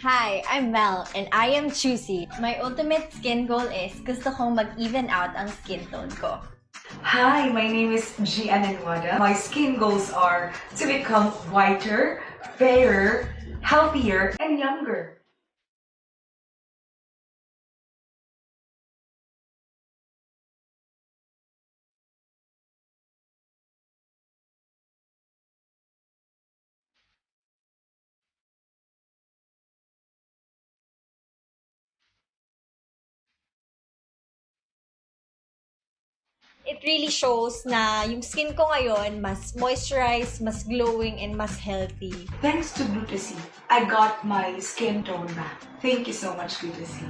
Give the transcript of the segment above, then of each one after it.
Hi, I'm Mel, and I am choosy. My ultimate skin goal is gusto kong mag-even out ang skin tone ko. Hi, my name is Gian Anwada. My skin goals are to become whiter, fairer, healthier, and younger. It really shows na yung skin ko ngayon mas moisturized, mas glowing, and mas healthy. Thanks to Group-DWC, I got my skin tone back. Thank you so much, Group-DWC.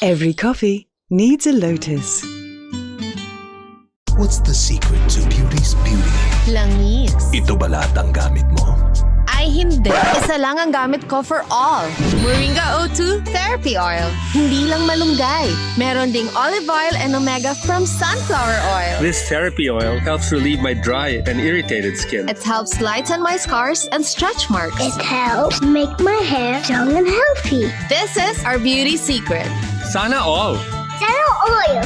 Every coffee needs a lotus. What's the secret to beauty's beauty? Langis. Ito ba lahat ang gamit mo? Ay hindi. Isa lang ang gamit ko for all. Moringa O2 Therapy Oil. Hindi lang malunggay. Meron ding olive oil and omega from sunflower oil. This therapy oil helps relieve my dry and irritated skin. It helps lighten my scars and stretch marks. It helps make my hair strong and healthy. This is our beauty secret. Sana all! Sana oil.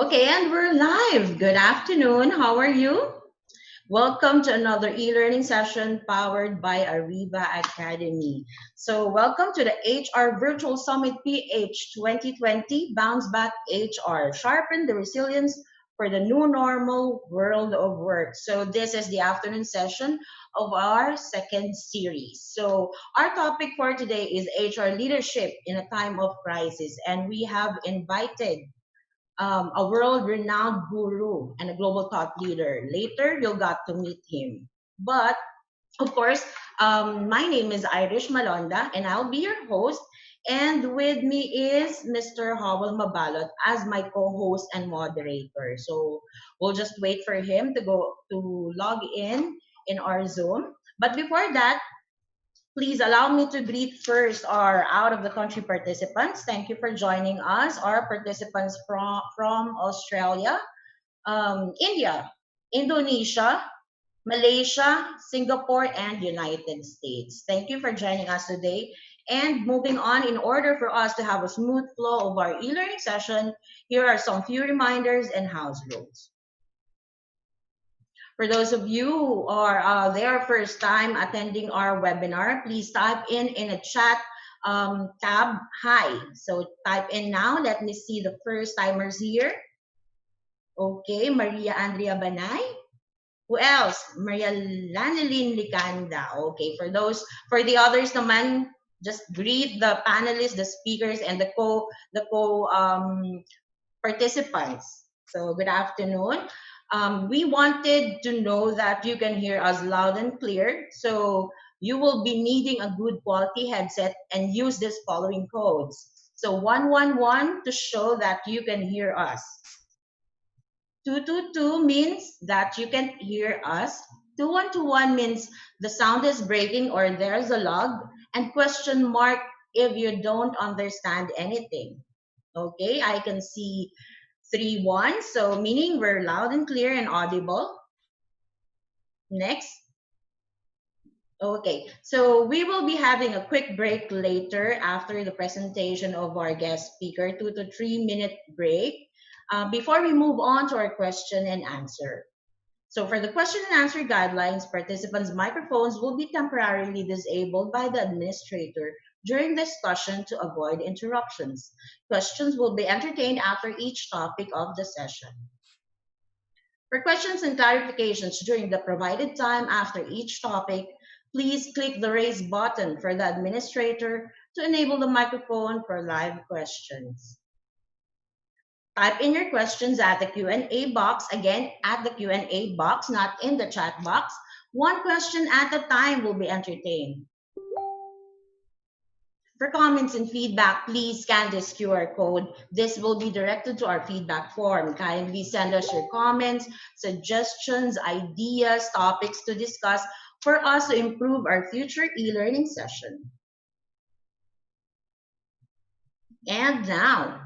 Okay, and we're live. Good afternoon. How are you? Welcome to another e-learning session powered by Ariva Academy. So welcome to the HR Virtual Summit PH 2020 Bounce Back HR. Sharpen the resilience for the new normal world of work. So this is the afternoon session of our second series. So our topic for today is HR leadership in a time of crisis. And we have invited a world-renowned guru and a global thought leader. Later, you'll got to meet him. But of course, my name is Irish Malonda, and I'll be your host. And with me is Mr. Howell Mabalot as my co-host and moderator. So we'll just wait for him to go to log in our Zoom. But before that, please allow me to greet first our out of the country participants. Thank you for joining us. Our participants from Australia, India, Indonesia, Malaysia, Singapore, and United States. Thank you for joining us today. And moving on, in order for us to have a smooth flow of our e-learning session, here are some few reminders and house rules. For those of you who are their first time attending our webinar, please type in a chat tab, hi. So type in now. Let me see the first timers here. Okay, Maria Andrea Banay. Who else? Maria Lanelin Licanda. Okay, for the others naman, just greet the panelists, the speakers, and the co participants. So good afternoon. We wanted to know that you can hear us loud and clear. So you will be needing a good quality headset and use this following codes. So 111 to show that you can hear us. 222 means that you can hear us. 2121 means the sound is breaking or there's a log. And question mark if you don't understand anything. Okay, I can see 3-1, so meaning we're loud and clear and audible. Next. Okay, so we will be having a quick break later after the presentation of our guest speaker, 2 to 3 minute break, before we move on to our question and answer. So for the question and answer guidelines, participants' microphones will be temporarily disabled by the administrator during discussion to avoid interruptions. Questions will be entertained after each topic of the session. For questions and clarifications during the provided time after each topic, please click the raise button for the administrator to enable the microphone for live questions. Type in your questions at the Q&A box, again, at the Q&A box, not in the chat box. One question at a time will be entertained. For comments and feedback, please scan this QR code. This will be directed to our feedback form. Kindly send us your comments, suggestions, ideas, topics to discuss for us to improve our future e-learning session. And now,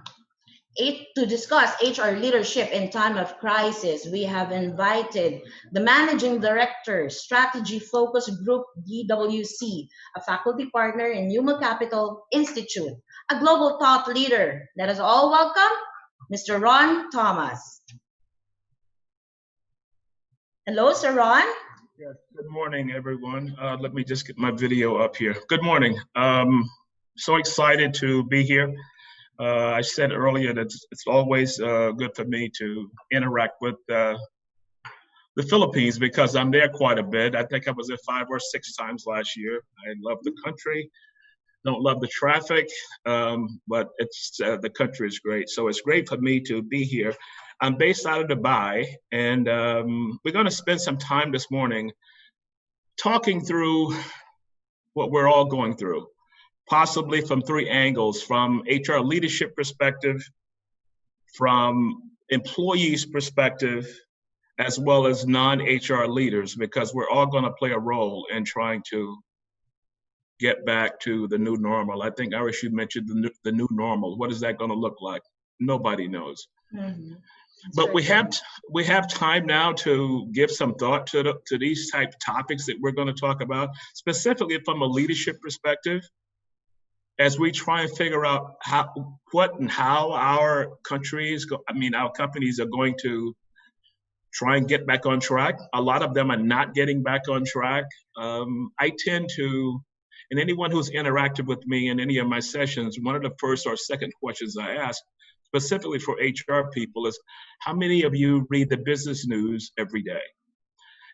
to discuss HR leadership in time of crisis, we have invited the Managing Director, Strategy Focus Group-DWC, a faculty partner in Human Capital Institute, a global thought leader. Let us all welcome Mr. Ron Thomas. Hello, Sir Ron. Yes, good morning, everyone. Let me just get my video up here. Good morning. So excited to be here. I said earlier that it's always good for me to interact with the Philippines because I'm there quite a bit. I think I was there 5 or 6 times last year. I love the country, don't love the traffic, but it's the country is great. So it's great for me to be here. I'm based out of Dubai, and we're going to spend some time this morning talking through what we're all going through, possibly from 3 angles: from HR leadership perspective, from employees perspective, as well as non-HR leaders, because we're all going to play a role in trying to get back to the new normal. I think Irish, you mentioned the new normal. What is that going to look like? Nobody knows. Mm-hmm. But we have time now to give some thought to these type topics that we're going to talk about, specifically from a leadership perspective. as we try and figure out what and how our our companies are going to try and get back on track. A lot of them are not getting back on track. I tend to, and anyone who's interacted with me in any of my sessions, one of the first or second questions I ask, specifically for HR people, is how many of you read the business news every day?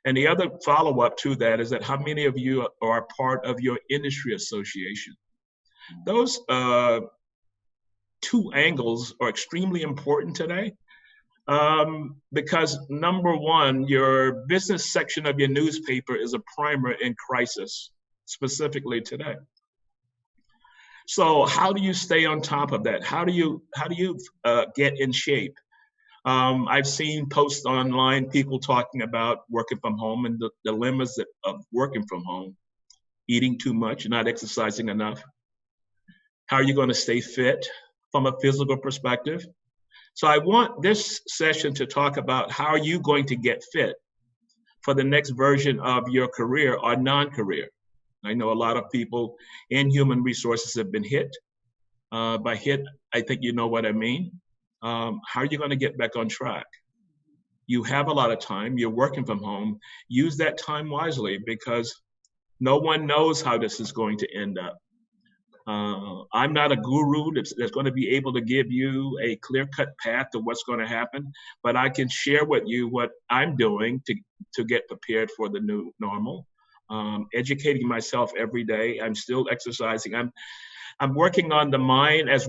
And the other follow-up to that is that how many of you are part of your industry association? Those two angles are extremely important today because number one, your business section of your newspaper is a primer in crisis, specifically today. So how do you stay on top of that? How do you get in shape? I've seen posts online, people talking about working from home and the dilemmas of working from home, eating too much, not exercising enough. How are you going to stay fit from a physical perspective? So I want this session to talk about how are you going to get fit for the next version of your career or non-career. I know a lot of people in human resources have been hit. By hit, I think you know what I mean. How are you going to get back on track? You have a lot of time. You're working from home. Use that time wisely because no one knows how this is going to end up. I'm not a guru that's going to be able to give you a clear-cut path to what's going to happen, but I can share with you what I'm doing to get prepared for the new normal. Educating myself every day. I'm still exercising. I'm working on the mind as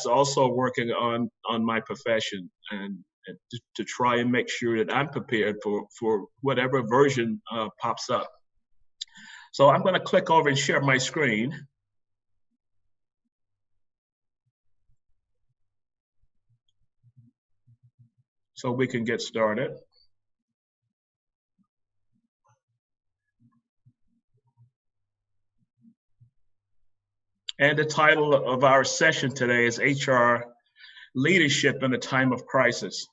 also working on my profession and to try and make sure that I'm prepared for whatever version pops up. So I'm going to click over and share my screen. So we can get started. And the title of our session today is HR Leadership in a Time of Crisis.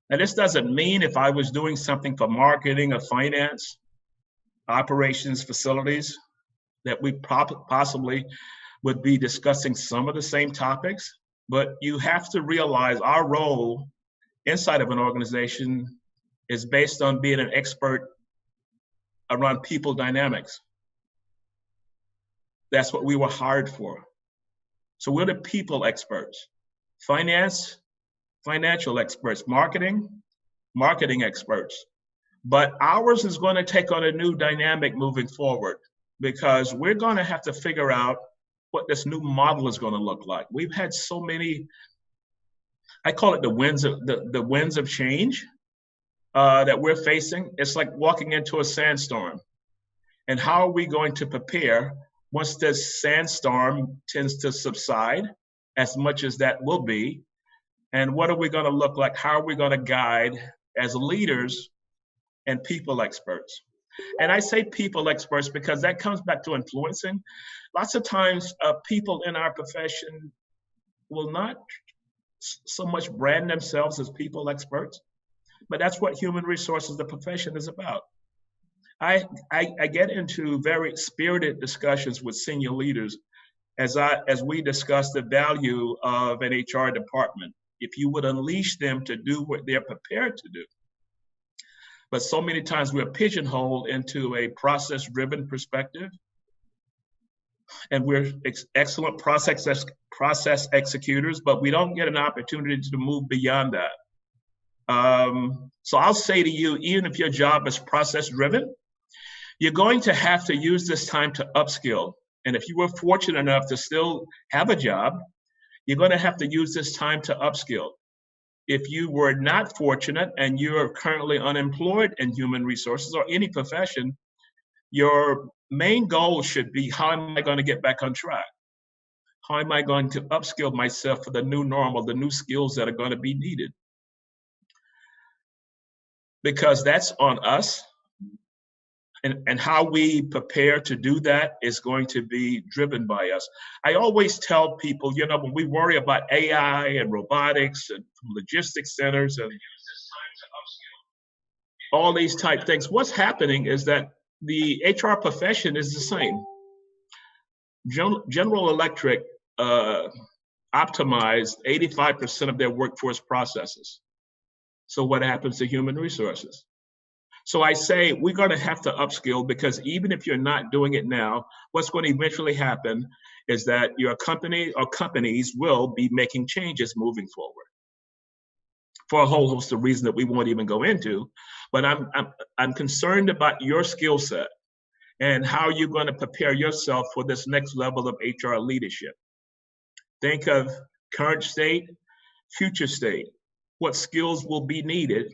And this doesn't mean if I was doing something for marketing or finance, operations, facilities, that we possibly would be discussing some of the same topics, but you have to realize our role inside of an organization is based on being an expert around people dynamics. That's what we were hired for. So we're the people experts, finance, financial experts, marketing experts. But ours is going to take on a new dynamic moving forward because we're going to have to figure out what this new model is going to look like. We've had so many, I call it the winds of change that we're facing. It's like walking into a sandstorm. And how are we going to prepare once this sandstorm tends to subside, as much as that will be? And what are we going to look like? How are we going to guide as leaders and people experts? And I say people experts because that comes back to influencing. Lots of times people in our profession will not so much brand themselves as people experts, but that's what human resources, the profession, is about. I get into very spirited discussions with senior leaders as we discuss the value of an HR department, if you would unleash them to do what they're prepared to do. But so many times we're pigeonholed into a process-driven perspective, and we're excellent process executors, but we don't get an opportunity to move beyond that. So I'll say to you, even if your job is process-driven, you're going to have to use this time to upskill. And if you were fortunate enough to still have a job, you're going to have to use this time to upskill. If you were not fortunate and you're currently unemployed in human resources or any profession, your main goal should be, how am I going to get back on track? How am I going to upskill myself for the new normal, the new skills that are going to be needed? Because that's on us. And how we prepare to do that is going to be driven by us. I always tell people, when we worry about AI and robotics and logistics centers and all these type things, what's happening is that the HR profession is the same. General Electric optimized 85% of their workforce processes. So what happens to human resources? So I say we're going to have to upskill, because even if you're not doing it now, what's going to eventually happen is that your company or companies will be making changes moving forward for a whole host of reasons that we won't even go into. But I'm concerned about your skill set and how you're going to prepare yourself for this next level of HR leadership. Think of current state, future state. What skills will be needed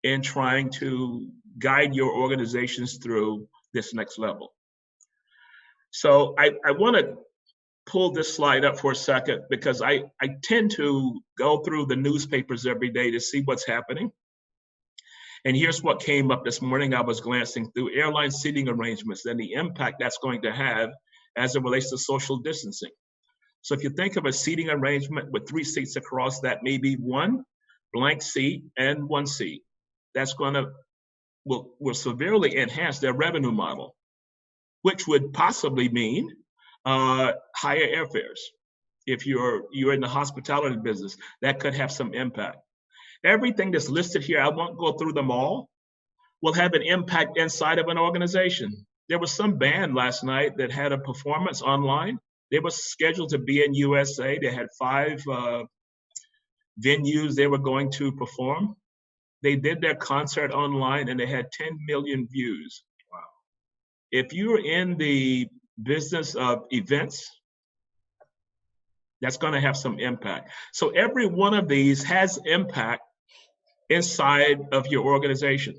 in trying to guide your organizations through this next level? So I want to pull this slide up for a second, because I tend to go through the newspapers every day to see what's happening. And here's what came up this morning. I was glancing through airline seating arrangements and the impact that's going to have as it relates to social distancing. So if you think of a seating arrangement with 3 seats across, that may be 1 blank seat and 1 seat. That's going to will severely enhance their revenue model, which would possibly mean higher airfares. If you're in the hospitality business, that could have some impact. Everything that's listed here, I won't go through them all, will have an impact inside of an organization. There was some band last night that had a performance online. They were scheduled to be in USA. They had 5 venues they were going to perform. They did their concert online and they had 10 million views. Wow. If you're in the business of events, that's going to have some impact. So every one of these has impact inside of your organization.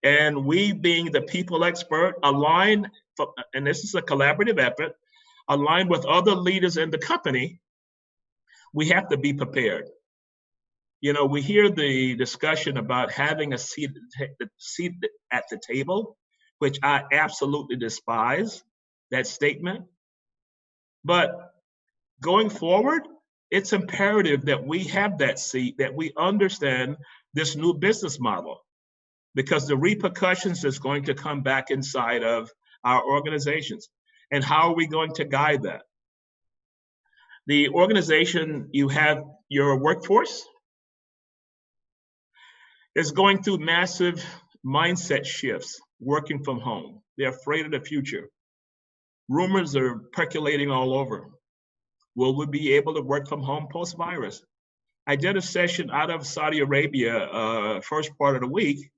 And we, being the people expert, align, and this is a collaborative effort, align with other leaders in the company, we have to be prepared. You know, we hear the discussion about having a seat at the table, which I absolutely despise that statement. But going forward, it's imperative that we have that seat, that we understand this new business model, because the repercussions is going to come back inside of our organizations. And how are we going to guide that? The organization, you have your workforce, is going through massive mindset shifts, working from home. They're afraid of the future. Rumors are percolating all over. Will we be able to work from home post-virus? I did a session out of Saudi Arabia first part of the week,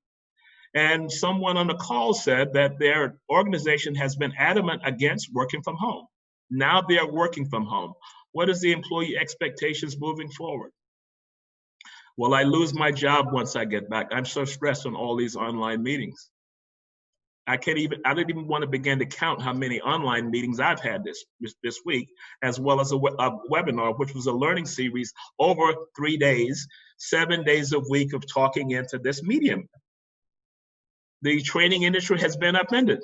and someone on the call said that their organization has been adamant against working from home. Now they're working from home. What is the employee expectations moving forward? Will I lose my job once I get back? I'm so stressed on all these online meetings. I don't even want to begin to count how many online meetings I've had this week, as well as a webinar, which was a learning series over 3 days, 7 days a week of talking into this medium. The training industry has been upended.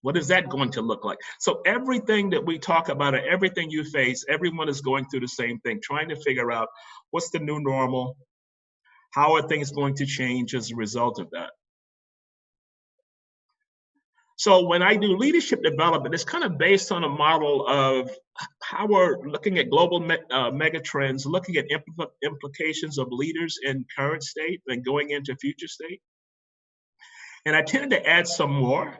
What is that going to look like? So everything that we talk about, or everything you face, everyone is going through the same thing, trying to figure out what's the new normal, how are things going to change as a result of that. So when I do leadership development, it's kind of based on a model of how we're looking at global mega trends, looking at implications of leaders in current state and going into future state. And I tend to add some more,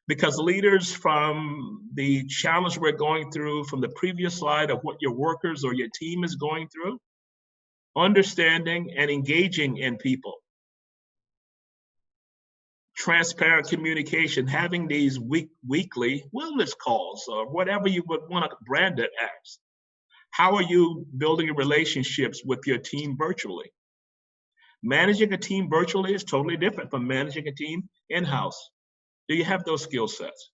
because leaders, from the challenge we're going through from the previous slide of what your workers or your team is going through, understanding and engaging in people, transparent communication, having these weekly wellness calls, or whatever you would want to brand it as. How are you building relationships with your team virtually? Managing a team virtually is totally different from managing a team in-house. Do you have those skill sets?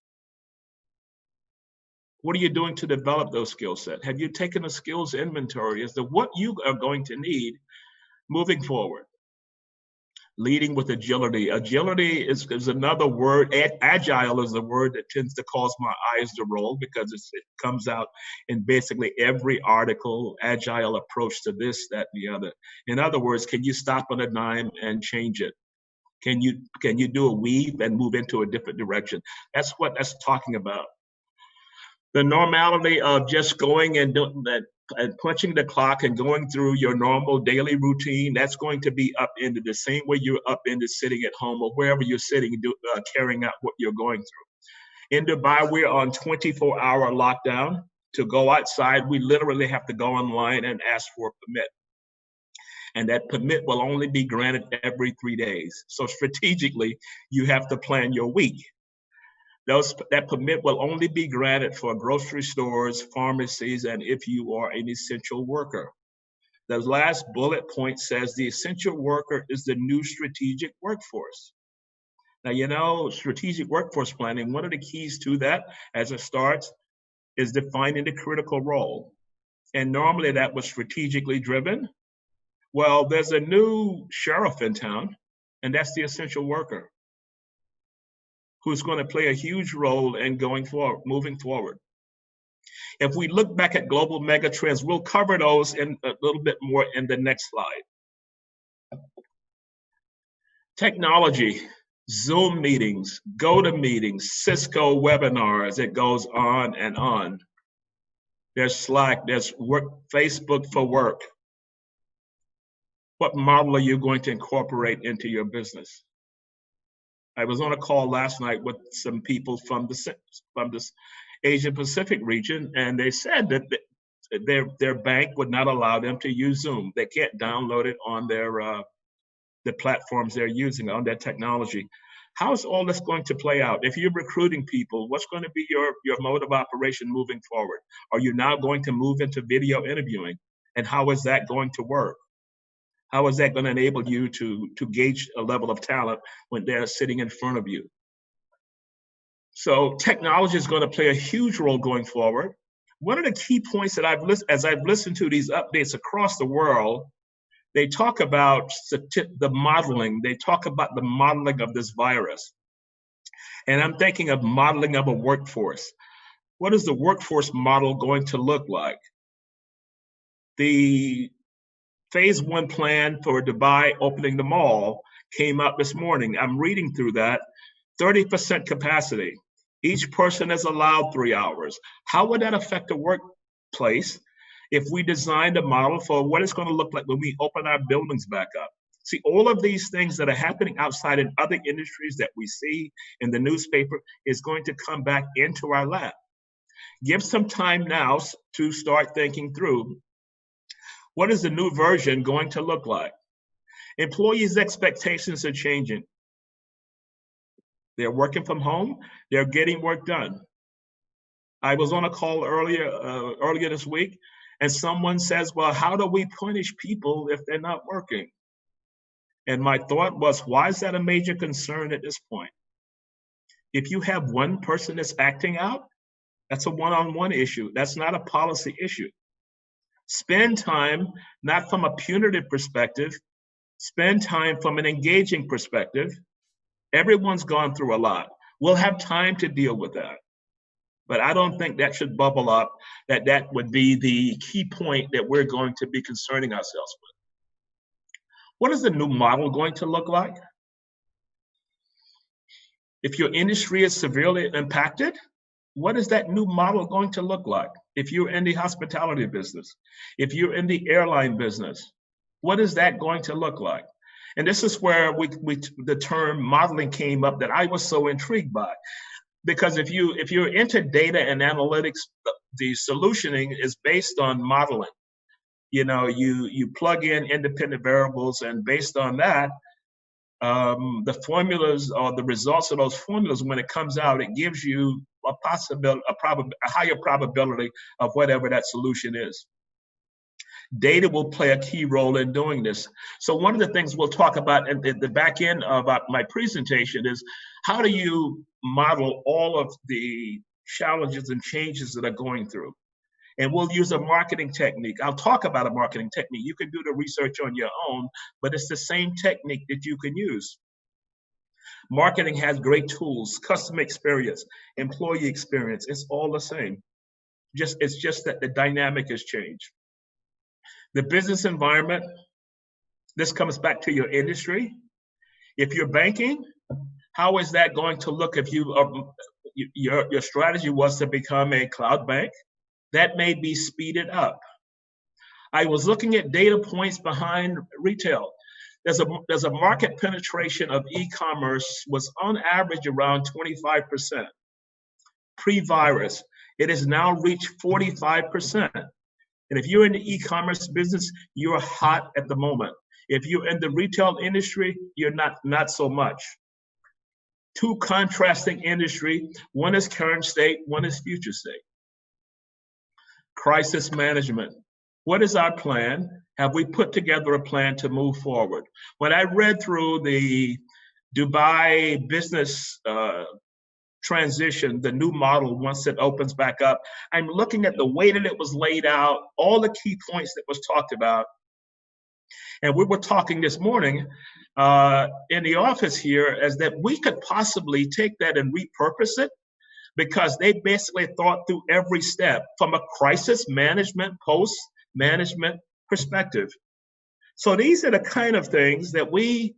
What are you doing to develop those skill sets? Have you taken a skills inventory as to what you are going to need moving forward? Leading with agility. Agility is another word. Agile is a word that tends to cause my eyes to roll, because it comes out in basically every article. Agile approach to this, that, and the other. In other words, can you stop on a dime and change it? Can you do a weave and move into a different direction? That's what that's talking about. The normality of just going and doing that and punching the clock and going through your normal daily routine, that's going to be upended the same way you're upended sitting at home or wherever you're sitting, carrying out what you're going through. In Dubai, we're on 24-hour lockdown. To go outside, we literally have to go online and ask for a permit. And that permit will only be granted every 3 days. So strategically, you have to plan your week. That permit will only be granted for grocery stores, pharmacies, and if you are an essential worker. The last bullet point says the essential worker is the new strategic workforce. Now, you know, strategic workforce planning, one of the keys to that as it starts is defining the critical role. And normally that was strategically driven. Well, there's a new sheriff in town, and that's the essential worker, who's going to play a huge role in moving forward. If we look back at global megatrends, we'll cover those in a little bit more in the next slide. Technology, Zoom meetings, GoToMeetings, Cisco webinars, it goes on and on. There's Slack, there's Facebook for work. What model are you going to incorporate into your business? I was on a call last night with some people from the Asia Pacific region, and they said that their bank would not allow them to use Zoom. They can't download it on the platforms they're using, on their technology. How's all this going to play out? If you're recruiting people, what's going to be your mode of operation moving forward? Are you now going to move into video interviewing? And how is that going to work? How is that going to enable you to gauge a level of talent when they're sitting in front of you? So technology is going to play a huge role going forward. One of the key points that as I've listened to these updates across the world, they talk about the modeling. They talk about the modeling of this virus. And I'm thinking of modeling of a workforce. What is the workforce model going to look like? The phase 1 plan for Dubai opening the mall came out this morning. I'm reading through that. 30% capacity. Each person is allowed 3 hours. How would that affect the workplace if we designed a model for what it's going to look like when we open our buildings back up? See, all of these things that are happening outside in other industries that we see in the newspaper is going to come back into our lap. Give some time now to start thinking through, what is the new version going to look like? Employees' expectations are changing. They're working from home. They're getting work done. I was on a call earlier this week, and someone says, well, how do we punish people if they're not working? And my thought was, why is that a major concern at this point? If you have one person that's acting out, that's a one-on-one issue. That's not a policy issue. Spend time, not from a punitive perspective, spend time from an engaging perspective. Everyone's gone through a lot. We'll have time to deal with that. But I don't think that should bubble up, that would be the key point that we're going to be concerning ourselves with. What is the new model going to look like? If your industry is severely impacted, what is that new model going to look like? If you're in the hospitality business, if you're in the airline business, what is that going to look like? And this is where the term modeling came up that I was so intrigued by. Because if you're into data and analytics, the solutioning is based on modeling. You know, you plug in independent variables, and based on that, the formulas or the results of those formulas, when it comes out, it gives you a higher probability of whatever that solution is. Data will play a key role in doing this. So one of the things we'll talk about at the back end of my presentation is, how do you model all of the challenges and changes that are going through? And we'll use a marketing technique. I'll talk about a marketing technique. You can do the research on your own, but it's the same technique that you can use. Marketing has great tools, customer experience, employee experience. It's all the same. It's just that the dynamic has changed. The business environment, this comes back to your industry. If you're banking, how is that going to look if your strategy was to become a cloud bank? That may be speeded up. I was looking at data points behind retail. There's a market penetration of e-commerce was on average around 25% pre-virus. It has now reached 45%. And if you're in the e-commerce business, you're hot at the moment. If you're in the retail industry, you're not so much. Two contrasting industry, one is current state, one is future state. Crisis management. What is our plan? Have we put together a plan to move forward? When I read through the Dubai business transition, the new model, once it opens back up, I'm looking at the way that it was laid out, all the key points that was talked about. And we were talking this morning in the office here as that we could possibly take that and repurpose it, because they basically thought through every step from a crisis management, post-management perspective. So these are the kind of things that we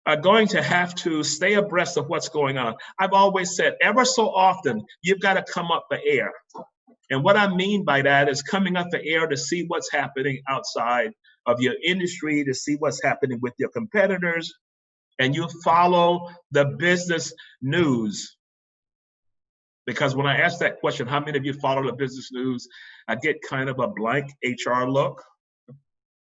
are going to have to stay abreast of what's going on. I've always said, ever so often, you've got to come up for air. And what I mean by that is coming up for air to see what's happening outside of your industry, to see what's happening with your competitors, and you follow the business news. Because when I ask that question, how many of you follow the business news, I get kind of a blank HR look.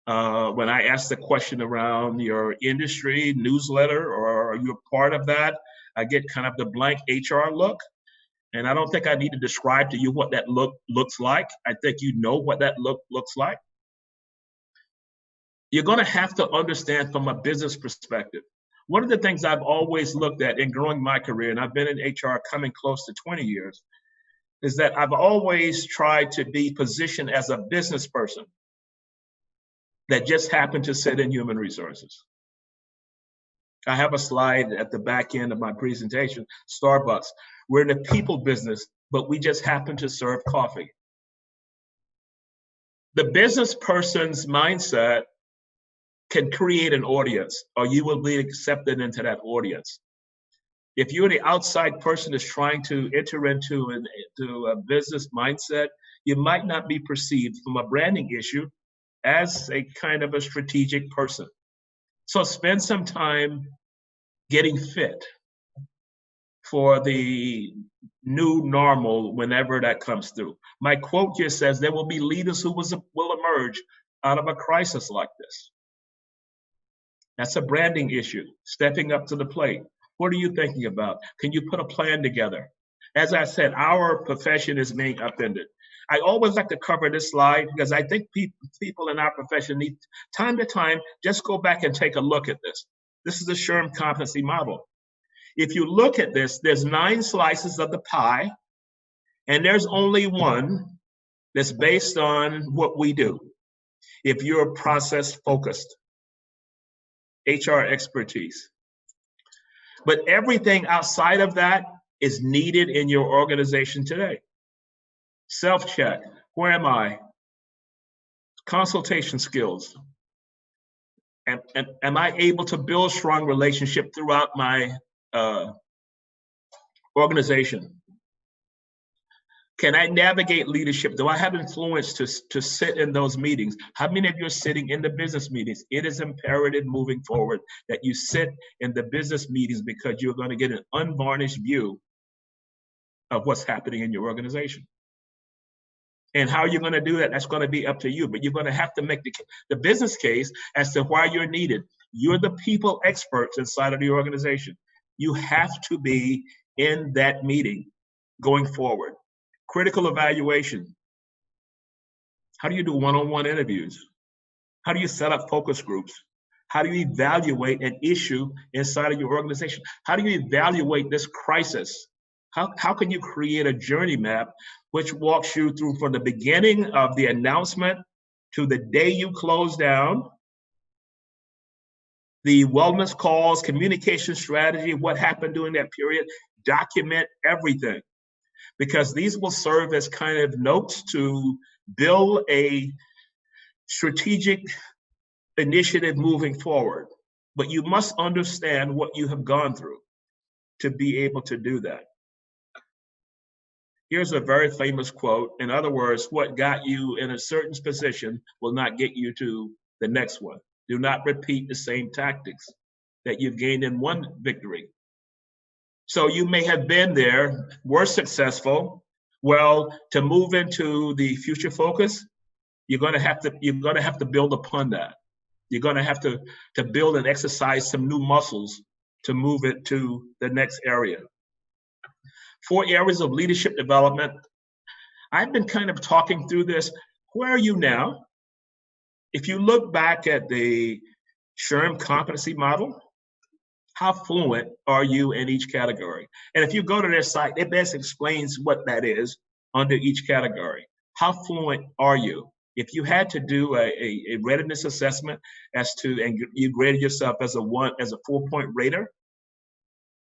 When I ask the question around your industry newsletter, or are you a part of that, I get kind of the blank HR look. And I don't think I need to describe to you what that looks like. I think you know what that looks like. You're going to have to understand from a business perspective. One of the things I've always looked at in growing my career, and I've been in HR coming close to 20 years, is that I've always tried to be positioned as a business person that just happened to sit in human resources. I have a slide at the back end of my presentation, Starbucks. We're in the people business, but we just happen to serve coffee. The business person's mindset can create an audience, or you will be accepted into that audience. If you're the outside person that's trying to enter into a business mindset, you might not be perceived from a branding issue as a kind of a strategic person. So spend some time getting fit for the new normal whenever that comes through. My quote here says, there will be leaders who will emerge out of a crisis like this. That's a branding issue, stepping up to the plate. What are you thinking about? Can you put a plan together? As I said, our profession is being upended. I always like to cover this slide because I think people in our profession need time to time, just go back and take a look at this. This is the SHRM competency model. If you look at this, there's 9 slices of the pie, and there's only one that's based on what we do. If you're process focused, HR expertise. But everything outside of that is needed in your organization today. Self-check, where am I? Consultation skills. Am I able to build strong relationship throughout my organization? Can I navigate leadership? Do I have influence to sit in those meetings? How many of you are sitting in the business meetings? It is imperative moving forward that you sit in the business meetings because you're going to get an unvarnished view of what's happening in your organization. And how you're going to do that, that's going to be up to you. But you're going to have to make the business case as to why you're needed. You're the people experts inside of the organization. You have to be in that meeting going forward. Critical evaluation. How do you do one-on-one interviews? How do you set up focus groups? How do you evaluate an issue inside of your organization? How do you evaluate this crisis? How can you create a journey map which walks you through from the beginning of the announcement to the day you close down, the wellness calls, communication strategy, what happened during that period, document everything. Because these will serve as kind of notes to build a strategic initiative moving forward. but you must understand what you have gone through to be able to do that. Here's a very famous quote. In other words, what got you in a certain position will not get you to the next one. Do not repeat the same tactics that you've gained in one victory. So you may have been there, were successful. Well, to move into the future focus, you're gonna have to build upon that. You're gonna have to build and exercise some new muscles to move it to the next area. 4 areas of leadership development. I've been kind of talking through this. Where are you now? If you look back at the SHRM competency model, how fluent are you in each category? And if you go to their site, it best explains what that is under each category. How fluent are you? If you had to do a readiness assessment and you graded yourself as a 4-point rater,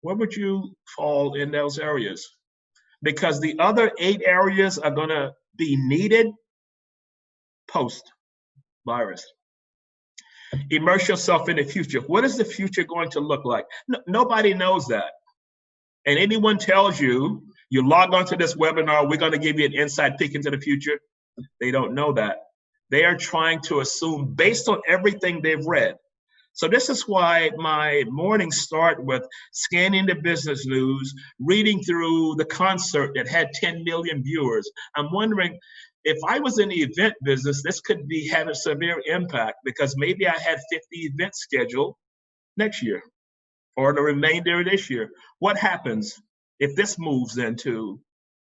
where would you fall in those areas? Because the other 8 areas are gonna be needed post-virus. Immerse yourself in the future. What is the future going to look like? Nobody knows that. And anyone tells you, you log onto this webinar, we're gonna give you an inside peek into the future. They don't know that. They are trying to assume based on everything they've read. So this is why my mornings start with scanning the business news, reading through the concert that had 10 million viewers. I'm wondering, if I was in the event business, this could have a severe impact because maybe I had 50 events scheduled next year or the remainder of this year. What happens if this moves into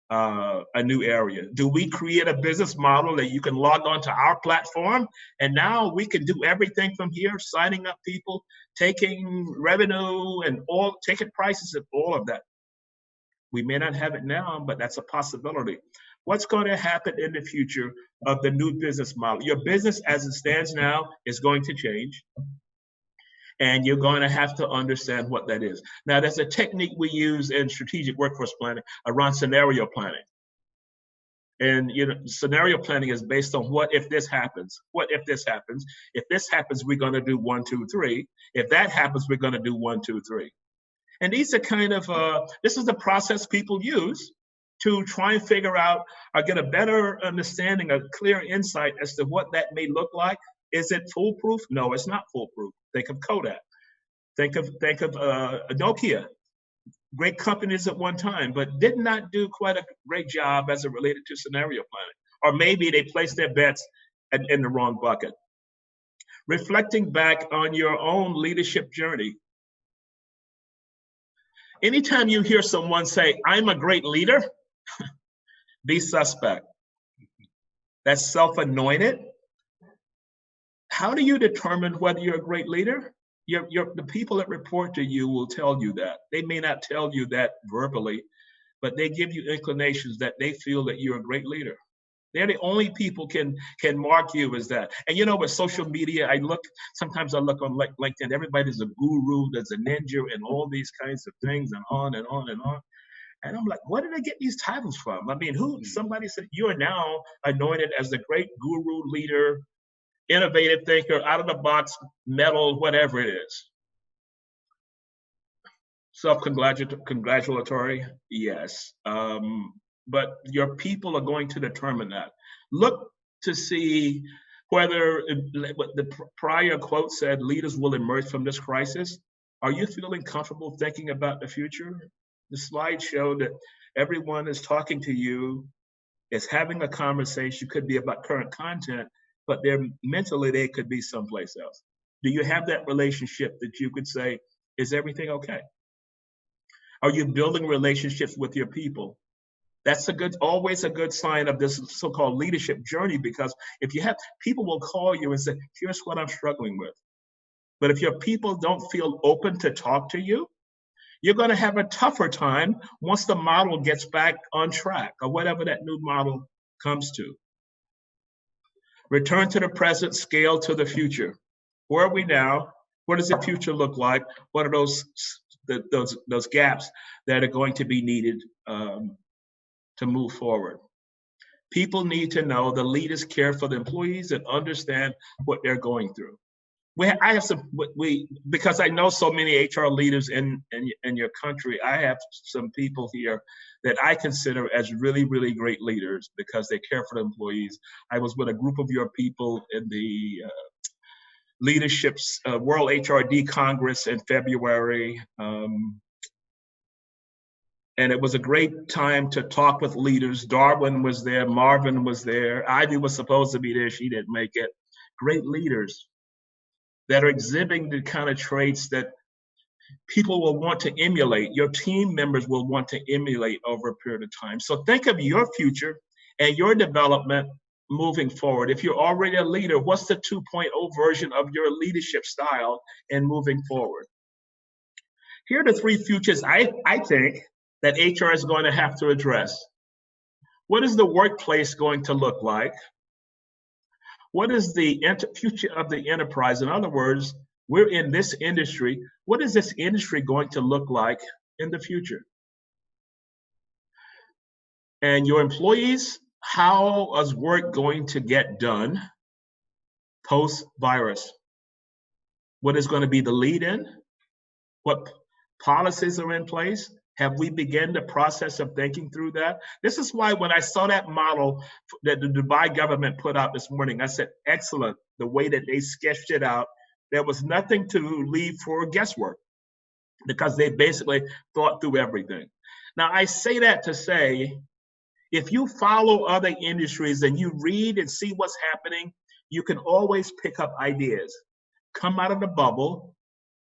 a new area? Do we create a business model that you can log on to our platform and now we can do everything from here, signing up people, taking revenue and taking prices and all of that? We may not have it now, but that's a possibility. What's going to happen in the future of the new business model? Your business as it stands now is going to change. And you're going to have to understand what that is. Now, there's a technique we use in strategic workforce planning around scenario planning. And scenario planning is based on what if this happens? What if this happens? If this happens, we're going to do 1, 2, 3. If that happens, we're going to do 1, 2, 3. And these are kind of, this is the process people use to try and figure out or get a better understanding, a clear insight as to what that may look like. Is it foolproof? No, it's not foolproof. Think of Kodak. Think of Nokia. Great companies at one time, but did not do quite a great job as it related to scenario planning. Or maybe they placed their bets in the wrong bucket. Reflecting back on your own leadership journey. Anytime you hear someone say, I'm a great leader, be suspect. That's self-anointed. How do you determine whether you're a great leader? The people that report to you will tell you that. They may not tell you that verbally, but they give you inclinations that they feel that you're a great leader. They're the only people can mark you as that. And with social media, sometimes I look on LinkedIn, everybody's a guru, there's a ninja, and all these kinds of things, and on and on and on. And I'm like, where did I get these titles from? I mean, somebody said, you are now anointed as the great guru leader, innovative thinker, out of the box, metal, whatever it is. Self-congratulatory, yes. But your people are going to determine that. Look to see whether what the prior quote said, leaders will emerge from this crisis. Are you feeling comfortable thinking about the future? The slides show that everyone is talking to you, is having a conversation, could be about current content, but mentally they could be someplace else. Do you have that relationship that you could say, is everything okay? Are you building relationships with your people? That's always a good sign of this so-called leadership journey, because if you have, people will call you and say, here's what I'm struggling with. But if your people don't feel open to talk to you, you're going to have a tougher time once the model gets back on track or whatever that new model comes to. Return to the present, scale to the future. Where are we now? What does the future look like? What are those gaps that are going to be needed to move forward? People need to know the leaders care for the employees and understand what they're going through. I have some, because I know so many HR leaders in your country, I have some people here that I consider as really, really great leaders because they care for the employees. I was with a group of your people in the leadership's World HRD Congress in February. And it was a great time to talk with leaders. Darwin was there, Marvin was there, Ivy was supposed to be there, she didn't make it. Great leaders that are exhibiting the kind of traits that people will want to emulate, your team members will want to emulate over a period of time. So think of your future and your development moving forward. If you're already a leader, what's the 2.0 version of your leadership style and moving forward? Here are the three futures I think that HR is going to have to address. What is the workplace going to look like? What is the future of the enterprise? In other words, we're in this industry. What is this industry going to look like in the future? And your employees, how is work going to get done post-virus? What is going to be the lead-in? What policies are in place? Have we begun the process of thinking through that? This is why when I saw that model that the Dubai government put out this morning, I said, excellent, the way that they sketched it out. There was nothing to leave for guesswork because they basically thought through everything. Now, I say that to say, if you follow other industries and you read and see what's happening, you can always pick up ideas. Come out of the bubble.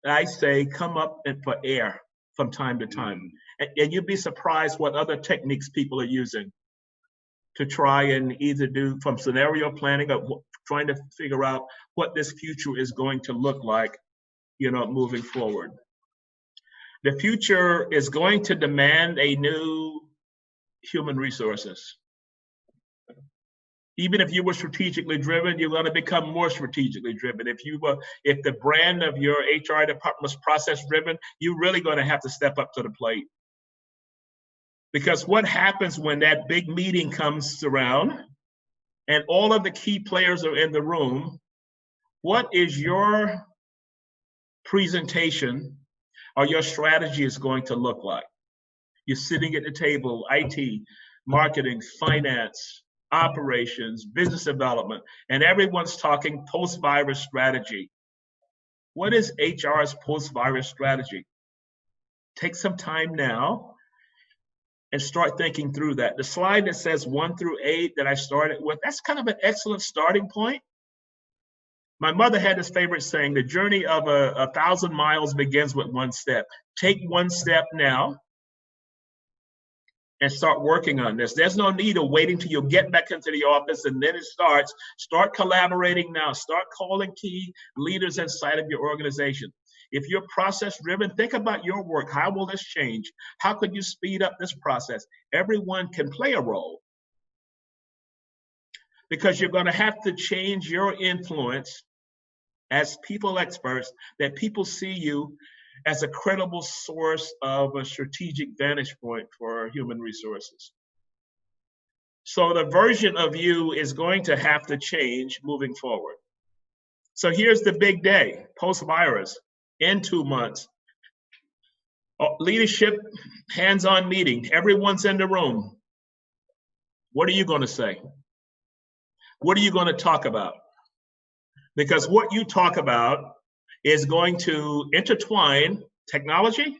I say, come up and for air from time to time. And you'd be surprised what other techniques people are using to try and either do from scenario planning or trying to figure out what this future is going to look like, moving forward. The future is going to demand a new human resources. Even if you were strategically driven, you're going to become more strategically driven. If the brand of your HR department was process driven, you're really going to have to step up to the plate. Because what happens when that big meeting comes around and all of the key players are in the room, what is your presentation or your strategy is going to look like? You're sitting at the table, IT, marketing, finance, operations, business development, and everyone's talking post-virus strategy. What is HR's post-virus strategy? Take some time now and start thinking through that. The slide that says 1 through 8 that I started with, that's kind of an excellent starting point. My mother had this favorite saying, the journey of 1,000 miles begins with one step. Take one step now and start working on this. There's no need of waiting till you get back into the office and then it starts. Start collaborating now. Start calling key leaders inside of your organization. If you're process driven, think about your work. How will this change? How could you speed up this process? Everyone can play a role because you're going to have to change your influence as people experts, that people see you as a credible source of a strategic vantage point for human resources. So the version of you is going to have to change moving forward. So here's the big day, post-virus, in 2 months. Leadership hands-on meeting, everyone's in the room. What are you going to say? What are you going to talk about? Because what you talk about is going to intertwine technology,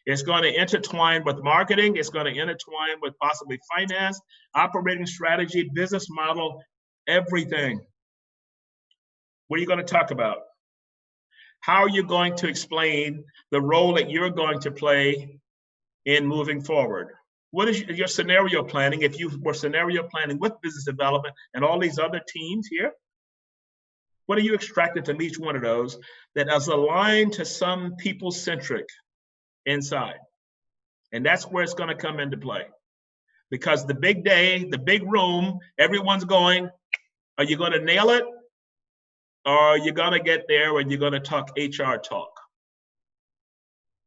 it's going to intertwine with marketing, it's going to intertwine with possibly finance, operating strategy, business model, everything. What are you going to talk about? How are you going to explain the role that you're going to play in moving forward? What is your scenario planning? If you were scenario planning with business development and all these other teams here, what are you extracting from each one of those that is aligned to some people-centric inside? And that's where it's going to come into play. Because the big day, the big room, everyone's going, are you going to nail it? Or are you going to get there and you're going to talk HR talk?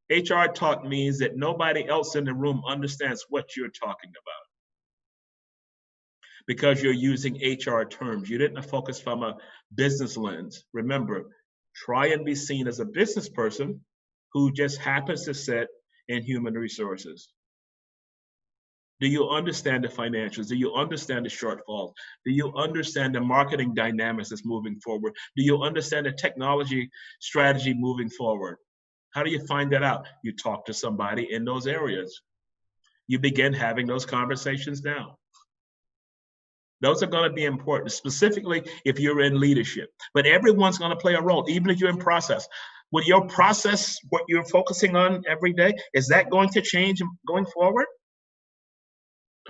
HR talk means that nobody else in the room understands what you're talking about. Because you're using HR terms. You didn't focus from a business lens. Remember, Try and be seen as a business person who just happens to sit in human resources. Do you understand the financials? Do you understand the shortfalls? Do you understand the marketing dynamics that's moving forward? Do you understand the technology strategy moving forward? How do you find that out? You talk to somebody in those areas. You begin having those conversations now. Those are going to be important, specifically if you're in leadership. But everyone's going to play a role, even if you're in process. Will your process, what you're focusing on every day, is that going to change going forward?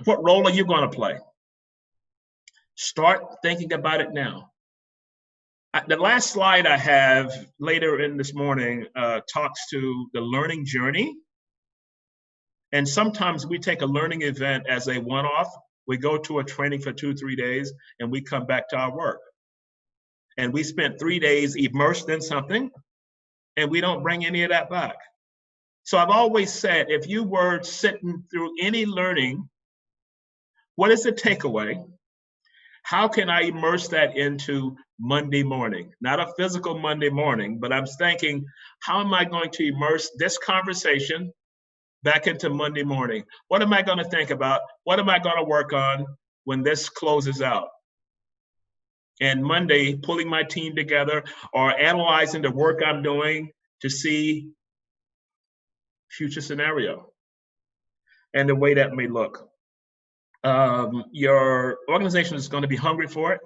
What role are you going to play? Start thinking about it now. The last slide I have later in this morning talks to the learning journey. And sometimes we take a learning event as a one-off. We go to a training for 2-3 days and we come back to our work. And we spent 3 days immersed in something and we don't bring any of that back. So I've always said, if you were sitting through any learning, what is the takeaway? How can I immerse that into Monday morning? Not a physical Monday morning, but I'm thinking, how am I going to immerse this conversation back into Monday morning? What am I going to think about? What am I going to work on when this closes out? And Monday, pulling my team together or analyzing the work I'm doing to see future scenario and the way that may look. Your organization is going to be hungry for it.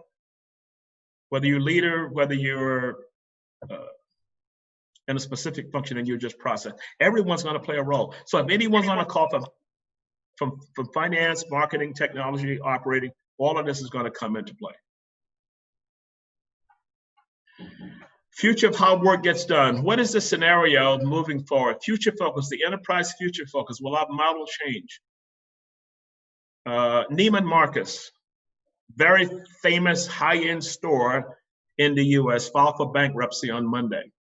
Whether you're a leader, whether you're in a specific function and you're just process, everyone's going to play a role. So if anyone's on a call from finance, marketing, technology, operating, all of this is going to come into play. Future of how work gets done. What is the scenario moving forward? Future focus, the enterprise future focus. Will our model change? Neiman Marcus, very famous high-end store in the US, filed for bankruptcy on Monday.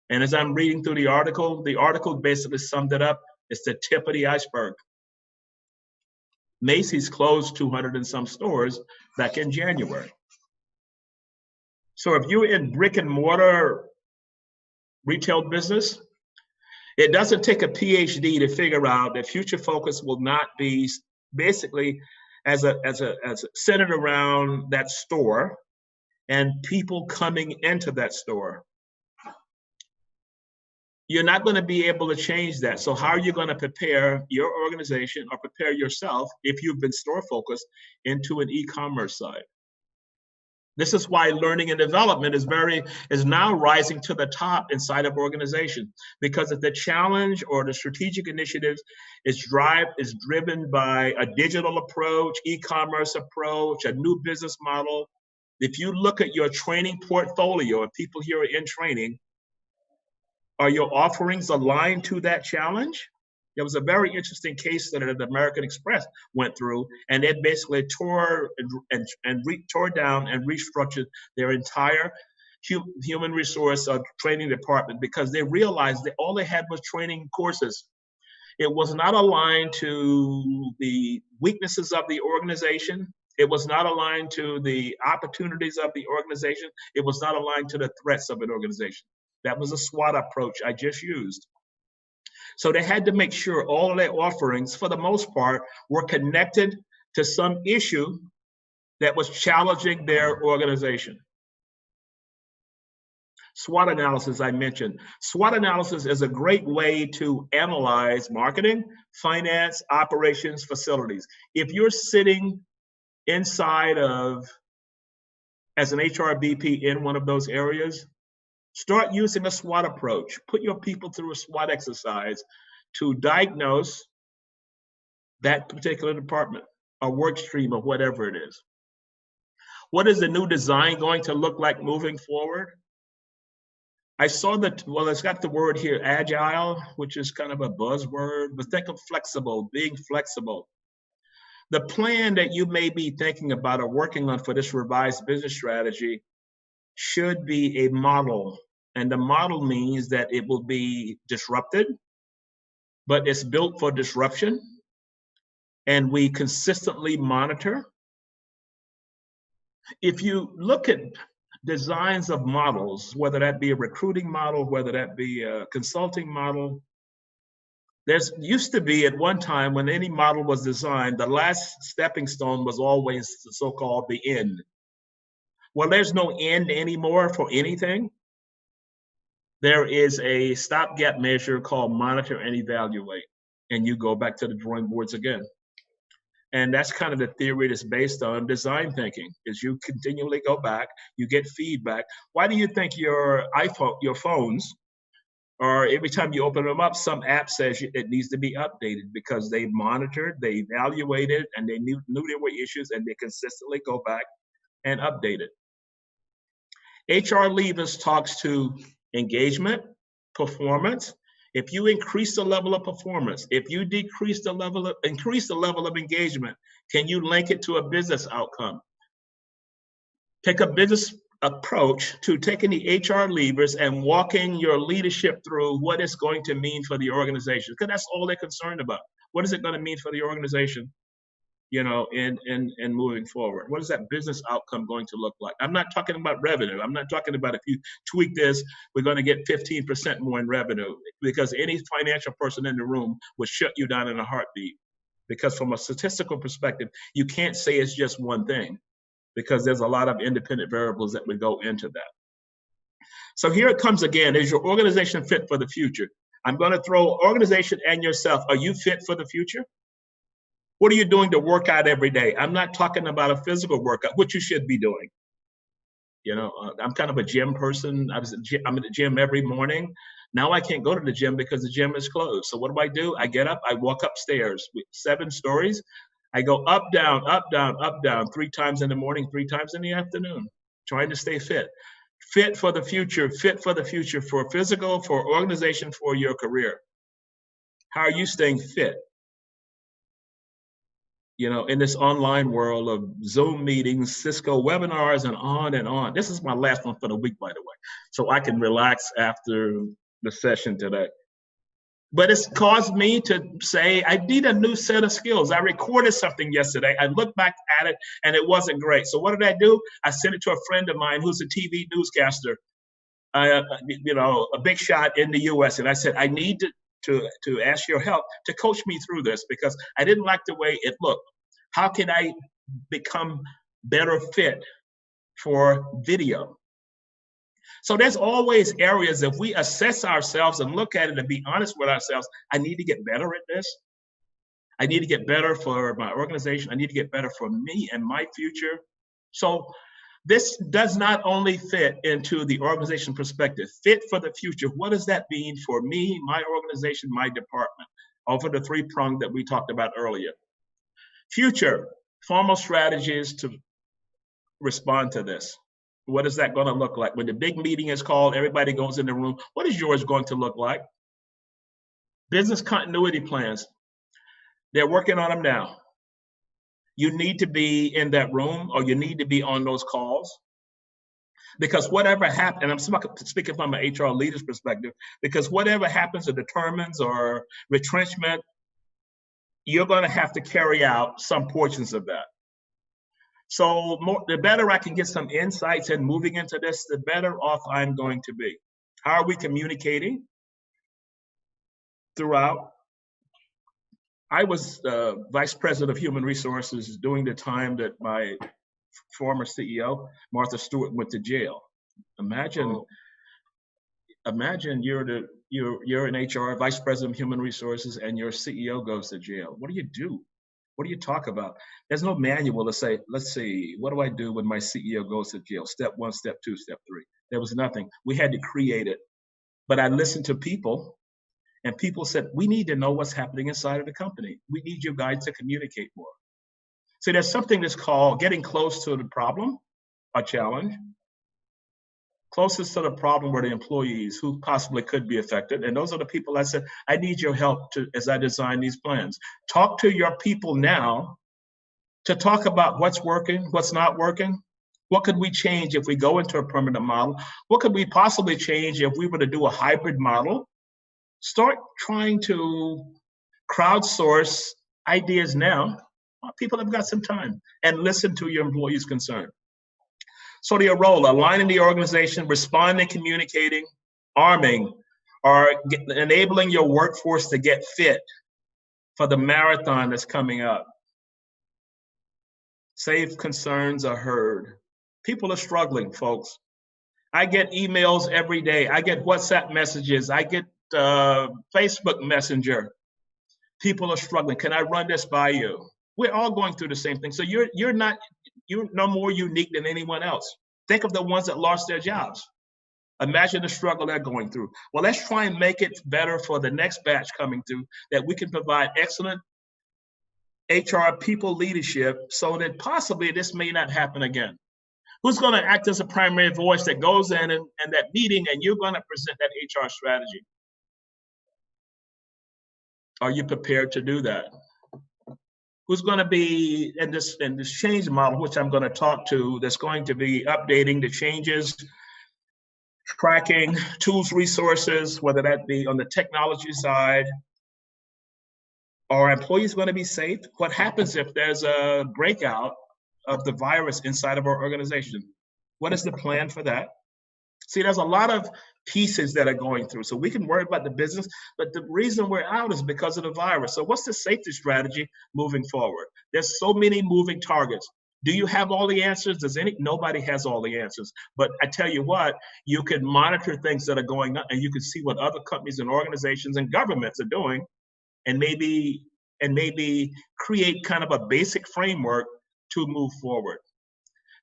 And as I'm reading through the article basically summed it up. It's the tip of the iceberg. Macy's closed 200 and some stores back in January. So if you're in brick and mortar retail business, it doesn't take a PhD to figure out that future focus will not be basically as a centered around that store and people coming into that store. You're not going to be able to change that. So how are you going to prepare your organization or prepare yourself if you've been store focused into an e-commerce side? This is why learning and development is now rising to the top inside of organization, because if the challenge or the strategic initiatives is driven by a digital approach, e-commerce approach, a new business model. If you look at your training portfolio of people here in training, are your offerings aligned to that challenge? There was a very interesting case study that American Express went through, and it basically tore down and restructured their entire human resource training department because they realized that all they had was training courses. It was not aligned to the weaknesses of the organization. It was not aligned to the opportunities of the organization. It was not aligned to the threats of an organization. That was a SWOT approach I just used. So they had to make sure all of their offerings, for the most part, were connected to some issue that was challenging their organization. SWOT analysis, I mentioned. SWOT analysis is a great way to analyze marketing, finance, operations, facilities. If you're sitting inside of, as an HR VP in one of those areas, start using a SWOT approach. Put your people through a SWOT exercise to diagnose that particular department or work stream or whatever it is. What is the new design going to look like moving forward? I saw that, well, it's got the word here, agile, which is kind of a buzzword, but think of flexible, being flexible. The plan that you may be thinking about or working on for this revised business strategy should be a model. And the model means that it will be disrupted, but it's built for disruption. And we consistently monitor. If you look at designs of models, whether that be a recruiting model, whether that be a consulting model. There's used to be at one time when any model was designed, the last stepping stone was always the so-called the end. Well, there's no end anymore for anything. There is a stopgap measure called monitor and evaluate, and you go back to the drawing boards again. And that's kind of the theory that's based on design thinking, is you continually go back, you get feedback. Why do you think your phones, or every time you open them up, some app says it needs to be updated? Because they monitored, they evaluated, and they knew there were issues, and they consistently go back and update it. HR Levers talks to engagement, performance. If you increase the level of performance, if you increase the level of engagement, can you link it to a business outcome? Take a business approach to taking the HR levers and walking your leadership through what it's going to mean for the organization, because that's all they're concerned about. What is it going to mean for the organization, in moving forward? What is that business outcome going to look like? I'm not talking about revenue. I'm not talking about if you tweak this, we're going to get 15% more in revenue, because any financial person in the room would shut you down in a heartbeat. Because from a statistical perspective, you can't say it's just one thing, because there's a lot of independent variables that would go into that. So here it comes again. Is your organization fit for the future? I'm going to throw organization and yourself. Are you fit for the future? What are you doing to work out every day? I'm not talking about a physical workout, which you should be doing. I'm kind of a gym person. I'm at the gym every morning. Now I can't go to the gym because the gym is closed. So what do? I get up, I walk upstairs with 7 stories. I go up, down, 3 times in the morning, 3 times in the afternoon, trying to stay fit. Fit for the future, for physical, for organization, for your career. How are you staying fit? In this online world of Zoom meetings, Cisco webinars, and on and on. This is my last one for the week, by the way, so I can relax after the session today. But it's caused me to say, I need a new set of skills. I recorded something yesterday. I looked back at it, and it wasn't great. So what did I do? I sent it to a friend of mine who's a TV newscaster, a big shot in the U.S., and I said, I need to ask your help to coach me through this, because I didn't like the way it looked. How can I become better fit for video? So there's always areas, if we assess ourselves and look at it and be honest with ourselves, I need to get better at this. I need to get better for my organization. I need to get better for me and my future. So this does not only fit into the organization perspective, fit for the future. What does that mean for me, my organization, my department? Over the 3-prong that we talked about earlier. Future, formal strategies to respond to this. What is that going to look like? When the big meeting is called, everybody goes in the room. What is yours going to look like? Business continuity plans. They're working on them now. You need to be in that room, or you need to be on those calls. Because whatever happens, and I'm speaking from an HR leader's perspective, because whatever happens or determines or retrenchment, you're going to have to carry out some portions of that. So the better I can get some insights and moving into this, the better off I'm going to be. How are we communicating throughout? I was vice president of human resources during the time that my former CEO, Martha Stewart, went to jail. Imagine you're an HR vice president of human resources and your CEO goes to jail. What do you do? What do you talk about? There's no manual to say, let's see, what do I do when my CEO goes to jail? Step 1, step 2, step 3. There was nothing. We had to create it. But I listened to people, and people said, we need to know what's happening inside of the company. We need you guys to communicate more. So there's something that's called getting close to the problem, a challenge. Closest to the problem were the employees who possibly could be affected. And those are the people I said, I need your help as I design these plans. Talk to your people now to talk about what's working, what's not working. What could we change if we go into a permanent model? What could we possibly change if we were to do a hybrid model? Start trying to crowdsource ideas now. People have got some time, and listen to your employees' concern. So your role, aligning the organization, responding, communicating, arming, or enabling your workforce to get fit for the marathon that's coming up. Safe concerns are heard. People are struggling, folks. I get emails every day. I get WhatsApp messages. I get Facebook Messenger. People are struggling. Can I run this by you? We're all going through the same thing. So you're no more unique than anyone else. Think of the ones that lost their jobs. Imagine the struggle they're going through. Well, let's try and make it better for the next batch coming through, that we can provide excellent HR people leadership so that possibly this may not happen again. Who's going to act as a primary voice that goes in and that meeting, and you're going to present that HR strategy? Are you prepared to do that? Who's going to be in this change model, which I'm going to talk to, that's going to be updating the changes, tracking tools, resources, whether that be on the technology side? Are employees going to be safe? What happens if there's a breakout of the virus inside of our organization? What is the plan for that? See, there's a lot of pieces that are going through. So we can worry about the business, but the reason we're out is because of the virus. So what's the safety strategy moving forward? There's so many moving targets. Do you have all the answers? Nobody has all the answers. But I tell you what, you can monitor things that are going on, and you can see what other companies and organizations and governments are doing, and maybe create kind of a basic framework to move forward.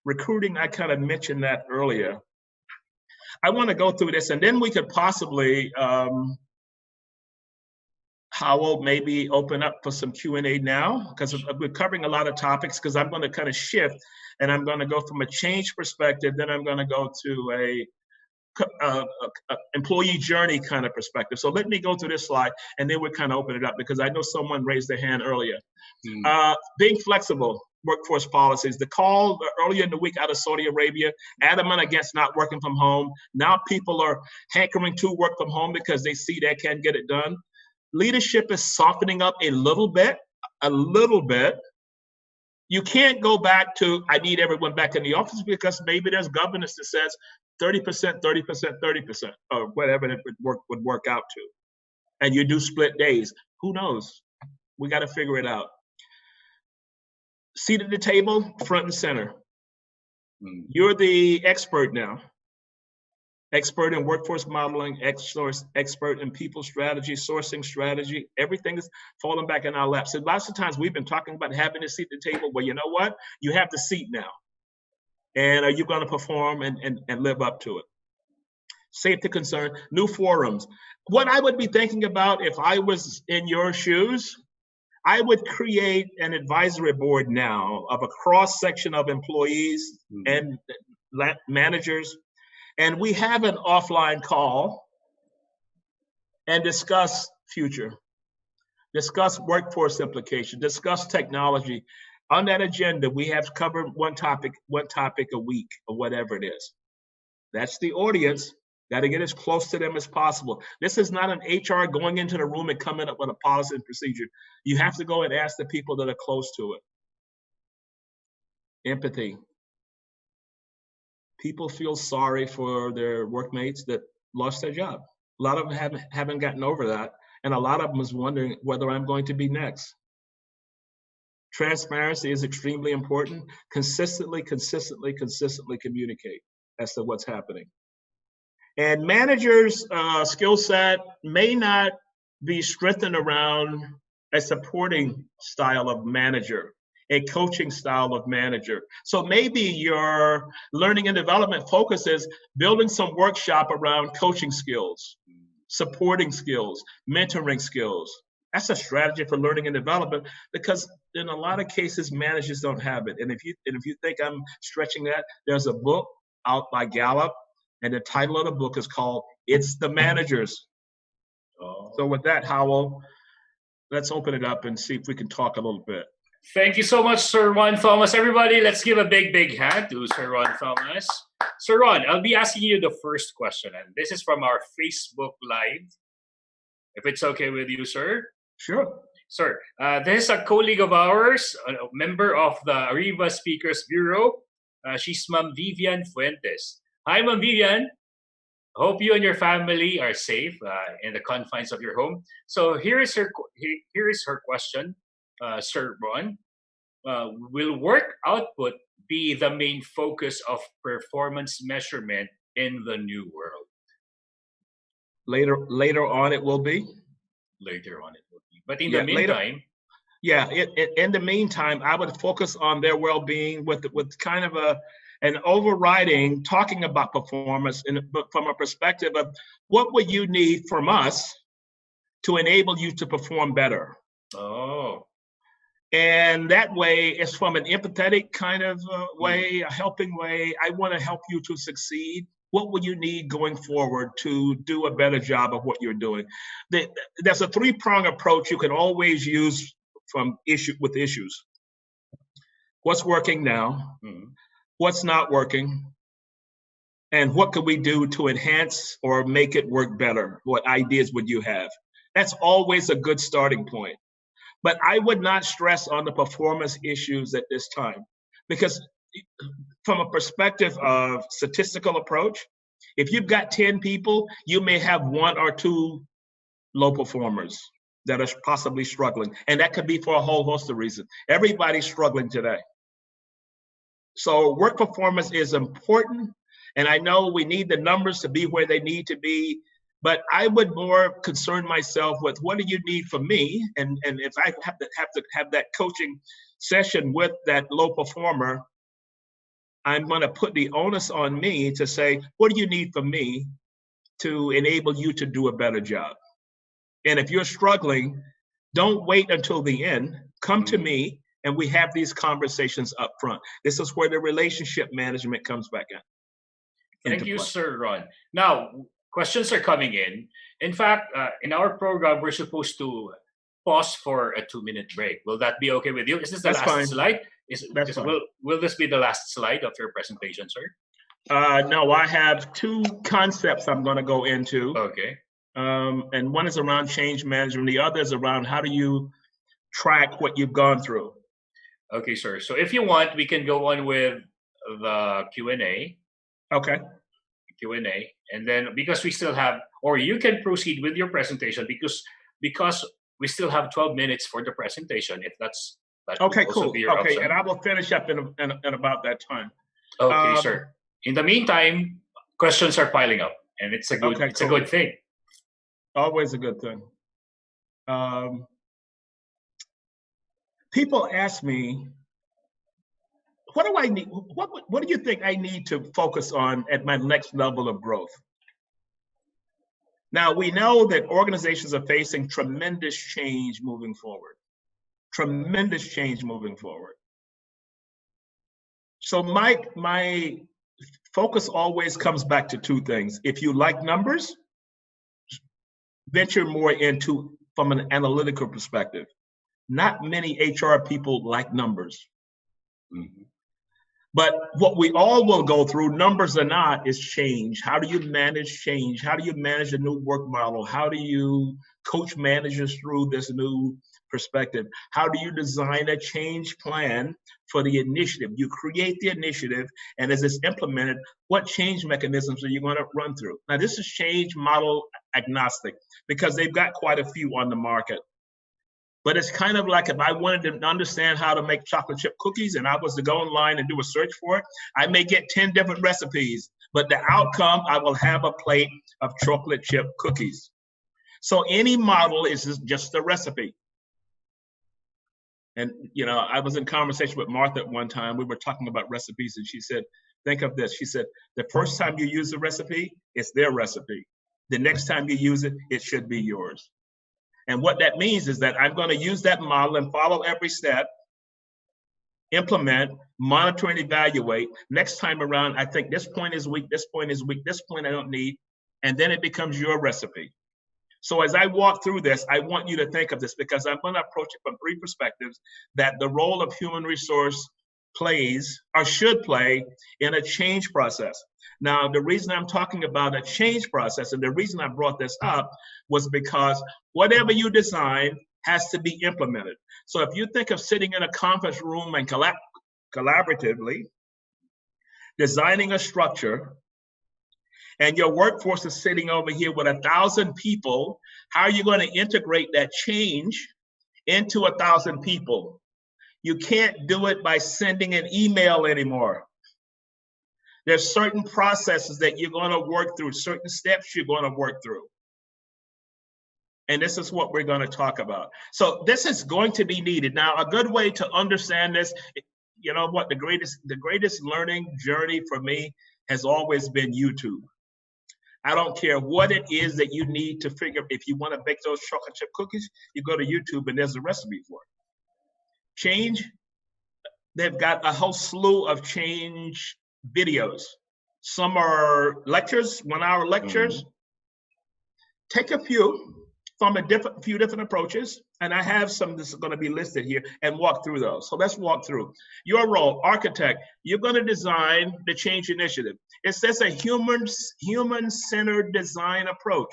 Recruiting, I kind of mentioned that earlier. I want to go through this, and then we could possibly, Howell, maybe open up for some Q&A now, because we're covering a lot of topics, because I'm going to kind of shift, and I'm going to go from a change perspective, then I'm going to go to a employee journey kind of perspective. So let me go through this slide, and then we'll kind of open it up, because I know someone raised their hand earlier. Being flexible, workforce policies. The call earlier in the week out of Saudi Arabia, adamant against not working from home. Now people are hankering to work from home because they see they can't get it done. Leadership is softening up a little bit. You can't go back to, I need everyone back in the office, because maybe there's governance that says 30%, 30%, 30%, or whatever it would work out to. And you do split days. Who knows? We got to figure it out. Seat at the table, front and center. You're the expert now. Expert in workforce modeling, expert in people strategy, sourcing strategy. Everything is falling back in our laps. So lots of times we've been talking about having a seat at the table. Well, you know what? You have the seat now. And are you going to perform and live up to it? Safety concern, new forums. What I would be thinking about if I was in your shoes, I would create an advisory board now of a cross section of employees and managers. And we have an offline call and discuss future, discuss workforce implications, discuss technology. On that agenda, we have covered one topic a week, or whatever it is. That's the audience. Got to get as close to them as possible. This is not an HR going into the room and coming up with a policy and procedure. You have to go and ask the people that are close to it. Empathy. People feel sorry for their workmates that lost their job. A lot of them haven't gotten over that. And a lot of them is wondering whether I'm going to be next. Transparency is extremely important. Consistently communicate as to what's happening. And managers' skill set may not be strengthened around a supporting style of manager, a coaching style of manager. So maybe your learning and development focus is building some workshop around coaching skills, supporting skills, mentoring skills. That's a strategy for learning and development, because in a lot of cases, managers don't have it. And if you think I'm stretching that, there's a book out by Gallup, and the title of the book is called It's the Managers. So with that, Howell, let's open it up and see if we can talk a little bit. Thank you so much, Sir Ron Thomas. Everybody, let's give a big hand to Sir Ron Thomas. Sir Ron, I'll be asking you the first question, and this is from our Facebook Live. If it's okay with you, sir? Sure. Sir, this is a colleague of ours, a member of the Ariva Speakers Bureau. She's Ma'am Vivian Fuentes. Hi, Ma'am Vivian. Hope you and your family are safe in the confines of your home. So here is her question, Sir Ron. Will work output be the main focus of performance measurement in the new world? Later on, it will be. Later on, it will be. But in the meantime, in the meantime, I would focus on their well-being with kind of an overriding talking about performance, but from a perspective of what would you need from us to enable you to perform better. Oh. And that way, it's from an empathetic kind of way, a helping way. I want to help you to succeed. What will you need going forward to do a better job of what you're doing? There's a three-pronged approach you can always use with issues. What's working now? What's not working? And what could we do to enhance or make it work better? What ideas would you have? That's always a good starting point. But I would not stress on the performance issues at this time, because from a perspective of statistical approach, if you've got 10 people, you may have one or two low performers that are possibly struggling. And that could be for a whole host of reasons. Everybody's struggling today. So work performance is important. And I know we need the numbers to be where they need to be. But I would more concern myself with what do you need from me? And if I have to have that coaching session with that low performer, I'm going to put the onus on me to say, what do you need from me to enable you to do a better job? And if you're struggling, don't wait until the end. Come to me and we have these conversations up front. This is where the relationship management comes back in. Thank you, Sir Ron. Now, questions are coming in. In fact, in our program, we're supposed to pause for a 2-minute break. Will that be okay with you? Is this the last slide? Will this be the last slide of your presentation, sir? No, I have two concepts I'm going to go into. Okay. And one is around change management. The other is around how do you track what you've gone through. Okay, sir. So if you want, we can go on with the Q&A. Okay. Q&A, and then because we still have, or you can proceed with your presentation because we still have 12 minutes for the presentation. If that okay, cool. Okay, option. And I will finish up in about that time. Okay, sir. In the meantime, questions are piling up, and it's a good a good thing. Always a good thing. People ask me, what do I need? What do you think I need to focus on at my next level of growth? Now, we know that organizations are facing tremendous change moving forward. Tremendous change moving forward. So my focus always comes back to two things. If you like numbers, venture more into from an analytical perspective. Not many HR people like numbers. Mm-hmm. But what we all will go through, numbers or not, is change. How do you manage change? How do you manage a new work model? How do you coach managers through this new perspective? How do you design a change plan for the initiative? You create the initiative, and as it's implemented, what change mechanisms are you going to run through? Now, this is change model agnostic because they've got quite a few on the market. But it's kind of like if I wanted to understand how to make chocolate chip cookies and I was to go online and do a search for it, I may get 10 different recipes, but the outcome, I will have a plate of chocolate chip cookies. So any model is just a recipe. And, you know, I was in conversation with Martha at one time. We were talking about recipes and she said, think of this. She said, the first time you use a recipe, it's their recipe. The next time you use it, it should be yours. And what that means is that I'm going to use that model and follow every step, implement, monitor, and evaluate. Next time around, I think this point is weak, this point is weak, this point I don't need, and then it becomes your recipe. So as I walk through this, I want you to think of this because I'm going to approach it from three perspectives that the role of human resource plays or should play in a change process. Now, the reason I'm talking about a change process and the reason I brought this up was because whatever you design has to be implemented. So if you think of sitting in a conference room and collaboratively, designing a structure, and your workforce is sitting over here with 1,000 people, how are you going to integrate that change into 1,000 people? You can't do it by sending an email anymore. There's certain processes that you're going to work through, certain steps you're going to work through. And this is what we're going to talk about. So this is going to be needed. Now, a good way to understand this, you know what, the greatest learning journey for me has always been YouTube. I don't care what it is that you need to figure. If you want to bake those chocolate chip cookies, you go to YouTube and there's a recipe for it. Change, they've got a whole slew of change videos. Some are lectures, 1-hour lectures. Take a few from a few different approaches, and I have some that's going to be listed here, and walk through those. So let's walk through. Your role, architect, you're going to design the change initiative. It says a human-centered design approach.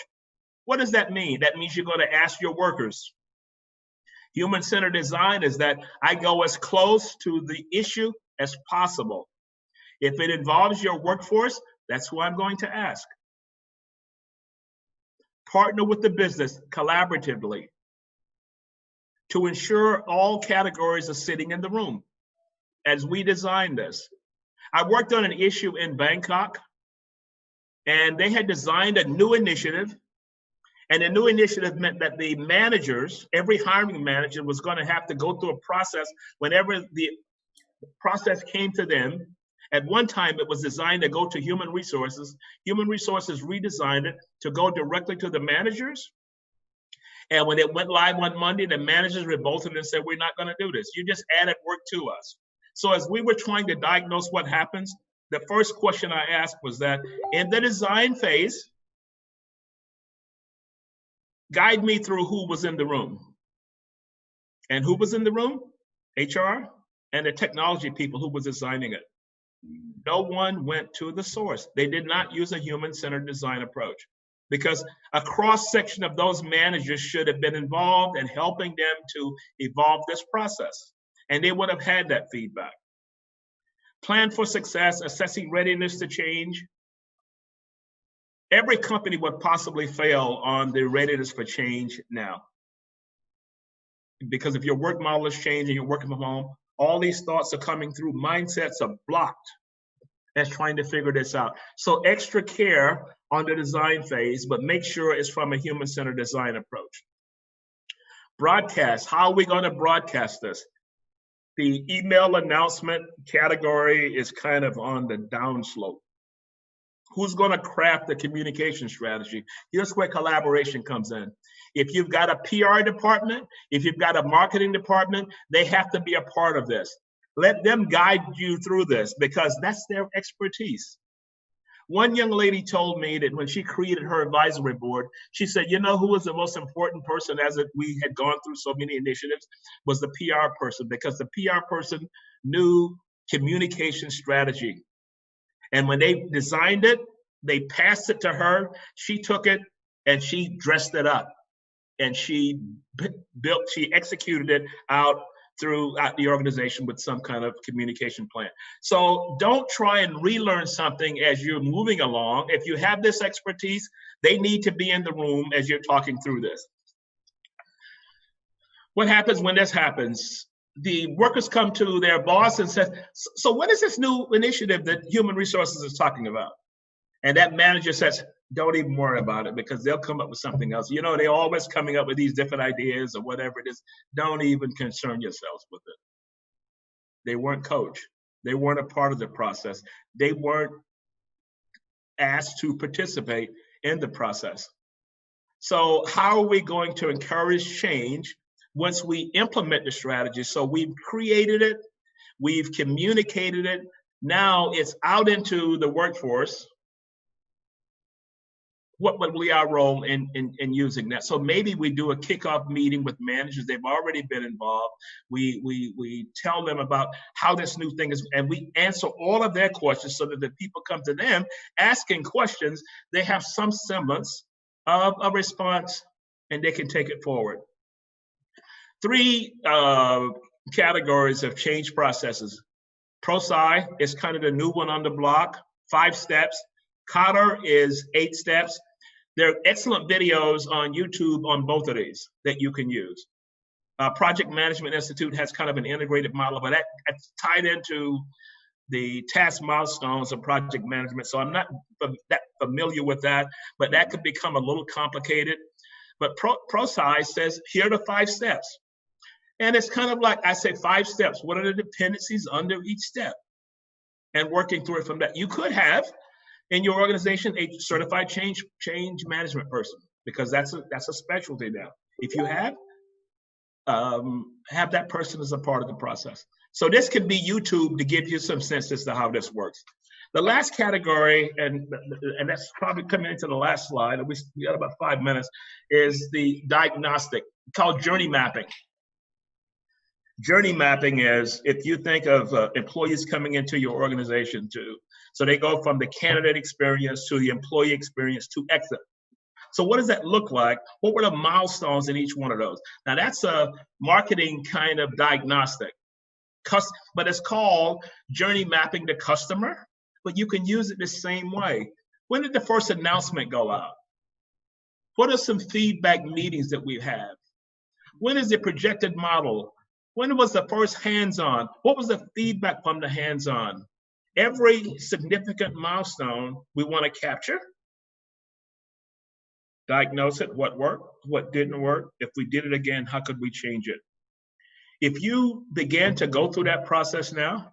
What does that mean? That means you're going to ask your workers. Human-centered design is that I go as close to the issue as possible. If it involves your workforce, that's who I'm going to ask. Partner with the business collaboratively to ensure all categories are sitting in the room as we design this. I worked on an issue in Bangkok, and they had designed a new initiative, and the new initiative meant that the managers, every hiring manager was going to have to go through a process whenever the process came to them. At one time, it was designed to go to human resources. Human resources redesigned it to go directly to the managers. And when it went live on Monday, the managers revolted and said, we're not going to do this. You just added work to us. So as we were trying to diagnose what happens, the first question I asked was that in the design phase, guide me through who was in the room. And who was in the room? HR and the technology people who was designing it. No one went to the source. They did not use a human-centered design approach because a cross-section of those managers should have been involved in helping them to evolve this process. And they would have had that feedback. Plan for success, assessing readiness to change. Every company would possibly fail on the readiness for change now. Because if your work model is changing, you're working from home, all these thoughts are coming through. Mindsets are blocked as trying to figure this out. So extra care on the design phase, but make sure it's from a human-centered design approach. Broadcast, how are we going to broadcast this? The email announcement category is kind of on the downslope. Who's going to craft the communication strategy? Here's where collaboration comes in. If you've got a PR department, if you've got a marketing department, they have to be a part of this. Let them guide you through this because that's their expertise. One young lady told me that when she created her advisory board, she said, you know who was the most important person as we had gone through so many initiatives was the PR person, because the PR person knew communication strategy. And when they designed it, they passed it to her. She took it and she dressed it up. And she executed it out throughout the organization with some kind of communication plan. So don't try and relearn something as you're moving along. If you have this expertise, they need to be in the room as you're talking through this. What happens when this happens? The workers come to their boss and say, so what is this new initiative that human resources is talking about? And that manager says, don't even worry about it because they'll come up with something else. You know, they're always coming up with these different ideas or whatever it is. Don't even concern yourselves with it. They weren't coached. They weren't a part of the process. They weren't asked to participate in the process. So how are we going to encourage change once we implement the strategy? So we've created it, we've communicated it, now it's out into the workforce. What would be our role in using that? So maybe we do a kickoff meeting with managers. They've already been involved. We tell them about how this new thing is, and we answer all of their questions so that the people come to them asking questions. They have some semblance of a response, and they can take it forward. 3 categories of change processes: ProSci is kind of the new one on the block, 5 steps. Cotter is 8 steps. There are excellent videos on YouTube on both of these that you can use. Project Management Institute has kind of an integrated model, but that's tied into the task milestones of project management. So I'm not that familiar with that, but that could become a little complicated. But ProSci says, here are the 5 steps. And it's kind of like, I say 5 steps. What are the dependencies under each step? And working through it from that. You could have in your organization a certified change management person, because that's a specialty now. If you have that person as a part of the process. So this could be YouTube to give you some sense as to how this works. The last category, and that's probably coming into the last slide, we got about 5 minutes, is the diagnostic, called journey mapping. Journey mapping is, if you think of employees coming into your organization so they go from the candidate experience to the employee experience to exit. So what does that look like? What were the milestones in each one of those? Now that's a marketing kind of diagnostic, but it's called journey mapping the customer, but you can use it the same way. When did the first announcement go out? What are some feedback meetings that we have? When is the projected model? When was the first hands-on? What was the feedback from the hands-on? Every significant milestone we want to capture, diagnose it, what worked, what didn't work. If we did it again, how could we change it? If you begin to go through that process now,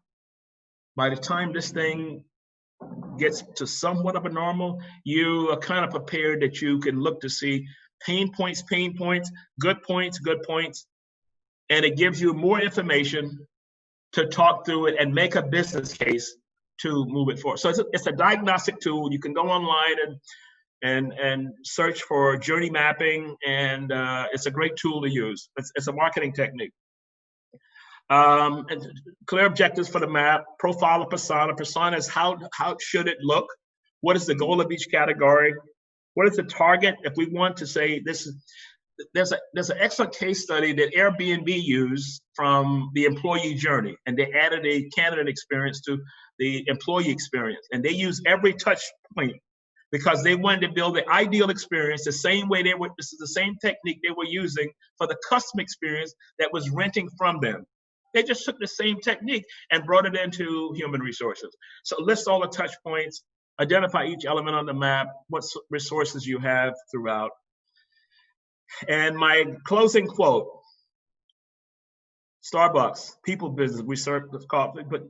by the time this thing gets to somewhat of a normal, you are kind of prepared that you can look to see pain points, good points, and it gives you more information to talk through it and make a business case to move it forward. So it's a diagnostic tool. You can go online and search for journey mapping, and it's a great tool to use. It's a marketing technique. And clear objectives for the map, profile of persona. Persona is how should it look? What is the goal of each category? What is the target? If we want to say this is, there's an excellent case study that Airbnb used from the employee journey, and they added a candidate experience to the employee experience, and they use every touch point because they wanted to build the ideal experience the same way this is the same technique they were using for the customer experience that was renting from them. They just took the same technique and brought it into human resources. So list all the touch points, identify each element on the map, what resources you have throughout. And my closing quote, Starbucks, people business, we serve coffee, but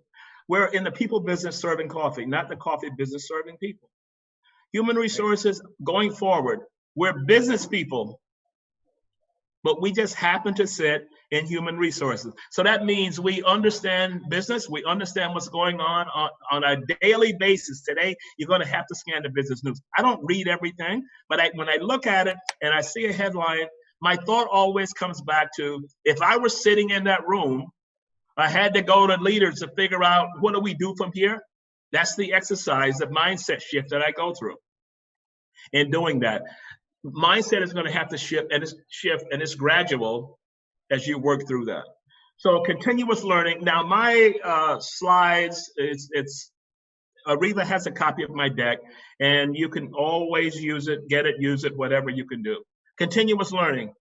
we're in the people business serving coffee, not the coffee business serving people. Human resources going forward, we're business people, but we just happen to sit in human resources. So that means we understand business, we understand what's going on a daily basis. Today, you're gonna have to scan the business news. I don't read everything, but when I look at it and I see a headline, my thought always comes back to, if I were sitting in that room, I had to go to leaders to figure out what do we do from here? That's the exercise, the mindset shift that I go through. In doing that, mindset is going to have to shift, and it's gradual as you work through that. So continuous learning. Now my slides, it's Ariva has a copy of my deck, and you can always use it, get it, use it, whatever you can do. Continuous learning.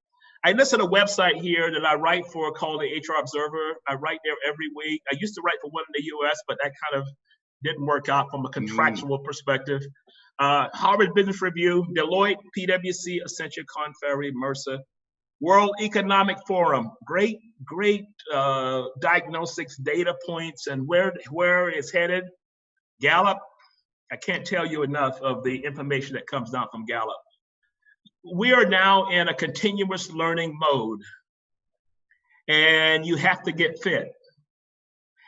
I listed a website here that I write for called the HR Observer. I write there every week. I used to write for one in the US, but that kind of didn't work out from a contractual perspective. Harvard Business Review, Deloitte, PwC, Accenture, Korn Ferry, Mercer, World Economic Forum, great diagnostics, data points, and where it's headed. Gallup, I can't tell you enough of the information that comes down from Gallup. We are now in a continuous learning mode, and you have to get fit.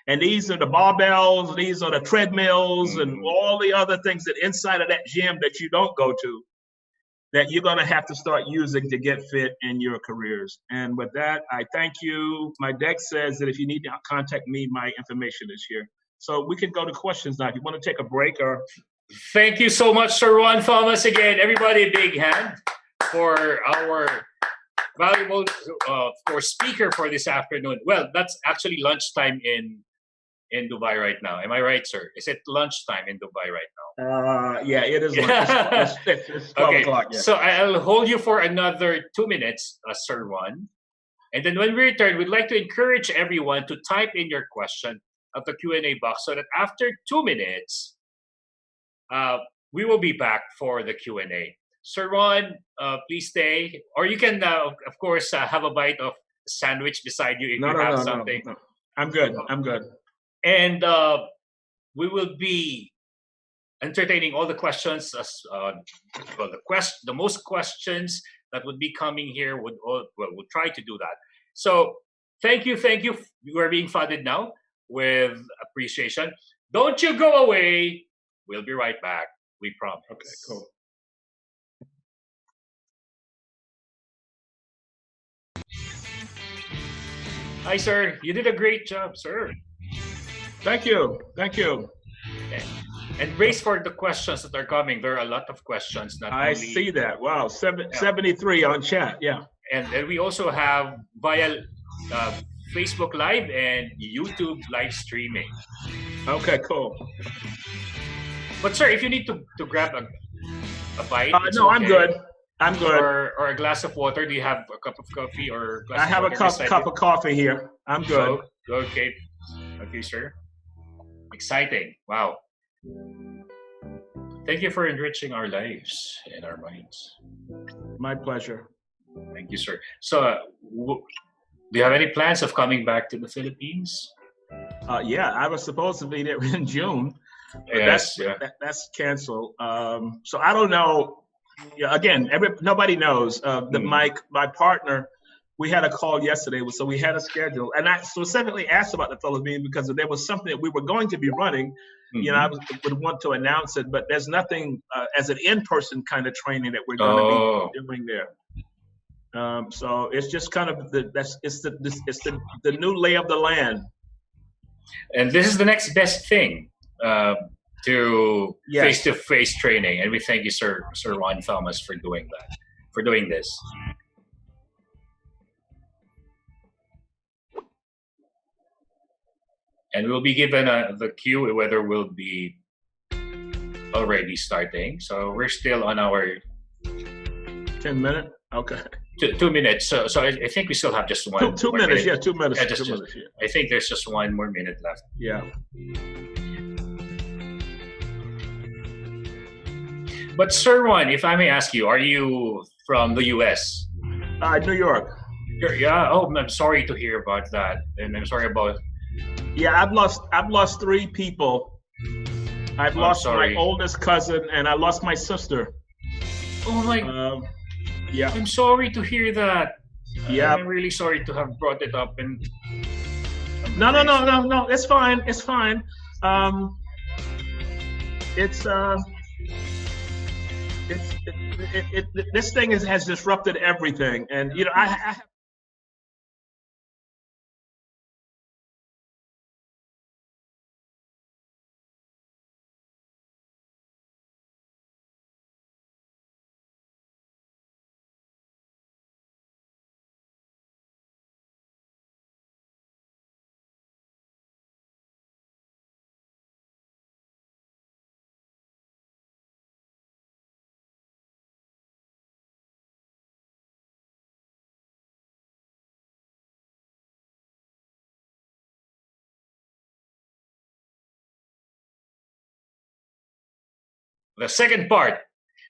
And these are the barbells, these are the treadmills, and all the other things that inside of that gym that you don't go to, that you're gonna have to start using to get fit in your careers. And with that, I thank you. My deck says that if you need to contact me, my information is here. So we can go to questions now. If you wanna take a break or. Thank you so much, Sir Juan Thomas. Again, everybody a big hand for our valuable speaker for this afternoon. Well, that's actually lunchtime in in Dubai right now. Am I right, sir? Is it lunchtime in Dubai right now? Yeah, it is. It's 12 Okay, o'clock. Yeah. so I'll hold you for another 2 minutes, Sir Ron. And then when we return, we'd like to encourage everyone to type in your question of the Q&A box so that after 2 minutes, we will be back for the Q&A. Sir Ron, please stay. Or you can, of course, have a bite of sandwich beside you if you have something. No. I'm good. I'm good. And we will be entertaining all the questions. The most questions that would be coming here we'll try to do that. So thank you. You are being funded now with appreciation. Don't you go away. We'll be right back. We promise. Okay, cool. Hi, sir. You did a great job, sir. Thank you. And race for the questions that are coming. There are a lot of questions. I see that. Wow, 73 on chat. Yeah. And we also have via Facebook Live and YouTube live streaming. Okay, cool. But sir, if you need to grab a bite, no, okay. I'm good. I'm good. Or a glass of water. Do you have a cup of coffee or a glass I of have a water cup of coffee here. I'm good. Okay, sir. Exciting. Wow. Thank you for enriching our lives and our minds. My pleasure. Thank you, sir. So, do you have any plans of coming back to the Philippines? Yeah, I was supposed to be there in June. Yes, that's canceled. So I don't know. Yeah, again, nobody knows. My partner, we had a call yesterday, so we had a schedule, and I specifically asked about the Philippines because there was something that we were going to be running. You know, I would want to announce it, but there's nothing as an in-person kind of training that we're going to be doing there. So it's just kind of the new lay of the land. And this is the next best thing to face-to-face training, and we thank you, Sir Juan Thomas, for doing this. And we'll be given the cue whether we'll be already starting. So we're still on our 10 minutes. Okay. 2 minutes. So I think we still have just one. 2 minutes. Yeah, 2 minutes. Yeah, 2 minutes. Yeah. I think there's just 1 more minute left. Yeah. But Sir Juan, if I may ask you, are you from the U.S.? New York. Yeah. Oh, I'm sorry to hear about that, and I'm sorry about. Yeah, I've lost 3 people. I've lost my oldest cousin, and I lost my sister. Oh my. Yeah. I'm sorry to hear that. Yeah. I'm really sorry to have brought it up. And no. It's fine. It's fine. This thing has disrupted everything, and you know I the second part,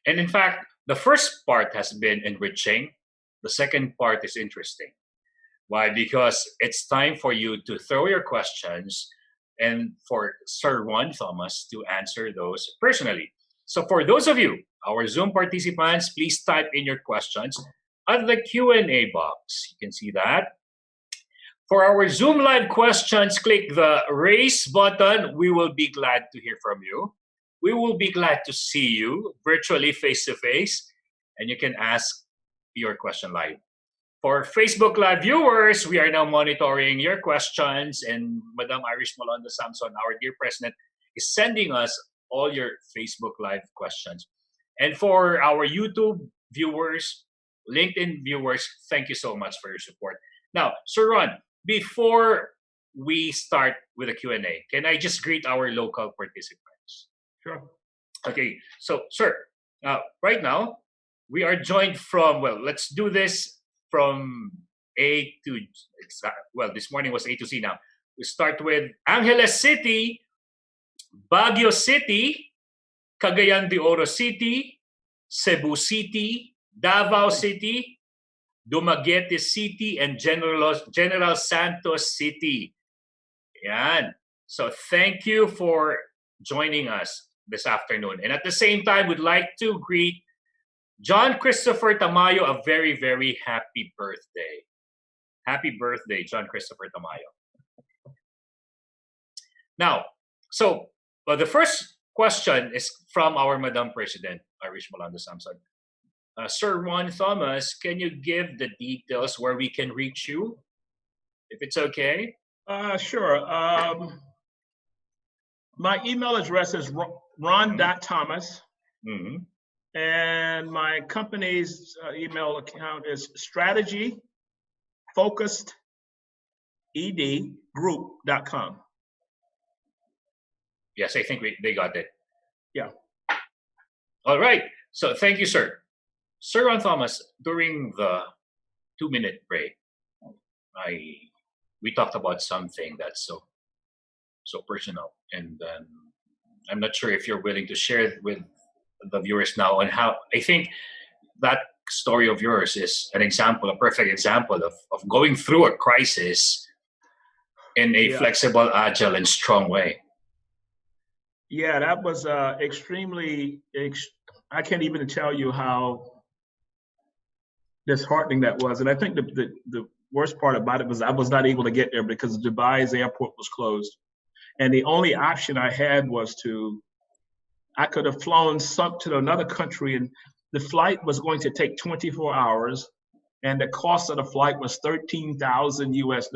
and in fact, the first part has been enriching. The second part is interesting. Why? Because it's time for you to throw your questions and for Sir Juan Thomas to answer those personally. So for those of you, our Zoom participants, please type in your questions at the Q&A box. You can see that. For our Zoom live questions, click the raise button. We will be glad to hear from you. We will be glad to see you virtually face-to-face, and you can ask your question live. For Facebook Live viewers, we are now monitoring your questions, and Madam Irish Malonda Samson, our dear president, is sending us all your Facebook Live questions. And for our YouTube viewers, LinkedIn viewers, thank you so much for your support. Now, Sir Ron, before we start with a Q&A, can I just greet our local participants? Sure. Okay, so sir, right now we are joined from, well, let's do this from A to, this morning was A to C now. We start with Angeles City, Baguio City, Cagayan de Oro City, Cebu City, Davao City, Dumaguete City, and General Santos City. Yan. So thank you for joining us this afternoon. And at the same time, we'd like to greet John Christopher Tamayo a very, very happy birthday. Happy birthday, John Christopher Tamayo. Now, so the first question is from our Madam President, Irish Malanda Samson. Sir Ron Thomas, can you give the details where we can reach you, if it's okay? Sure. My email address is ron.thomas, and my company's email account is Strategy Focused ED Group.com. Yes, I think they got it. Yeah. All right. So thank you, sir. Sir Ron Thomas, during the 2-minute break, we talked about something that's so personal, and I'm not sure if you're willing to share it with the viewers now on how I think that story of yours is an example, a perfect example of going through a crisis in a flexible, agile, and strong way. Yeah, that was extremely. I can't even tell you how disheartening that was, and I think the worst part about it was I was not able to get there because Dubai's airport was closed, and the only option I had was I could have flown to another country, and the flight was going to take 24 hours, and the cost of the flight was $13,000 US.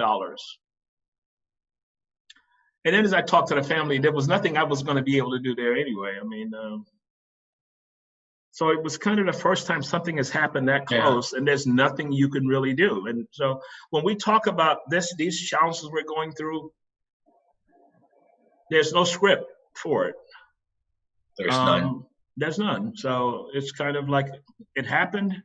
And then as I talked to the family, there was nothing I was going to be able to do there anyway. I mean, so it was kind of the first time something has happened that close, and there's nothing you can really do. And so when we talk about these challenges we're going through, there's no script for it. There's none. There's none. So it's kind of like it happened,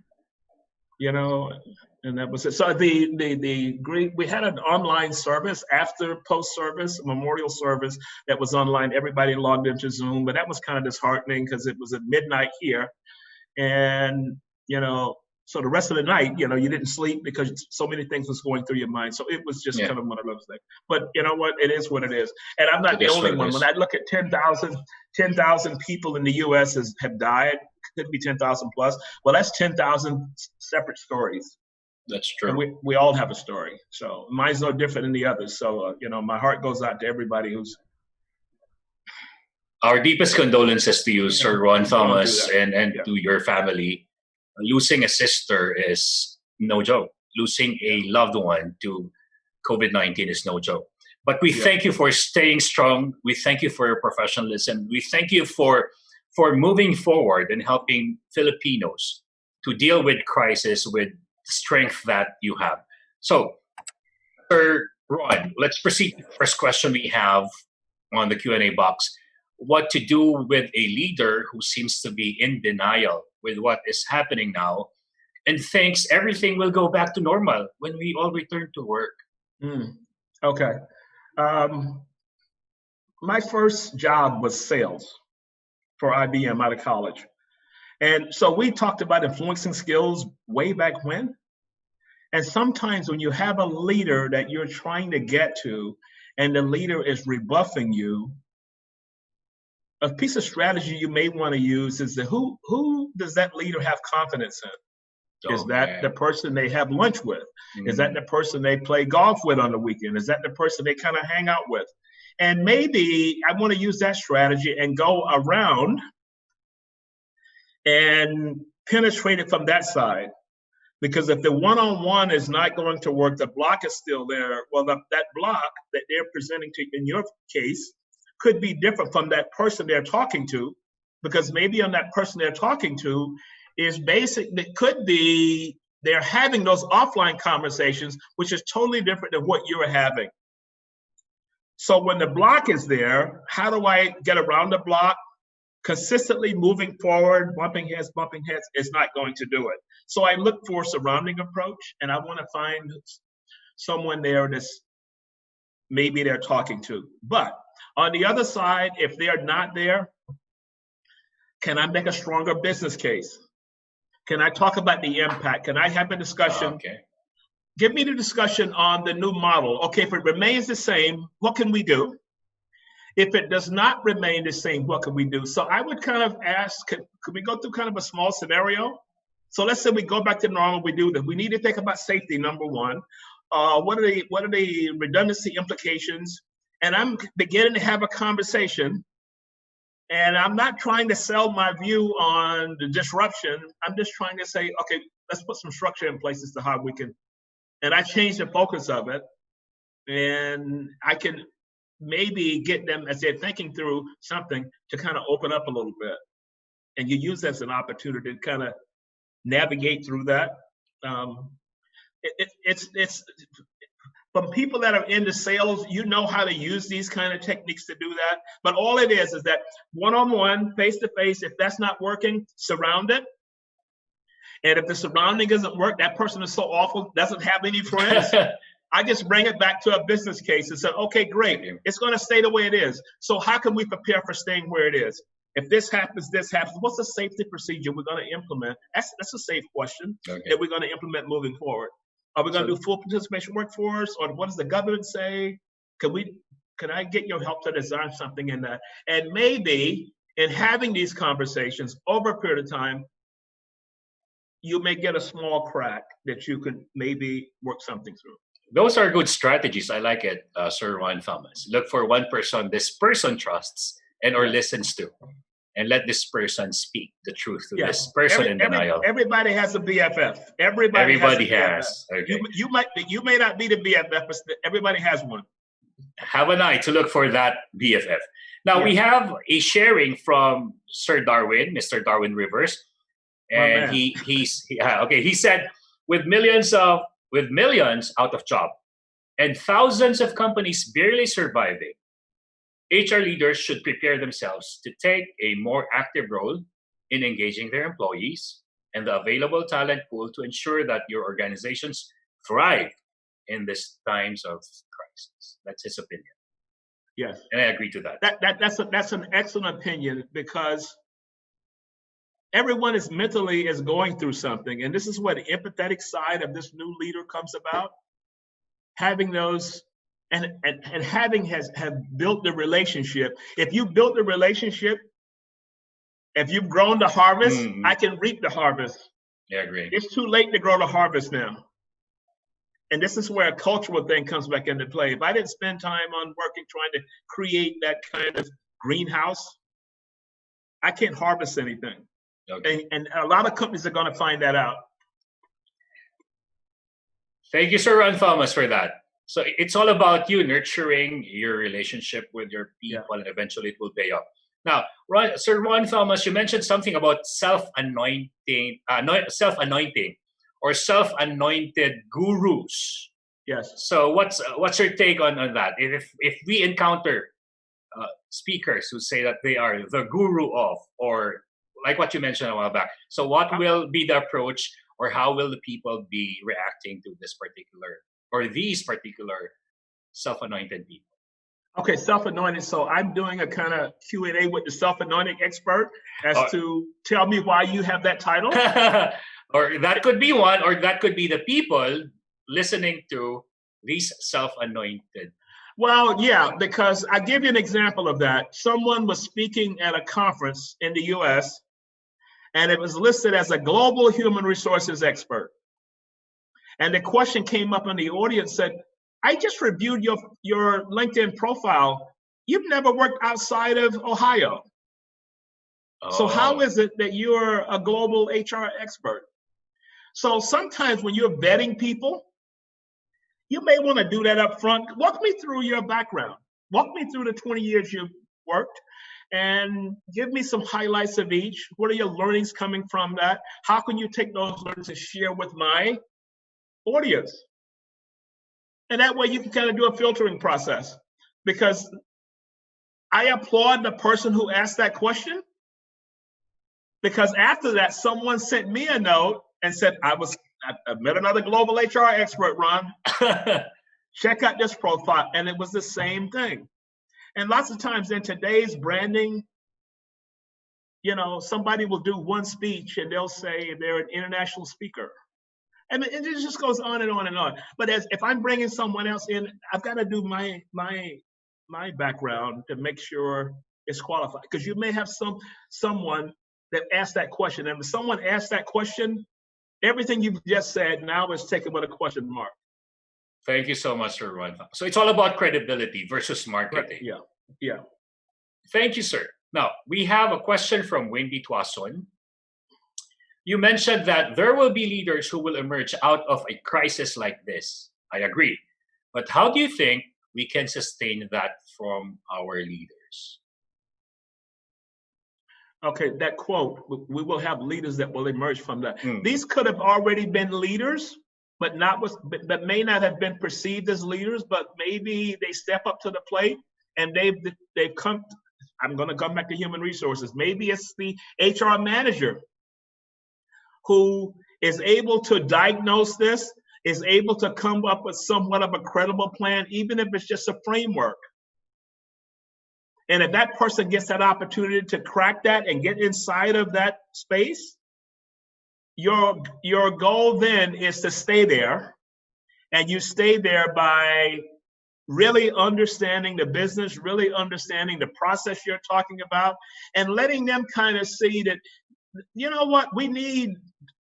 and that was it. So we had an online service after post-service, memorial service that was online. Everybody logged into Zoom, but that was kind of disheartening because it was at midnight here. And, so the rest of the night, you didn't sleep because so many things was going through your mind. So it was just kind of one of those things. But you know what? It is what it is. And I'm not the only one. When I look at 10,000 people in the U.S. have died, could be 10,000 plus. Well, that's 10,000 separate stories. That's true. And we all have a story. So mine's no different than the others. So, my heart goes out to everybody who's. Our deepest condolences to you, Sir Ron Thomas, and to your family. Losing a sister is no joke. Losing a loved one to COVID-19 is no joke. But we thank you for staying strong. We thank you for your professionalism. We thank you for moving forward and helping Filipinos to deal with crisis with the strength that you have. So, Sir Ron, let's proceed to the first question we have on the Q&A box. What to do with a leader who seems to be in denial with what is happening now and thinks everything will go back to normal when we all return to work? Okay. My first job was sales for IBM out of college. And so we talked about influencing skills way back when. And sometimes when you have a leader that you're trying to get to and the leader is rebuffing you, a piece of strategy you may want to use is who does that leader have confidence in? Is that the person they have lunch with? Is that the person they play golf with on the weekend? Is that the person they kind of hang out with? And maybe I want to use that strategy and go around and penetrate it from that side. Because if the one-on-one is not going to work, the block is still there. Well, that block that they're presenting to, in your case, could be different from that person they're talking to, because maybe on that person they're talking to is it could be they're having those offline conversations, which is totally different than what you're having. So when the block is there, how do I get around the block? Consistently moving forward, bumping heads is not going to do it. So I look for a surrounding approach, and I want to find someone there that's maybe they're talking to. But on the other side, if they're not there, can I make a stronger business case? Can I talk about the impact? Can I have a discussion? Okay. Give me the discussion on the new model. Okay, if it remains the same, what can we do? If it does not remain the same, what can we do? So I would kind of ask, could we go through kind of a small scenario? So let's say we go back to normal, we do that. We need to think about safety, number one. What are the redundancy implications? And I'm beginning to have a conversation, and I'm not trying to sell my view on the disruption. I'm just trying to say, okay, let's put some structure in place as to how we can, and I change the focus of it, and I can maybe get them, as they're thinking through something, to kind of open up a little bit. And you use that as an opportunity to kind of navigate through that. It's from people that are into sales, you know how to use these kind of techniques to do that. But all it is that one-on-one, face-to-face, if that's not working, surround it. And if the surrounding doesn't work, that person is so awful, doesn't have any friends. I just bring it back to a business case and say, okay, great. It's going to stay the way it is. So how can we prepare for staying where it is? If this happens, what's the safety procedure we're going to implement? That's a safe question that we're going to implement moving forward. Are we going to do full participation workforce, or what does the government say? Can I get your help to design something in that? And maybe in having these conversations over a period of time, you may get a small crack that you can maybe work something through. Those are good strategies. I like it, Sir Juan Thomas. Look for one person this person trusts and or listens to, and let this person speak the truth to this person in denial. Everybody has a BFF. Everybody has. Okay. You may not be the BFF, but everybody has one. Have an eye to look for that BFF. Now we have a sharing from Sir Darwin, Mr. Darwin Rivers, and he said, with millions out of job and thousands of companies barely surviving, HR leaders should prepare themselves to take a more active role in engaging their employees and the available talent pool to ensure that your organizations thrive in these times of crisis. That's his opinion. Yes. And I agree to that. That's an excellent opinion, because everyone is going through something. And this is where the empathetic side of this new leader comes about. Having those and have built the relationship. If you built the relationship, if you've grown the harvest, I can reap the harvest. Yeah, I agree. It's too late to grow the harvest now. And this is where a cultural thing comes back into play. If I didn't spend time on working, trying to create that kind of greenhouse, I can't harvest anything. Okay. And a lot of companies are going to find that out. Thank you, Sir Ron Thomas, for that. So it's all about you nurturing your relationship with your people, and eventually it will pay off. Now, Sir Ron Thomas, you mentioned something about self-anointing or self-anointed gurus. Yes. So what's your take on that? If we encounter speakers who say that they are the guru of, or like what you mentioned a while back, so what will be the approach, or how will the people be reacting to this particular, or these particular self-anointed people? Okay, self-anointed. So I'm doing a kind of Q&A with the self-anointed expert as to tell me why you have that title. Or that could be one, or that could be the people listening to these self-anointed. Well, yeah, because I give you an example of that. Someone was speaking at a conference in the US, and it was listed as a global human resources expert. And the question came up in the audience, said, I just reviewed your LinkedIn profile. You've never worked outside of Ohio. So how is it that you're a global HR expert? So sometimes when you're vetting people, you may want to do that up front. Walk me through your background. Walk me through the 20 years you've worked, and give me some highlights of each. What are your learnings coming from that? How can you take those learnings and share with my audience? And that way you can kind of do a filtering process. because I applaud the person who asked that question, because after that, someone sent me a note and said, I met another global HR expert, Ron. Check out this profile. And it was the same thing. And lots of times in today's branding, you know, somebody will do one speech and they'll say they're an international speaker. And it just goes on and on and on. But if I'm bringing someone else in, I've got to do my background to make sure it's qualified. Because you may have someone that asked that question. And if someone asked that question, everything you've just said now is taken with a question mark. Thank you so much, Sir Ron. So it's all about credibility versus marketing. Right. Yeah. Thank you, sir. Now, we have a question from Wendy Tuason. You mentioned that there will be leaders who will emerge out of a crisis like this. I agree. But how do you think we can sustain that from our leaders? Okay, that quote, we will have leaders that will emerge from that. These could have already been leaders, but may not have been perceived as leaders, but maybe they step up to the plate and they've come. I'm going to come back to human resources. Maybe it's the HR manager who is able to diagnose this, is able to come up with somewhat of a credible plan, even if it's just a framework. And if that person gets that opportunity to crack that and get inside of that space, your goal then is to stay there. And you stay there by really understanding the business, really understanding the process you're talking about, and letting them kind of see that, you know what, we need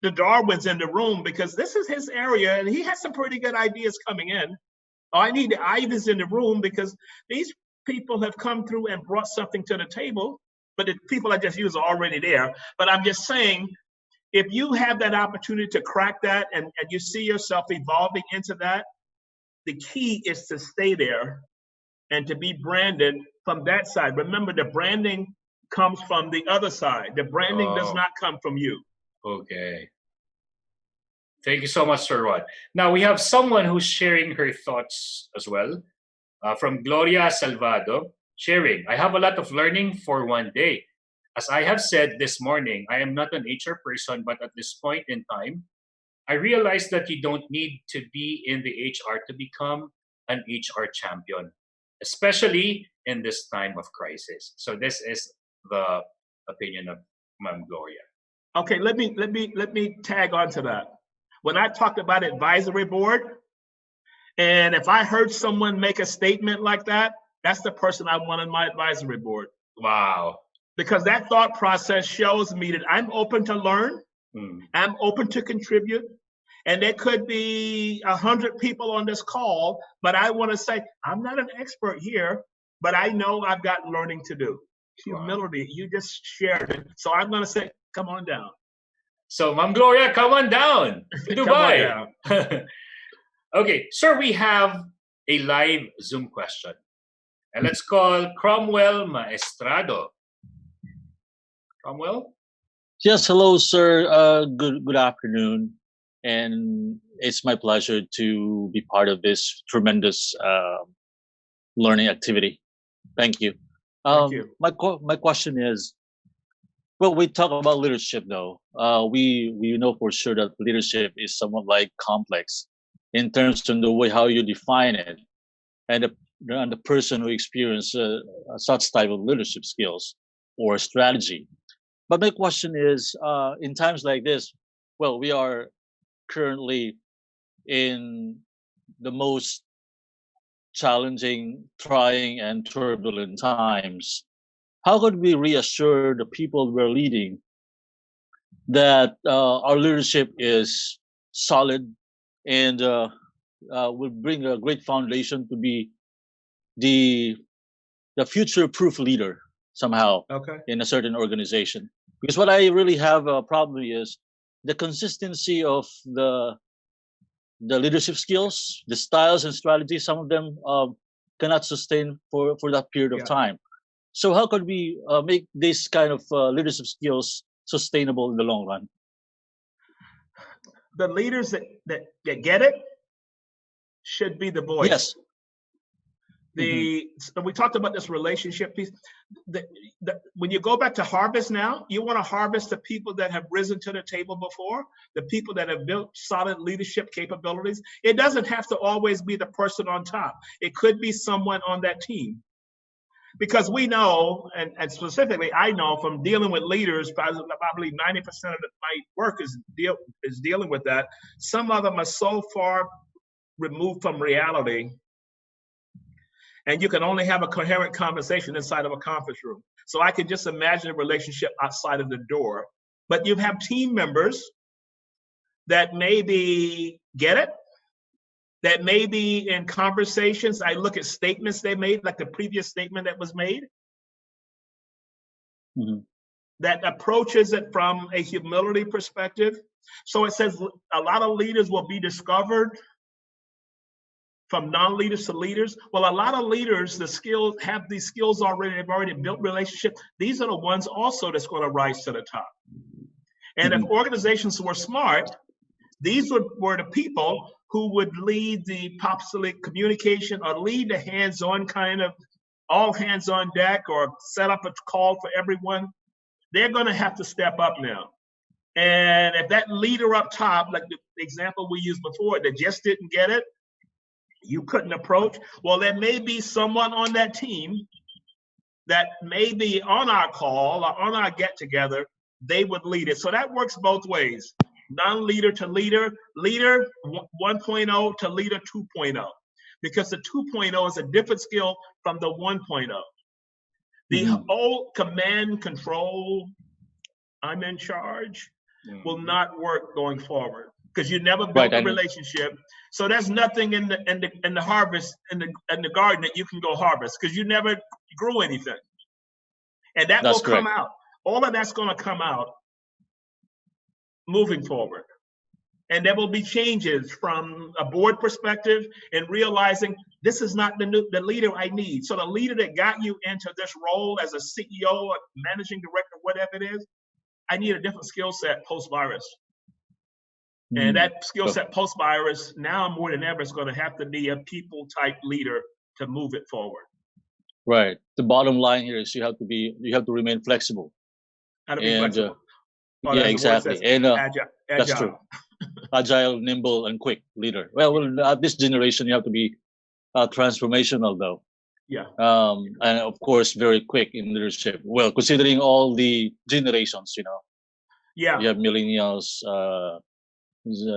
the Darwins in the room because this is his area and he has some pretty good ideas coming in. Oh, I need the Ivys in the room because these people have come through and brought something to the table, but the people I just used are already there. But I'm just saying, if you have that opportunity to crack that and you see yourself evolving into that, the key is to stay there and to be branded from that side. Remember, the branding comes from the other side. The branding does not come from you. Okay. Thank you so much, Sir Rod. Now we have someone who's sharing her thoughts as well. From Gloria Salvado, sharing, I have a lot of learning for one day. As I have said this morning, I am not an HR person, but at this point in time, I realized that you don't need to be in the HR to become an HR champion, especially in this time of crisis. So this is the opinion of Ma'am Gloria. Okay, let me tag on to that. When I talked about advisory board, and if I heard someone make a statement like that, that's the person I want on my advisory board. Wow. Because that thought process shows me that I'm open to learn, I'm open to contribute, and there could be 100 people on this call, but I want to say, I'm not an expert here, but I know I've got learning to do. Humility, you just shared it. So I'm going to say, come on down. So, Ma'am Gloria, come on down to Dubai. Come on down. Okay, sir, we have a live Zoom question. And let's call Cromwell Maestrado. Cromwell? Yes, hello, sir. Good afternoon. And it's my pleasure to be part of this tremendous learning activity. Thank you. Thank you. My question is, well, we talk about leadership, though. We know for sure that leadership is somewhat like complex in terms of the way how you define it, and the person who experiences such type of leadership skills or strategy. But my question is, in times like this, well, we are currently in the most challenging, trying, and turbulent times. How could we reassure the people we're leading that our leadership is solid and will bring a great foundation to be the future-proof leader somehow in a certain organization? Because what I really have a problem is the consistency of the leadership skills, the styles and strategies. Some of them cannot sustain for that period of time. So how could we make this kind of leadership skills sustainable in the long run? The leaders that get it should be the voice. Yes. We talked about this relationship piece. When you go back to harvest now, you want to harvest the people that have risen to the table before, the people that have built solid leadership capabilities. It doesn't have to always be the person on top. It could be someone on that team. Because we know, and specifically I know from dealing with leaders, probably 90% of my work is dealing with that. Some of them are so far removed from reality, and you can only have a coherent conversation inside of a conference room. So I can just imagine a relationship outside of the door. But you have team members that maybe get it, that maybe in conversations, I look at statements they made, like the previous statement that was made, that approaches it from a humility perspective. So it says a lot of leaders will be discovered from non-leaders to leaders. Well, a lot of leaders, have these skills already, they've already built relationships. These are the ones also that's going to rise to the top. And if organizations were smart, these were the people who would lead the apostolic communication or lead the hands-on kind of all hands on deck or set up a call for everyone. They're going to have to step up now. And if that leader up top, like the example we used before, that just didn't get it, you couldn't approach, well, there may be someone on that team that may be on our call or on our get-together, they would lead it. So that works both ways. Non-leader to leader, leader 1.0 to leader 2.0, because the 2.0 is a different skill from the 1.0. The old command control, I'm in charge, will not work going forward because you never built a relationship. So there's nothing in the harvest in the garden that you can go harvest because you never grew anything, and that will come out. All of that's going to come out moving forward. And there will be changes from a board perspective and realizing this is not the leader I need. So the leader that got you into this role as a CEO or managing director, whatever it is, I need a different skill set post-virus. And that skill set post-virus, now more than ever, is going to have to be a people-type leader to move it forward. Right. The bottom line here is you have to remain flexible. How to be flexible. Yeah, exactly. And agile. That's true. Agile, nimble, and quick leader. Well, at this generation, you have to be transformational, though. Yeah. And of course, very quick in leadership. Well, considering all the generations, Yeah. You have millennials,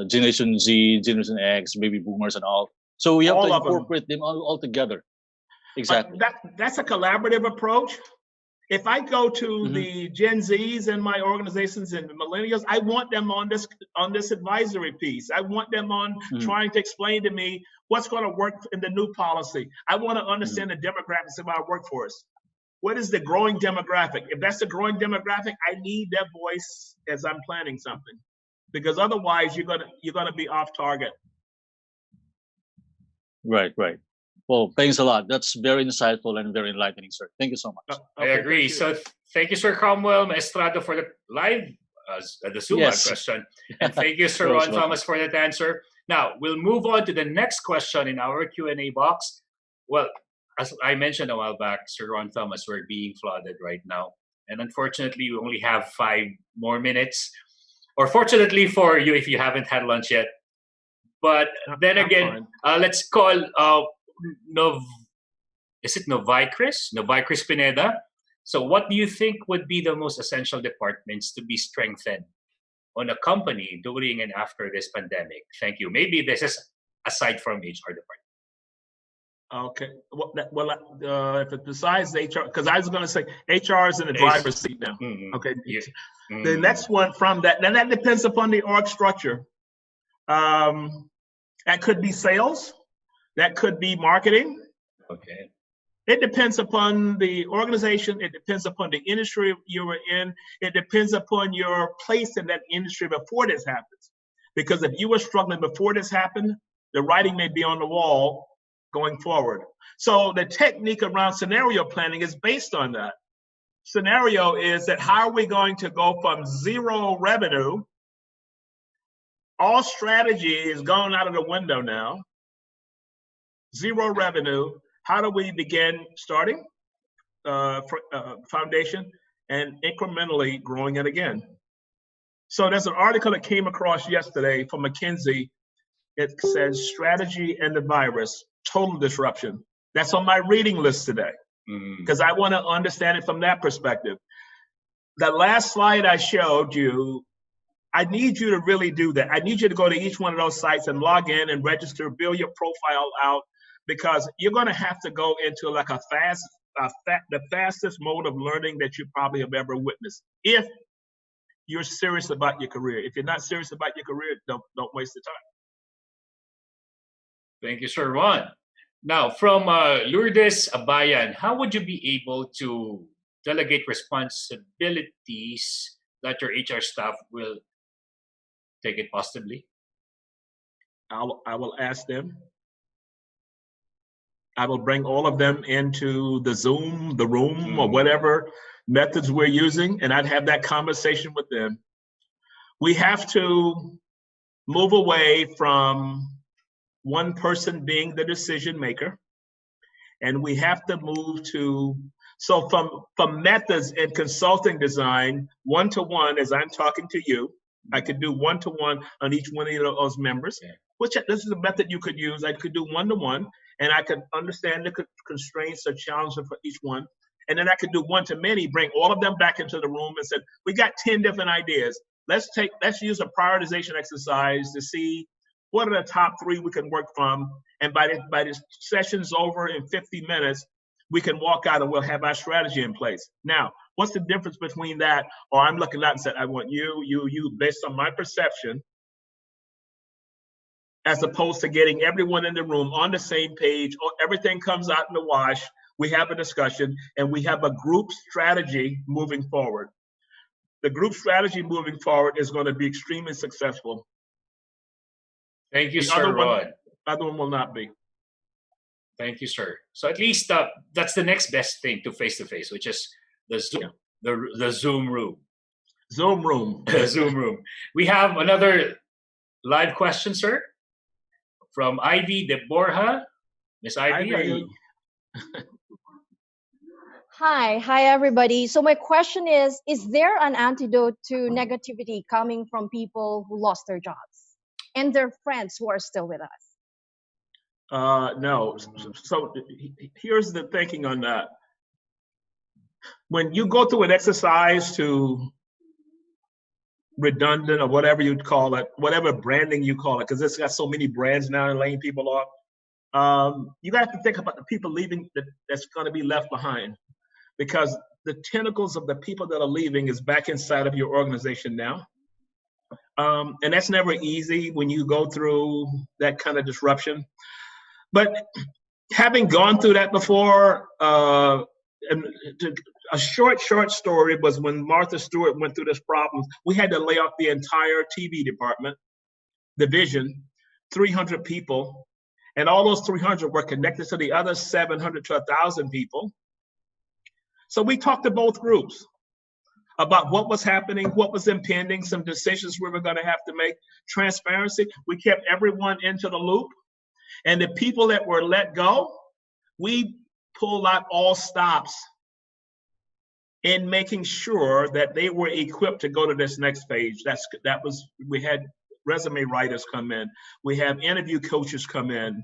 Generation Z, Generation X, baby boomers, and all. So we have to incorporate them all together. Exactly. That's a collaborative approach. If I go to the Gen Zs in my organizations and the millennials, I want them on this advisory piece. I want them on trying to explain to me what's going to work in the new policy. I want to understand the demographics of our workforce. What is the growing demographic? If that's the growing demographic, I need their voice as I'm planning something, because otherwise you're gonna be off target. Right. Well, thanks a lot. That's very insightful and very enlightening, sir. Thank you so much. I agree. So thank you, Sir Cromwell Maestrado, for the live, the Zoom question. And thank you, Sir Ron Thomas, for that answer. Now, we'll move on to the next question in our Q&A box. Well, as I mentioned a while back, Sir Ron Thomas, we're being flooded right now. And unfortunately, we only have 5 more minutes. Or fortunately for you, if you haven't had lunch yet. But then again, let's call... is it Novicris Pineda? So what do you think would be the most essential departments to be strengthened on a company during and after this pandemic? Thank you. Maybe this is aside from HR department. Okay. Well, if it's besides HR, because I was going to say HR is in the driver's seat now. Okay. Yeah. The next one from that, then that depends upon the org structure. That could be sales. That could be marketing. Okay. It depends upon the organization. It depends upon the industry you were in. It depends upon your place in that industry before this happens. Because if you were struggling before this happened, the writing may be on the wall going forward. So the technique around scenario planning is based on that. Scenario is that how are we going to go from 0 revenue? All strategy is gone out of the window now. 0 revenue How do we begin starting foundation and incrementally growing it again? So there's an article that came across yesterday from McKinsey. It says strategy and the virus, total disruption. That's on my reading list today because I want to understand it from that perspective. The last slide I showed you, I need you to really do that. I need you to go to each one of those sites and log in and register, build your profile out, because you're going to have to go into like the fastest mode of learning that you probably have ever witnessed. If you're serious about your career. If you're not serious about your career, don't waste the time. Thank you, Sir Ron. Now, from Lourdes Abayan, how would you be able to delegate responsibilities that your HR staff will take it positively? I will ask them. I will bring all of them into the Zoom, the room, or whatever methods we're using, and I'd have that conversation with them. We have to move away from one person being the decision maker, and we have to move to, so from methods in consulting design, one-to-one, as I'm talking to you, I could do one-to-one on each one of those members, which this is a method you could use. I could do one-to-one, and I could understand the constraints or challenges for each one. And then I could do one-to-many, bring all of them back into the room and said, we got 10 different ideas. Let's use a prioritization exercise to see what are the top 3 we can work from. And by the session's over in 50 minutes, we can walk out and we'll have our strategy in place. Now, what's the difference between that or I'm looking out and said, I want you, based on my perception, as opposed to getting everyone in the room on the same page, or everything comes out in the wash, we have a discussion, and we have a group strategy moving forward. The group strategy moving forward is going to be extremely successful. Thank you, Sir Ron. Other one will not be. Thank you, sir. So at least that's the next best thing to face-to-face, which is the Zoom, the Zoom room. Zoom room. The Zoom room. We have another live question, sir, from Ivy de Borja. Miss Ivy, are you? Hi everybody. So my question is there an antidote to negativity coming from people who lost their jobs and their friends who are still with us? No. So here's the thinking on that. When you go through an exercise to redundant or whatever you'd call it, whatever branding you call it, because it's got so many brands now and laying people off, you have to think about the people leaving that's going to be left behind, because the tentacles of the people that are leaving is back inside of your organization now. And that's never easy when you go through that kind of disruption. But having gone through that before, a short story was when Martha Stewart went through this problem, we had to lay off the entire TV department, division, 300 people. And all those 300 were connected to the other 700 to 1,000 people. So we talked to both groups about what was happening, what was impending, some decisions we were going to have to make, transparency. We kept everyone into the loop. And the people that were let go, we pulled out all stops in making sure that they were equipped to go to this next phase. We had resume writers come in. We have interview coaches come in.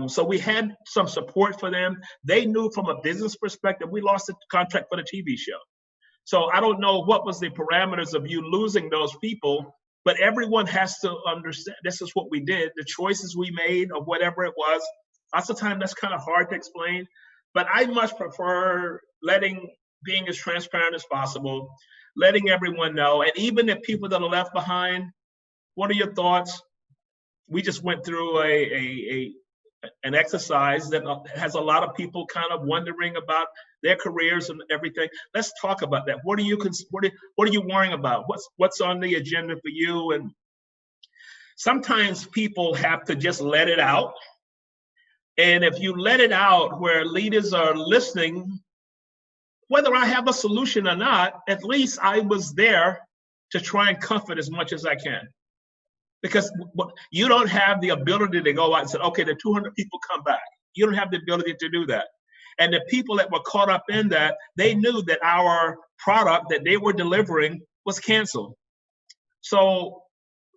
So we had some support for them. They knew from a business perspective, we lost the contract for the TV show. So I don't know what was the parameters of you losing those people, but everyone has to understand this is what we did, the choices we made or whatever it was. Lots of time that's kind of hard to explain, but I much prefer being as transparent as possible, letting everyone know. And even if people that are left behind, what are your thoughts? We just went through an exercise that has a lot of people kind of wondering about their careers and everything. Let's talk about that. What are you worrying about? What's on the agenda for you? And sometimes people have to just let it out. And if you let it out where leaders are listening, whether I have a solution or not, at least I was there to try and comfort as much as I can. Because you don't have the ability to go out and say, okay, the 200 people come back. You don't have the ability to do that. And the people that were caught up in that, they knew that our product that they were delivering was canceled. So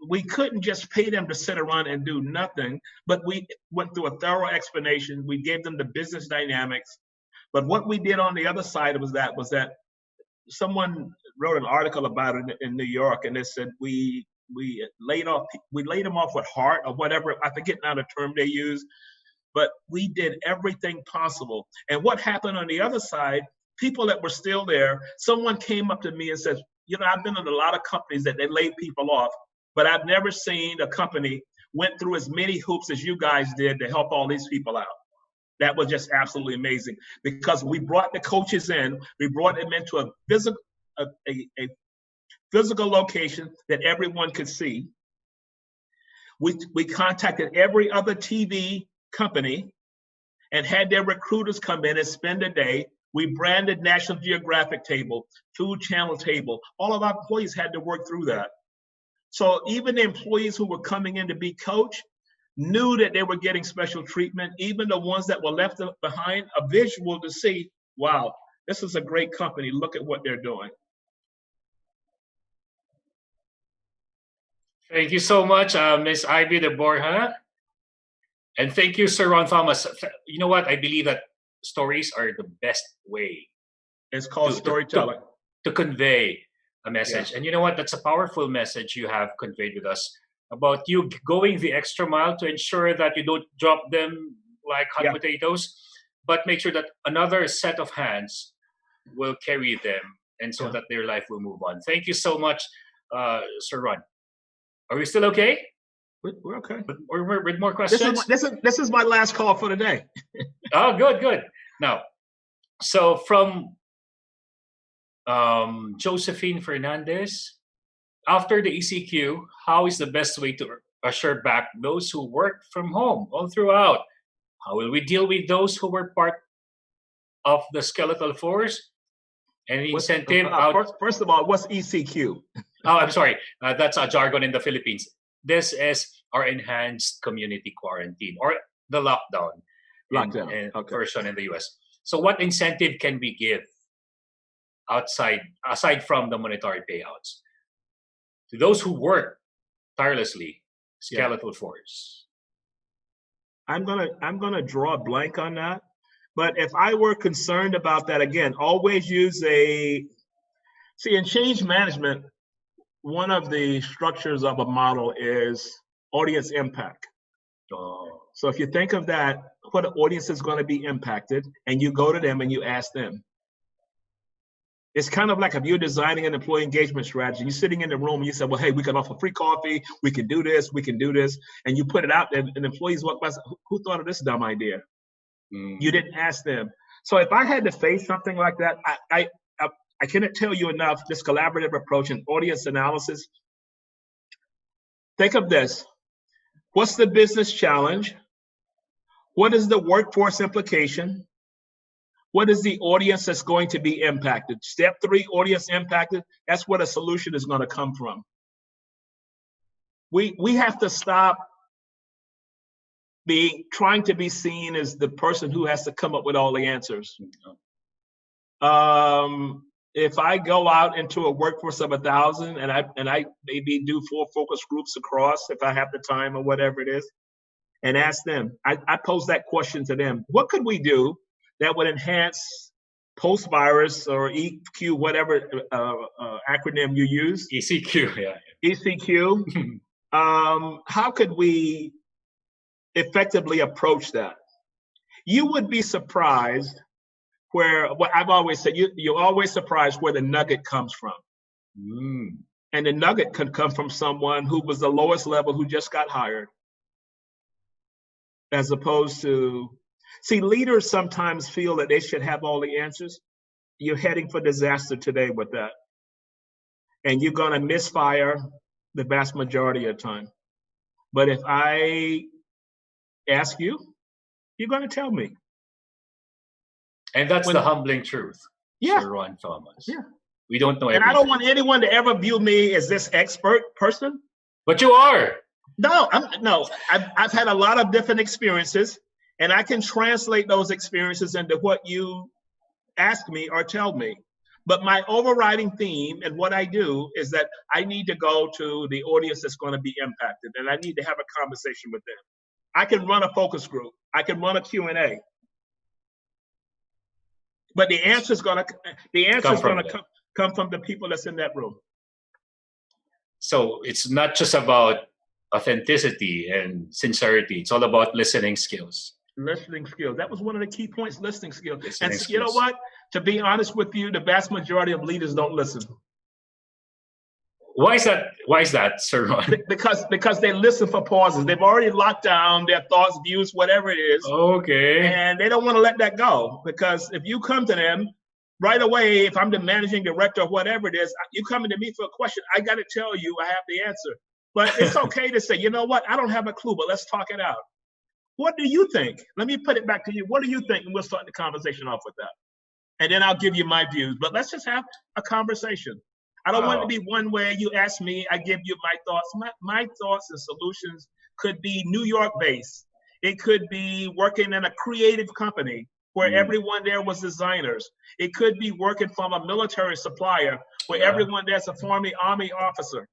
we couldn't just pay them to sit around and do nothing, but we went through a thorough explanation. We gave them the business dynamics. But what we did on the other side was that someone wrote an article about it in New York, and they said we laid them off with heart or whatever. I forget now the term they use, but we did everything possible. And what happened on the other side, people that were still there, someone came up to me and said, I've been in a lot of companies that they laid people off, but I've never seen a company went through as many hoops as you guys did to help all these people out. That was just absolutely amazing, because we brought the coaches in, we brought them into a physical location that everyone could see. We contacted every other TV company and had their recruiters come in and spend a day. We branded National Geographic table, Food Channel table. All of our employees had to work through that. So even the employees who were coming in to be coached knew that they were getting special treatment. Even the ones that were left behind, a visual to see, wow, this is a great company. Look at what they're doing. Thank you so much, Ms. Ivy de Borja. And thank you, Sir Ron Thomas. You know what? I believe that stories are the best way. It's called storytelling. To convey a message. Yeah. And you know what? That's a powerful message you have conveyed with us about you going the extra mile to ensure that you don't drop them like hot potatoes, but make sure that another set of hands will carry them, and so that their life will move on. Thank you so much, Sir Ron. Are we still okay? We're okay. We're with more questions? This is my last call for the day. Oh, good. Now, so from Josephine Fernandez, after the ECQ, how is the best way to assure back those who work from home all throughout? How will we deal with those who were part of the skeletal force? Any incentive out? First of all, what's ECQ? Oh, I'm sorry. That's a jargon in the Philippines. This is our enhanced community quarantine, or the lockdown version in the US. So what incentive can we give aside from the monetary payouts to those who work tirelessly, skeletal force? I'm gonna draw a blank on that. But if I were concerned about that, again, always use in change management, one of the structures of a model is audience impact. So if you think of that, what audience is going to be impacted, and you go to them and you ask them. It's kind of like if you're designing an employee engagement strategy, you're sitting in the room and you say, well, hey, we can offer free coffee, we can do this, and you put it out there, and employees walk by, who thought of this dumb idea? You didn't ask them. So if I had to face something like that, I cannot tell you enough, this collaborative approach and audience analysis. Think of this. What's the business challenge? What is the workforce implication? What is the audience that's going to be impacted? Step 3, audience impacted. That's where the solution is going to come from. We have to stop trying to be seen as the person who has to come up with all the answers. If I go out into a workforce of 1,000 and I maybe do 4 focus groups across, if I have the time or whatever it is, and ask them, I pose that question to them. What could we do that would enhance post-virus or EQ, whatever acronym you use? ECQ, yeah. ECQ. How could we effectively approach that? You would be surprised what I've always said, you're always surprised where the nugget comes from. And the nugget could come from someone who was the lowest level, who just got hired. As opposed to, leaders sometimes feel that they should have all the answers. You're heading for disaster today with that. And you're gonna misfire the vast majority of the time. But if I ask you, you're gonna tell me. And that's the humbling truth, Sir Ron Thomas. Yeah. We don't know everything. And I don't want anyone to ever view me as this expert person. But you are. No, I've had a lot of different experiences, And I can translate those experiences into what you ask me or tell me. But my overriding theme and what I do is that I need to go to the audience that's going to be impacted, and I need to have a conversation with them. I can run a focus group. I can run a Q&A. But the answer is going to come from the people that's in that room. So it's not just about authenticity and sincerity. It's all about listening skills. Listening skills. That was one of the key points, listening skills. Listening and skills. You know what? To be honest with you, the vast majority of leaders don't listen. Why is that, Sir Ron? Because they listen for pauses. They've already locked down their thoughts, views, whatever it is. Okay. And they don't want to let that go. Because if you come to them right away, if I'm the managing director or whatever it is, you coming to me for a question, I got to tell you I have the answer. But it's okay to say, you know what? I don't have a clue, but let's talk it out. What do you think? Let me put it back to you. What do you think? And we'll start the conversation off with that. And then I'll give you my views. But let's just have a conversation. I don't want it to be one way you ask me, I give you my thoughts. My thoughts and solutions could be New York based. It could be working in a creative company where everyone there was designers. It could be working from a military supplier where everyone there's a former Army officer,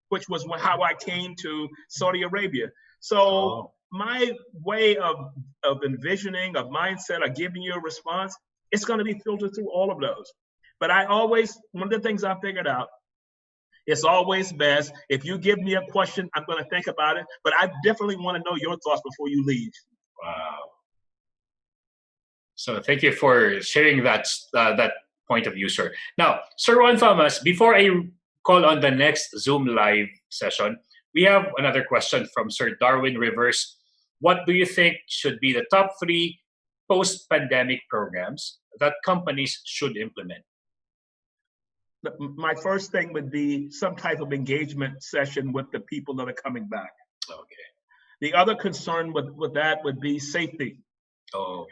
which was how I came to Saudi Arabia. So my way of envisioning, of mindset, of giving you a response, it's going to be filtered through all of those. But one of the things I figured out, it's always best, if you give me a question, I'm going to think about it, but I definitely want to know your thoughts before you leave. Wow. So thank you for sharing that point of view, sir. Now, Sir Juan Thomas, before I call on the next Zoom live session, we have another question from Sir Darwin Rivers. What do you think should be the top 3 post-pandemic programs that companies should implement? My first thing would be some type of engagement session with the people that are coming back. Okay. The other concern with that would be safety.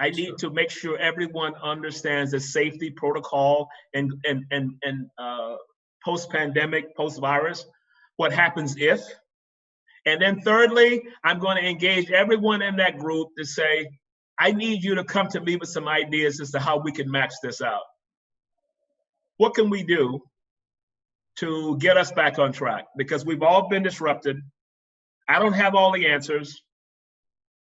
I need to make sure everyone understands the safety protocol and post-pandemic, post-virus, what happens if. And then thirdly, I'm going to engage everyone in that group to say, I need you to come to me with some ideas as to how we can max this out. What can we do to get us back on track? Because we've all been disrupted. I don't have all the answers,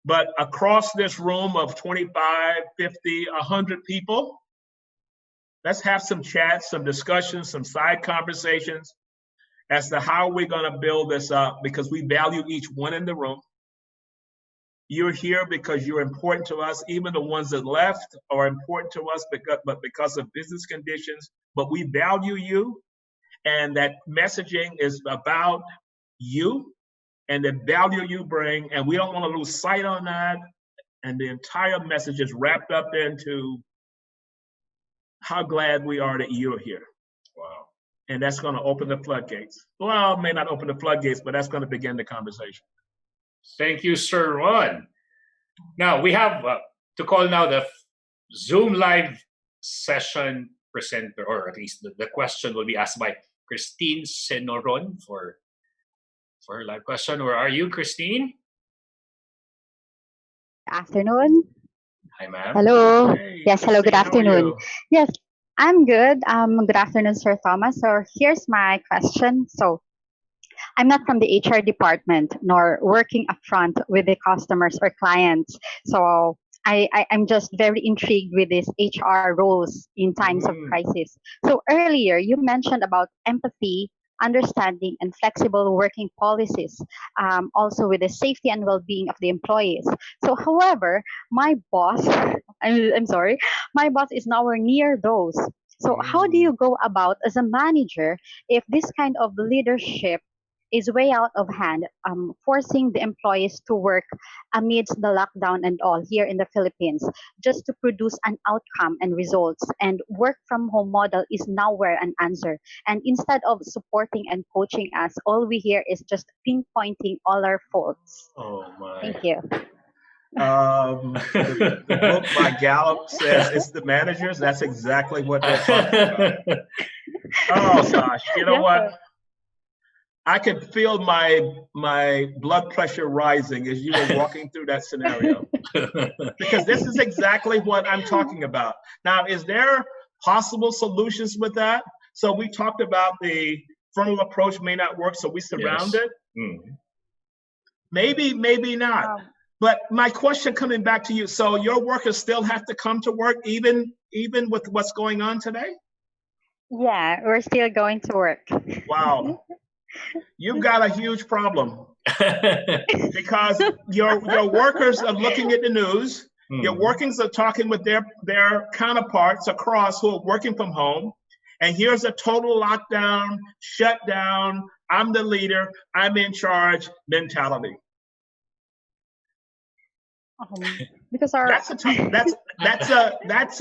but across this room of 25, 50, 100 people, let's have some chats, some discussions, some side conversations as to how we're going to build this up, because we value each one in the room. You're here because you're important to us. Even the ones that left are important to us because of business conditions. But we value you, and that messaging is about you and the value you bring. And we don't want to lose sight on that. And the entire message is wrapped up into how glad we are that you're here. Wow. And that's going to open the floodgates. Well, it may not open the floodgates, but that's going to begin the conversation. Thank you, Sir Ron. Now, we have to call now the Zoom live session presenter, or at least the question will be asked by Christine Senoron for her live question. Where are you, Christine? Afternoon. Hi, ma'am. Hello. Hey, Yes, hello, good Christine, how are afternoon. you? Yes, I'm good. Good afternoon, Sir Thomas. So here's my question. So I'm not from the HR department nor working upfront with the customers or clients. So I'm just very intrigued with these HR roles in times of crisis. So earlier you mentioned about empathy, understanding, and flexible working policies, also with the safety and well-being of the employees. So however, my boss, I'm sorry, my boss is nowhere near those. So how do you go about as a manager if this kind of leadership is way out of hand, forcing the employees to work amidst the lockdown and all here in the Philippines just to produce an outcome and results, and work from home model is nowhere an answer. And instead of supporting and coaching us, all we hear is just pinpointing all our faults. Oh my. Thank you. The book by Gallup says it's the managers. That's exactly what they're talking about. Oh gosh, you know what? I could feel my blood pressure rising as you were walking through that scenario. Because this is exactly what I'm talking about. Now, is there possible solutions with that? So we talked about the frontal approach may not work, so we surround it. Maybe, maybe not. But my question coming back to you, so your workers still have to come to work even with what's going on today? Yeah, we're still going to work. Wow. You've got a huge problem. Because your workers are looking at the news, your workers are talking with their counterparts across who are working from home, and here's a total lockdown, shutdown, I'm the leader, I'm in charge mentality. Because our that's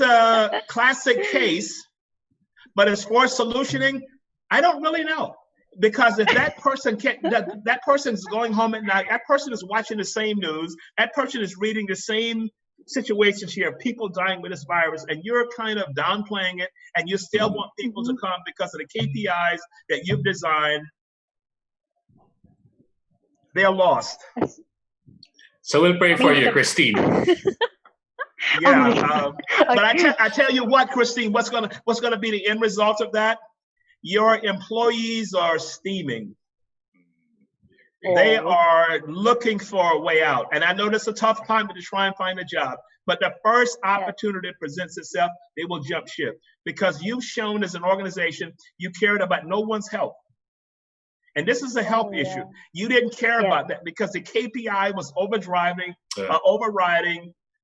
a classic case, but as for solutioning, I don't really know. Because if that person can't, that person is going home at night, that person is watching the same news, that person is reading the same situations here, people dying with this virus, and you're kind of downplaying it, and you still want people to come because of the KPIs that you've designed, they're lost. So we'll pray for you, Christine. Yeah, but I tell you what, Christine, what's gonna be the end result of that? Your employees are steaming. They are looking for a way out. And I know it's a tough time to try and find a job, but the first opportunity that presents itself, they will jump ship. Because you've shown as an organization, you cared about no one's health. And this is a health issue. You didn't care about that because the KPI was overriding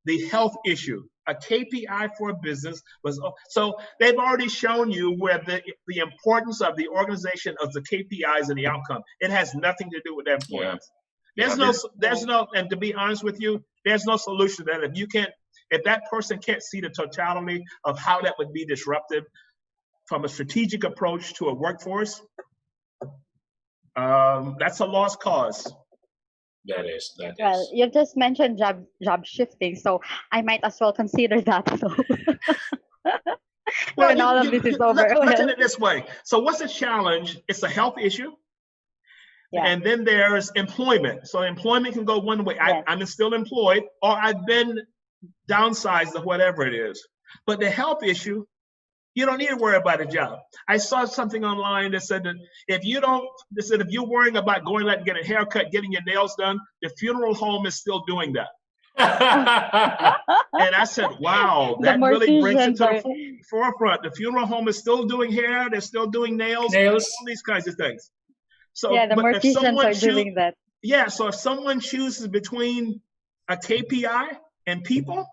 the health issue. A KPI for a business was, so they've already shown you where the importance of the organization of the KPIs and the outcome. It has nothing to do with their employees. There's no, and to be honest with you, there's no solution to that. If that person can't see the totality of how that would be disruptive from a strategic approach to a workforce, that's a lost cause. That is. Well, you just mentioned job shifting, so I might as well consider that. When all of this is over. Look at it this way. So what's the challenge? It's a health issue. And then there's employment. So employment can go one way. I'm still employed, or I've been downsized, or whatever it is. But the health issue, you don't need to worry about a job. I saw something online that said that if you're worrying about going out and getting a haircut, getting your nails done, the funeral home is still doing that. And I said, wow, that really brings it to the forefront. The funeral home is still doing hair, they're still doing nails, all these kinds of things. So the morticians are doing that. Yeah, so if someone chooses between a KPI and people,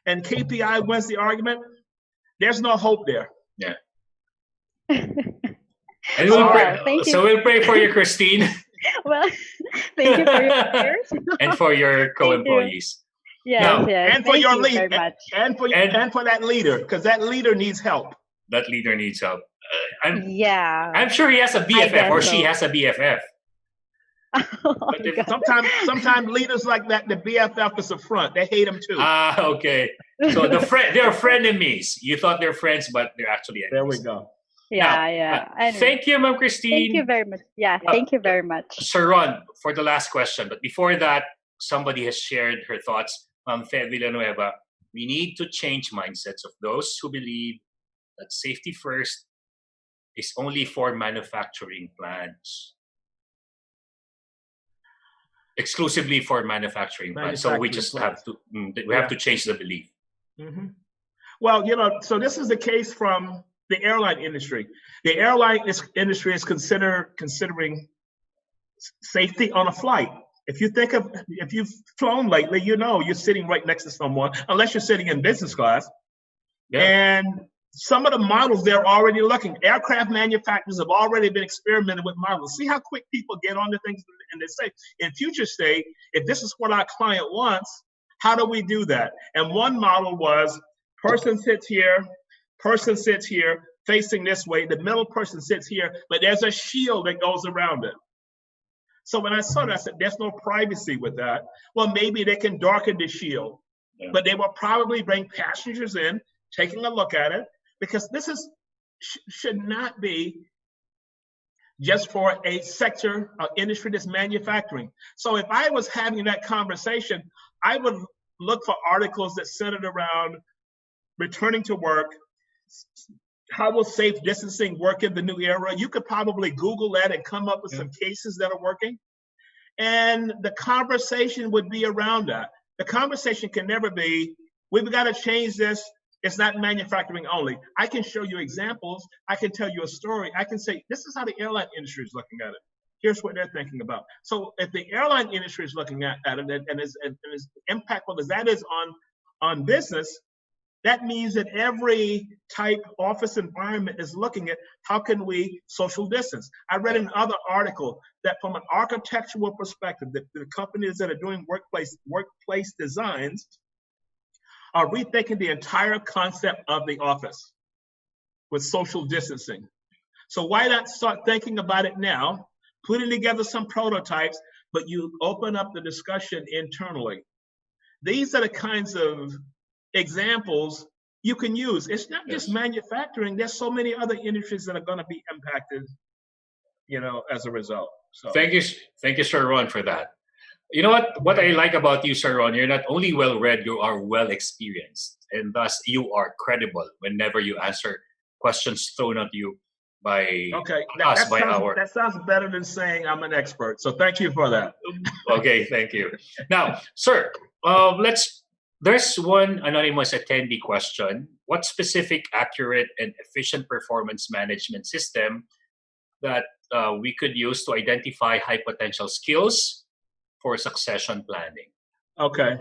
and KPI wins the argument, there's no hope there. Yeah. And we'll pray for you, Christine. Well, thank you for your prayers. And for your co-employees. And for your lead, and for that leader, because that leader needs help. That leader needs help. I'm sure he has a BFF or she has a BFF. Sometimes leaders like that, the BFF is a front. They hate them too. Okay. So they're frenemies. You thought they're friends, but they're actually enemies. There we go. Thank you, Ma'am Christine. Thank you very much. Thank you very much. Sir Ron, for the last question. But before that, somebody has shared her thoughts. Ma'am Fe Villanueva, we need to change mindsets of those who believe that safety first is only for manufacturing plants. Exclusively for manufacturing plants. So we just have to change the belief. Mm-hmm. Well, so this is the case from the airline industry. The airline industry is considering safety on a flight. If you've flown lately, you're sitting right next to someone, unless you're sitting in business class. And some of the models they're already looking. Aircraft manufacturers have already been experimenting with models. See how quick people get on the things, and they say, in future state, if this is what our client wants, how do we do that? And one model was person sits here, facing this way, the middle person sits here, but there's a shield that goes around it. So when I saw that, I said, there's no privacy with that. Well, maybe they can darken the shield, but they will probably bring passengers in, taking a look at it, because this should not be just for a sector of industry that's manufacturing. So if I was having that conversation, I would look for articles that centered around returning to work. How will safe distancing work in the new era? You could probably Google that and come up with some cases that are working. And the conversation would be around that. The conversation can never be, we've got to change this. It's not manufacturing only. I can show you examples. I can tell you a story. I can say, this is how the airline industry is looking at it. Here's what they're thinking about. So if the airline industry is looking at it and as impactful as that is on business, that means that every type office environment is looking at how can we social distance. I read in another article that from an architectural perspective, that the companies that are doing workplace designs are rethinking the entire concept of the office with social distancing. So why not start thinking about it now, putting together some prototypes, but you open up the discussion internally. These are the kinds of examples you can use. It's not just manufacturing. There's so many other industries that are going to be impacted, as a result. So thank you, Sir Ron, for that. You know what I like about you, Sir Ron, you're not only well-read, you are well-experienced, and thus you are credible whenever you answer questions thrown at you by us, by our... That sounds better than saying I'm an expert, so thank you for that. Okay, thank you. Now, sir, there's one anonymous attendee question. What specific, accurate, and efficient performance management system that we could use to identify high potential skills for succession planning? Okay.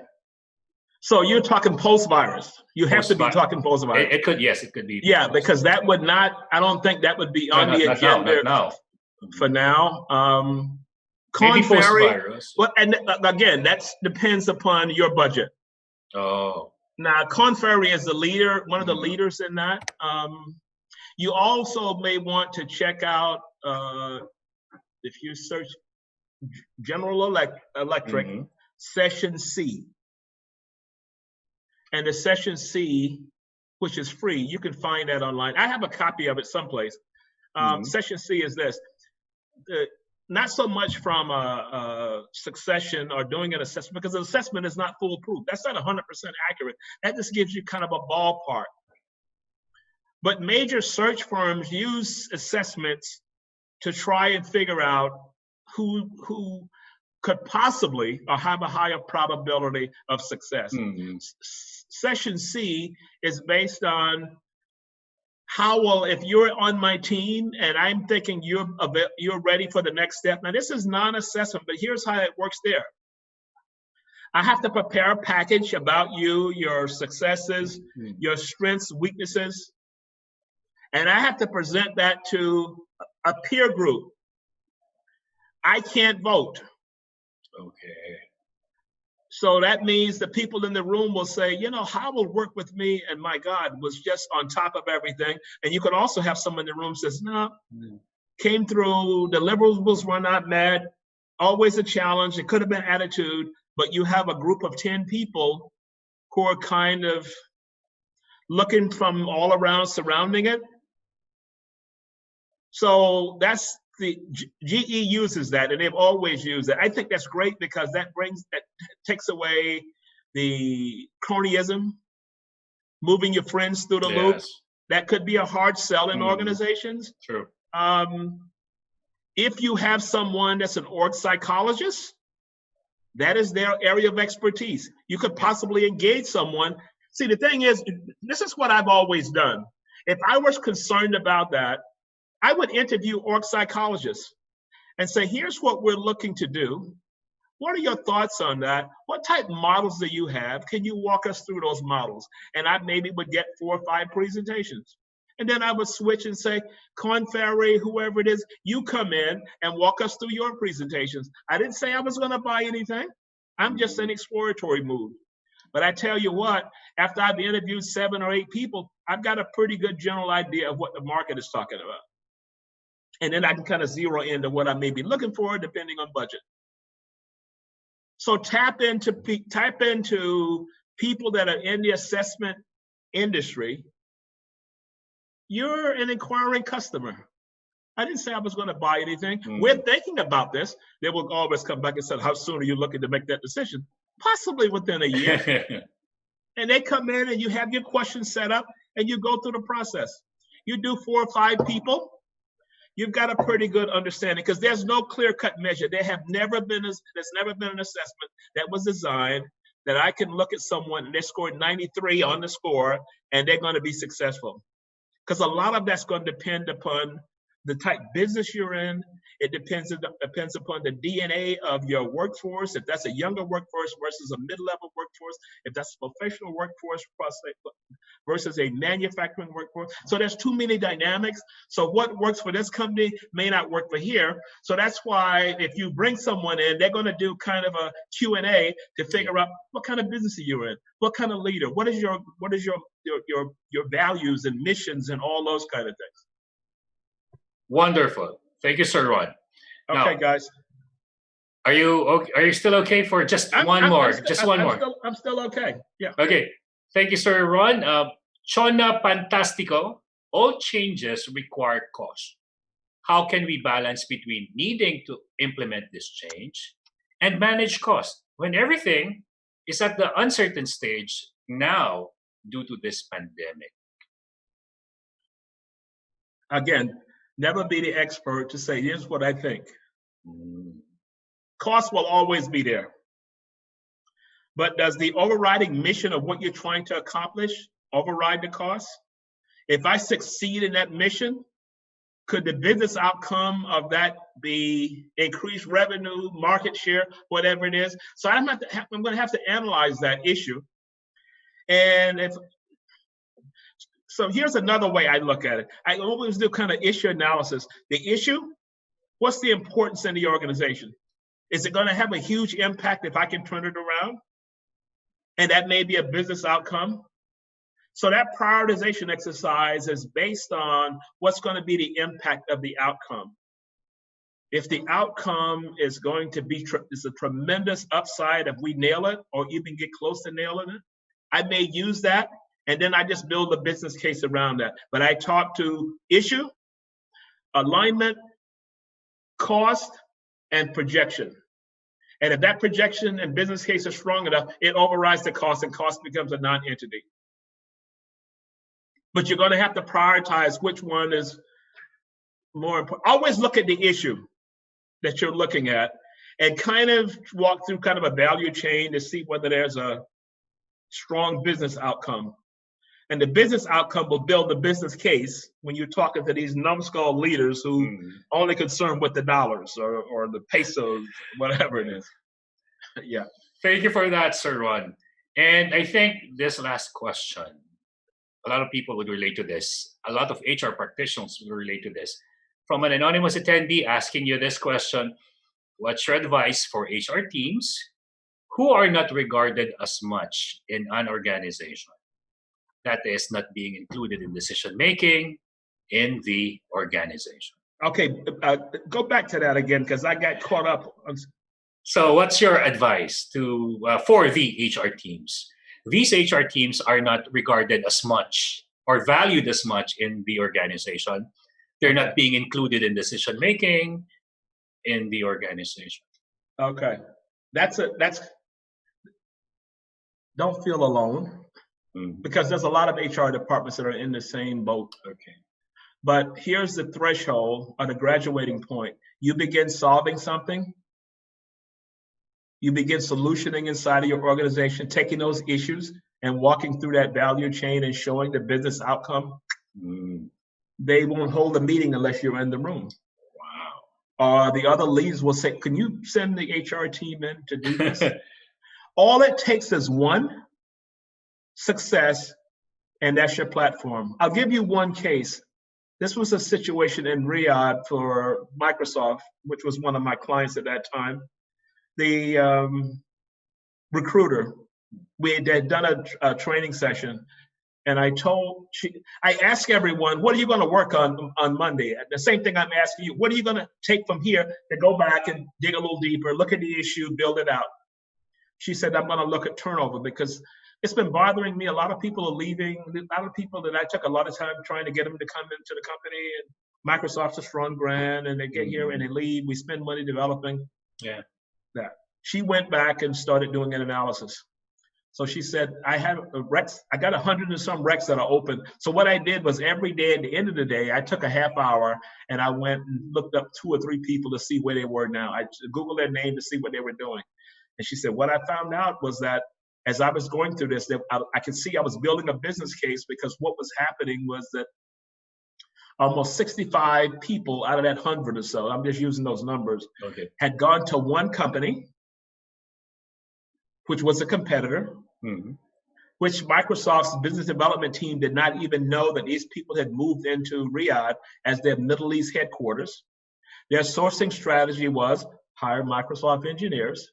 So you're talking post-virus. You have to be talking post-virus. It could be. Yeah, because that would not, I don't think that would be on the agenda now. For now. Maybe post-virus. Well, and again, that depends upon your budget. Oh. Now, Conferry is the leader, one of the leaders in that. You also may want to check out, if you search General Electric, Session C. And the Session C, which is free, you can find that online. I have a copy of it someplace. Session C is this. Not so much from a succession or doing an assessment, because an assessment is not foolproof. That's not 100% accurate. That just gives you kind of a ballpark. But major search firms use assessments to try and figure out who could possibly or have a higher probability of success. Session C is based on how well, if you're on my team and I'm thinking you're ready for the next step. Now, this is non-assessment, but here's how it works there. I have to prepare a package about you, your successes, your strengths, weaknesses, and I have to present that to a peer group. I can't vote. Okay. So that means the people in the room will say, Howard worked with me and my God was just on top of everything. And you could also have someone in the room says, no, came through, the deliverables were not met, always a challenge. It could have been attitude, but you have a group of 10 people who are kind of looking from all around, surrounding it. So that's the GE uses that, and they've always used it. I think that's great because that takes away the cronyism, moving your friends through the loop. That could be a hard sell in organizations. True. If you have someone that's an org psychologist, that is their area of expertise. You could possibly engage someone. See, the thing is, this is what I've always done. If I was concerned about that, I would interview org psychologists and say, here's what we're looking to do. What are your thoughts on that? What type of models do you have? Can you walk us through those models? And I maybe would get 4 or 5 presentations. And then I would switch and say, Conferry, whoever it is, you come in and walk us through your presentations. I didn't say I was going to buy anything. I'm just in exploratory mood. But I tell you what, after I've interviewed 7 or 8 people, I've got a pretty good general idea of what the market is talking about. And then I can kind of zero into what I may be looking for depending on budget. So tap into people that are in the assessment industry. You're an inquiring customer. I didn't say I was going to buy anything. We're thinking about this. They will always come back and say, how soon are you looking to make that decision? Possibly within a year. And they come in and you have your questions set up and you go through the process. You do 4 or 5 people, you've got a pretty good understanding because there's no clear-cut measure. There's never been an assessment that was designed that I can look at someone and they scored 93 on the score and they're going to be successful. Because a lot of that's going to depend upon the type business you're in. It depends upon the DNA of your workforce. If that's a younger workforce versus a mid-level workforce, if that's a professional workforce versus a manufacturing workforce. So there's too many dynamics. So what works for this company may not work for here. So that's why if you bring someone in, they're going to do kind of a Q&A to figure out what kind of business are you in, what kind of leader, what is your values and missions and all those kind of things. Wonderful. Thank you, Sir Ron. Okay, guys. Are you still okay for just one more? I'm still okay. Yeah. Okay. Thank you, Sir Ron. Chona Fantastico. All changes require cost. How can we balance between needing to implement this change and manage cost when everything is at the uncertain stage now due to this pandemic? Again, never be the expert to say, here's what I think. Cost will always be there. But does the overriding mission of what you're trying to accomplish override the cost? If I succeed in that mission, could the business outcome of that be increased revenue, market share, whatever it is? So I'm going to have to analyze that issue. And so here's another way I look at it. I always do kind of issue analysis. The issue, what's the importance in the organization? Is it going to have a huge impact if I can turn it around? And that may be a business outcome. So that prioritization exercise is based on what's going to be the impact of the outcome. If the outcome is going to be is a tremendous upside if we nail it or even get close to nailing it, I may use that. And then I just build a business case around that. But I talk to issue, alignment, cost, and projection. And if that projection and business case is strong enough, it overrides the cost and cost becomes a non-entity. But you're going to have to prioritize which one is more important. Always look at the issue that you're looking at and kind of walk through kind of a value chain to see whether there's a strong business outcome. And the business outcome will build the business case when you're talking to these numbskull leaders who only concerned with the dollars or the pesos, whatever it is. Yeah. Thank you for that, Sir Ron. And I think this last question, a lot of people would relate to this. A lot of HR practitioners will relate to this. From an anonymous attendee asking you this question, what's your advice for HR teams who are not regarded as much in an organization? That is not being included in decision-making in the organization. Okay, go back to that again, because I got caught up. So what's your advice for the HR teams? These HR teams are not regarded as much or valued as much in the organization. They're not being included in decision-making in the organization. Okay, don't feel alone. Because there's a lot of HR departments that are in the same boat. Okay. But here's the threshold or the graduating point. You begin solving something. You begin solutioning inside of your organization, taking those issues and walking through that value chain and showing the business outcome. They won't hold a meeting unless you're in the room. Wow. The other leaders will say, can you send the HR team in to do this? All it takes is one success, and that's your platform. I'll give you one case. This was a situation in Riyadh for Microsoft, which was one of my clients at that time. The recruiter, we had done a training session, and I asked everyone, what are you going to work on Monday? The same thing I'm asking you, what are you going to take from here to go back and dig a little deeper, look at the issue, build it out? She said, I'm going to look at turnover because it's been bothering me. A lot of people are leaving. A lot of people that I took a lot of time trying to get them to come into the company, and Microsoft's a strong brand, and they get here and they leave. We spend money developing that. She went back and started doing an analysis. So she said, I have recs, I got 100 and some recs that are open. So what I did was every day at the end of the day, I took a half hour and I went and looked up 2 or 3 people to see where they were now. I Googled their name to see what they were doing. And she said, what I found out was that as I was going through this, that I could see I was building a business case, because what was happening was that almost 65 people out of that 100 or so, I'm just using those numbers, had gone to one company, which was a competitor, which Microsoft's business development team did not even know that these people had moved into Riyadh as their Middle East headquarters. Their sourcing strategy was hire Microsoft engineers.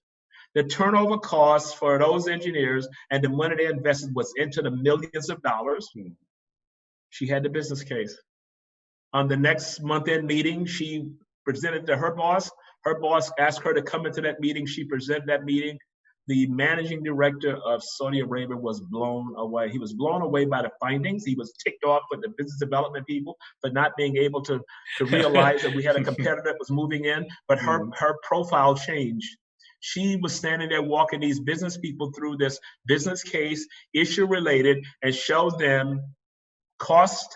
The turnover costs for those engineers and the money they invested was into the millions of dollars. She had the business case. On the next month-end meeting, she presented to her boss. Her boss asked her to come into that meeting. She presented that meeting. The managing director of Saudi Arabia was blown away. He was blown away by the findings. He was ticked off with the business development people for not being able to realize that we had a competitor that was moving in, but her profile changed. She was standing there walking these business people through this business case, issue related, and showed them cost,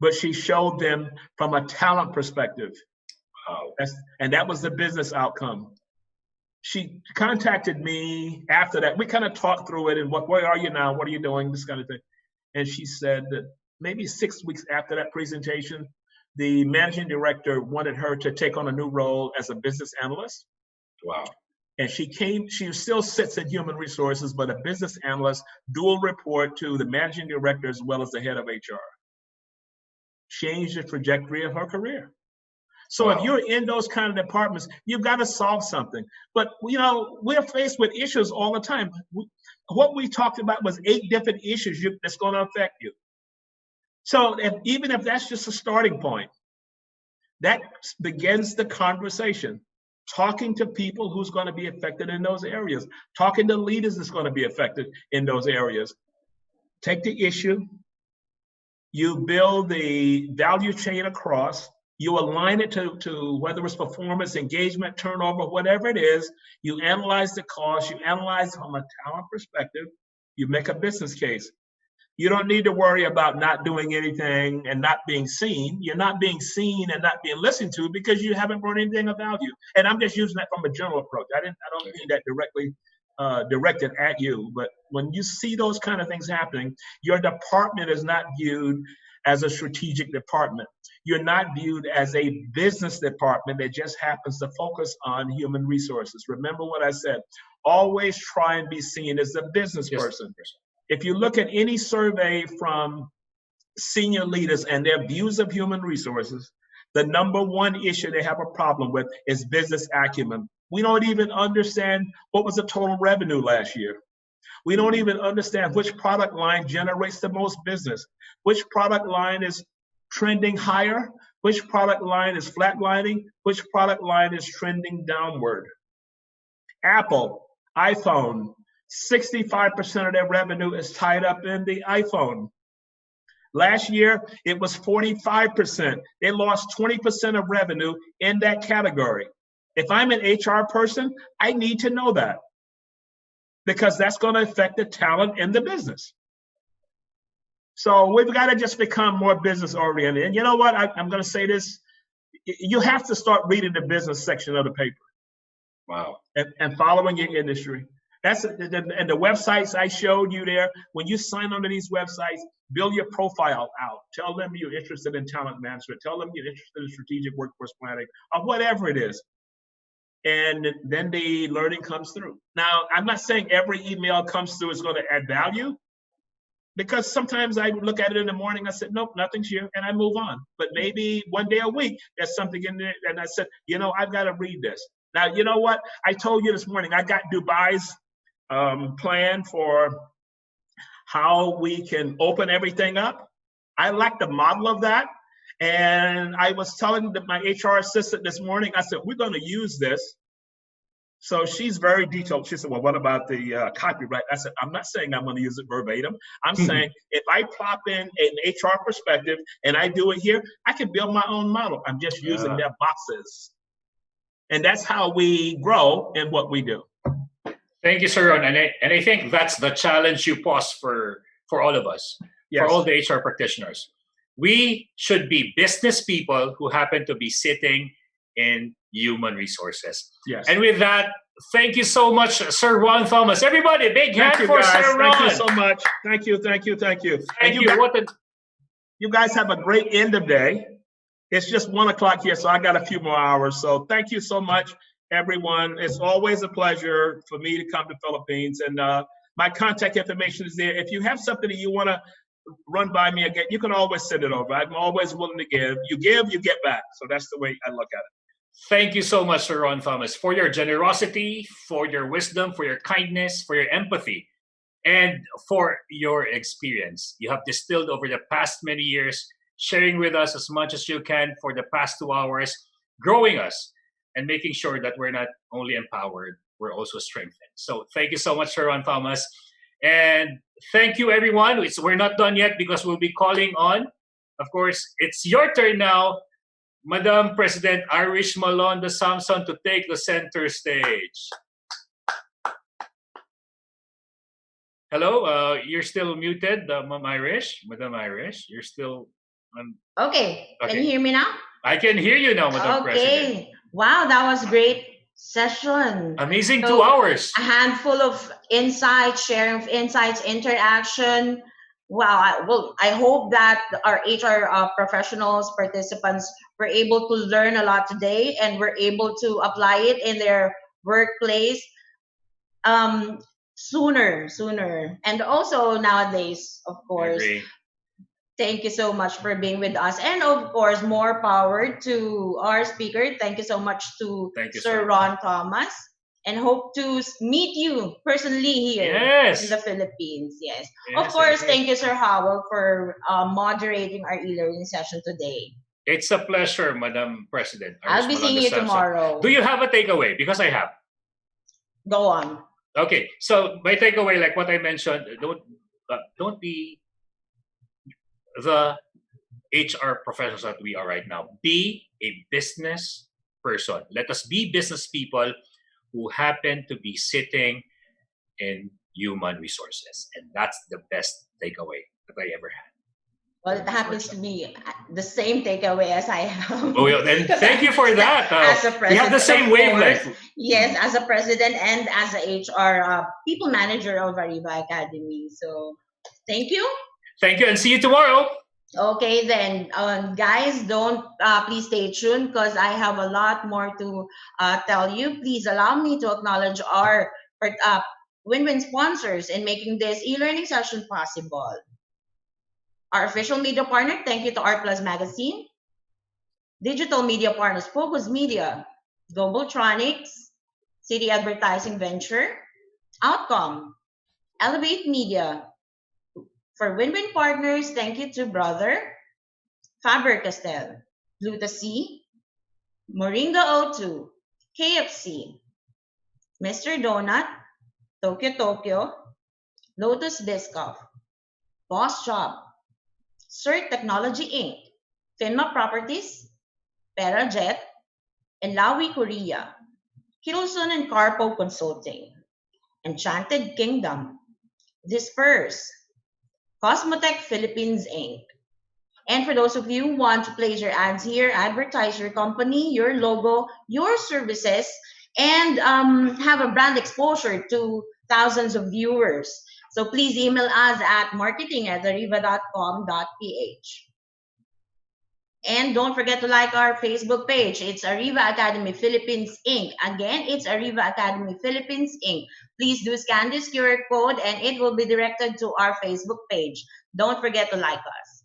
but she showed them from a talent perspective. And that was the business outcome. She contacted me after that. We kind of talked through it and where are you now? What are you doing? This kind of thing. And she said that maybe 6 weeks after that presentation, the managing director wanted her to take on a new role as a business analyst. Wow. And she still sits in human resources, but a business analyst, dual report to the managing director as well as the head of HR. Changed the trajectory of her career. So if you're in those kind of departments, you've got to solve something. But, you know, we're faced with issues all the time. What we talked about was 8 different issues that's going to affect you. So even if that's just a starting point, that begins the conversation. Talking to people who's going to be affected in those areas. Talking to leaders that's going to be affected in those areas. Take the issue. You build the value chain across. You align it to whether it's performance, engagement, turnover, whatever it is. You analyze the cost. You analyze from a talent perspective. You make a business case. You don't need to worry about not doing anything and not being seen. You're not being seen and not being listened to because you haven't brought anything of value. And I'm just using that from a general approach. I don't mean that directly directed at you. But when you see those kind of things happening, your department is not viewed as a strategic department. You're not viewed as a business department that just happens to focus on human resources. Remember what I said. Always try and be seen as a business person. If you look at any survey from senior leaders and their views of human resources, the number one issue they have a problem with is business acumen. We don't even understand what was the total revenue last year. We don't even understand which product line generates the most business, which product line is trending higher, which product line is flatlining, which product line is trending downward. Apple, iPhone, 65% of their revenue is tied up in the iPhone. Last year, it was 45%. They lost 20% of revenue in that category. If I'm an HR person, I need to know that because that's going to affect the talent in the business. So we've got to just become more business oriented. And you know what? I'm going to say this. You have to start reading the business section of the paper. Wow. And following your industry. And the websites I showed you there, when you sign onto these websites, build your profile out. Tell them you're interested in talent management. Tell them you're interested in strategic workforce planning or whatever it is. And then the learning comes through. Now, I'm not saying every email comes through is going to add value because sometimes I look at it in the morning, I said, nope, nothing's here, and I move on. But maybe one day a week, there's something in there, and I said, you know, I've got to read this. Now, you know what? I told you this morning, I got Dubai's plan for how we can open everything up. I like the model of that. And I was telling my HR assistant this morning, I said, we're going to use this So she's very detailed. She said, well, what about the copyright? I said, I'm not saying I'm going to use it verbatim. I'm saying if I plop in an HR perspective and I do it here, I can build my own model. I'm just using their boxes. And that's how we grow in what we do. Thank you, Sir Ron. And I think that's the challenge you pose for all of us, for all the HR practitioners. We should be business people who happen to be sitting in human resources. Yes. And with that, thank you so much, Sir Ron Thomas. Everybody, big hand for guys. Sir Ron. Thank you so much. Thank you. Thank you. You guys have a great end of day. It's just 1 o'clock here, so I got a few more hours. So thank you so much, everyone. It's always a pleasure for me to come to Philippines. And my contact information is there. If you have something that you want to run by me again, you can always send it over. I'm always willing to give. You give, you get back. So that's the way I look at it. Thank you so much, Sir Ron Thomas, for your generosity, for your wisdom, for your kindness, for your empathy, and for your experience. You have distilled over the past many years, sharing with us as much as you can for the past 2 hours, growing us and making sure that we're not only empowered, we're also strengthened. So thank you so much, Sir Ron Thomas. And thank you, everyone. We're not done yet because we'll be calling on, of course, it's your turn now, Madam President Irish Malonda Samson, to take the center stage. Hello, you're still muted, Madam Irish. You're still Okay, can you hear me now? I can hear you now, Madam President. Okay, wow, that was great session. Amazing 2 hours. A handful of insights, sharing of insights, interaction. Wow, I hope that our HR professionals, participants were able to learn a lot today and were able to apply it in their workplace sooner. And also nowadays, of course. Thank you so much for being with us. And of course, more power to our speaker. Thank you so much to Sir Ron Thomas. And hope to meet you personally here in the Philippines. Yes. Of course, thank you, Sir Howell, for moderating our e-learning session today. It's a pleasure, Madam President. I'll be seeing you tomorrow. Do you have a takeaway? Because I have. Go on. Okay, so my takeaway, like what I mentioned, don't be the HR professionals that we are right now. Be a business person. Let us be business people who happen to be sitting in human resources. And that's the best takeaway that I ever had. Well, it happens to be the same takeaway as I have. Oh, yeah, then thank you for that. As a president, we have the same wavelength. Yes, as a president and as a HR people manager of Ariva Academy. So, thank you. Thank you, and see you tomorrow. Okay, then, guys, don't please stay tuned because I have a lot more to tell you. Please allow me to acknowledge our win-win sponsors in making this e-learning session possible. Our official media partner, thank you to Art Plus Magazine. Digital media partners, Focus Media, Globaltronics, City Advertising Venture, Outcome, Elevate Media. For win-win partners, thank you to Brother, Faber-Castell, Gluta-C, Moringa O2, KFC, Mr. Donut, Tokyo, Lotus Biscoff, Boss Job, CERT Technology Inc., Finma Properties, Perajet, and Lawi Korea, Kilson and Carpo Consulting, Enchanted Kingdom, Disperse, Cosmotech Philippines Inc. And for those of you who want to place your ads here, advertise your company, your logo, your services, and have a brand exposure to thousands of viewers. So please email us at marketing@ariva.com.ph. And don't forget to like our Facebook page. It's Ariva Academy Philippines Inc. Again, it's Ariva Academy Philippines Inc. Please do scan this QR code and it will be directed to our Facebook page. Don't forget to like us.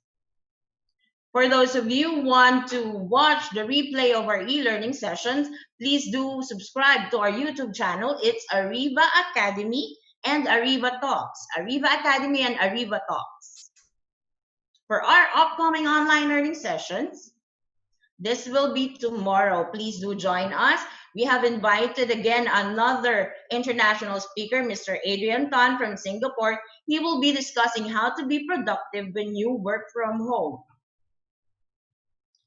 For those of you who want to watch the replay of our e-learning sessions, please do subscribe to our YouTube channel. It's Ariva Academy and Ariva Talks. Ariva Academy and Ariva Talks. For our upcoming online learning sessions, this will be tomorrow. Please do join us. We have invited again another international speaker, Mr. Adrian Tan from Singapore. He will be discussing how to be productive when you work from home.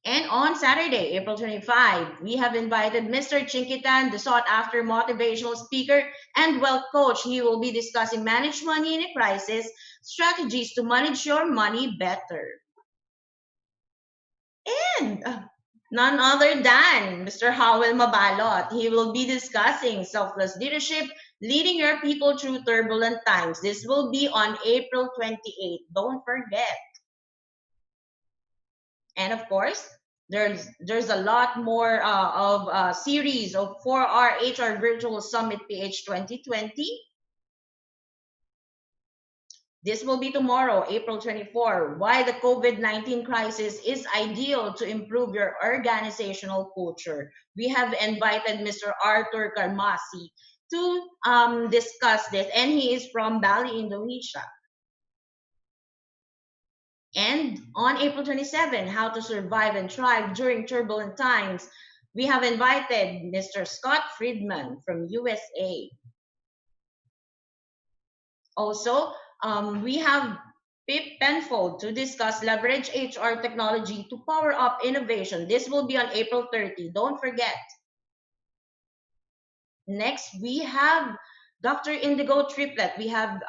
And on Saturday, April 25, we have invited Mr. Chinkitan, the sought-after motivational speaker and wealth coach. He will be discussing manage money in a crisis, strategies to manage your money better. And none other than Mr. Howell Mabalot. He will be discussing selfless leadership, leading your people through turbulent times. This will be on April 28th. Don't forget. And of course, there's a lot more of a series of 4R HR Virtual Summit PH 2020. This will be tomorrow, April 24. Why the COVID-19 crisis is ideal to improve your organizational culture. We have invited Mr. Arthur Karmasi to discuss this, and he is from Bali, Indonesia. And on April 27, how to survive and thrive during turbulent times, we have invited Mr. Scott Friedman from USA. Also, we have Pip Penfold to discuss leverage HR technology to power up innovation. This will be on April 30. Don't forget. Next, we have Dr. Indigo Triplet. We have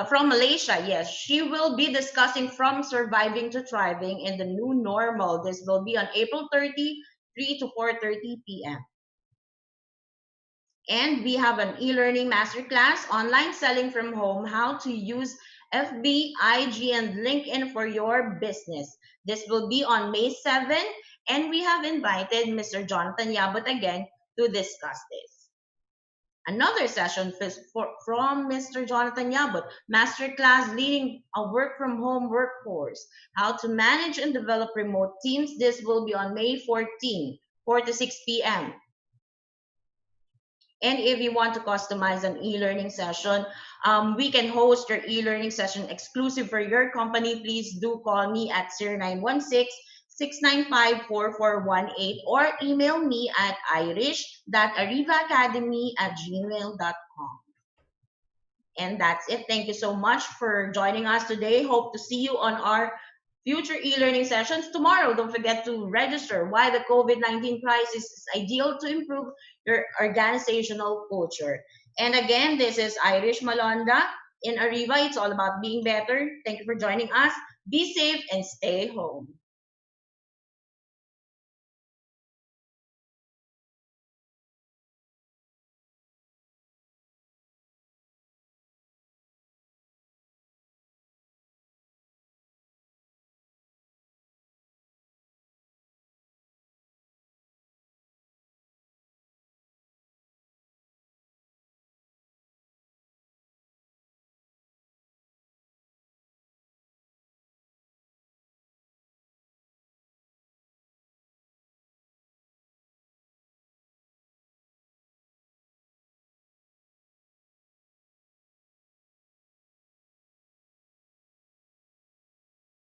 from Malaysia, yes. She will be discussing from surviving to thriving in the new normal. This will be on April 30, 3 to 4:30 p.m. And we have an e-learning masterclass, online selling from home, how to use FB, IG, and LinkedIn for your business. This will be on May 7, and we have invited Mr. Jonathan Yabut again to discuss this. Another session from Mr. Jonathan Yabut, Masterclass Leading a Work from Home Workforce, how to manage and develop remote teams. This will be on May 14, 4 to 6 p.m. And if you want to customize an e-learning session, we can host your e-learning session exclusive for your company. Please do call me at 0916-695-4418 or email me at irish.arivaacademy@gmail.com. And that's it. Thank you so much for joining us today. Hope to see you on our future e-learning sessions tomorrow. Don't forget to register. Why the COVID-19 crisis is ideal to improve your organizational culture. And again, this is Irish Malonda in Ariva. It's all about being better. Thank you for joining us. Be safe and stay home.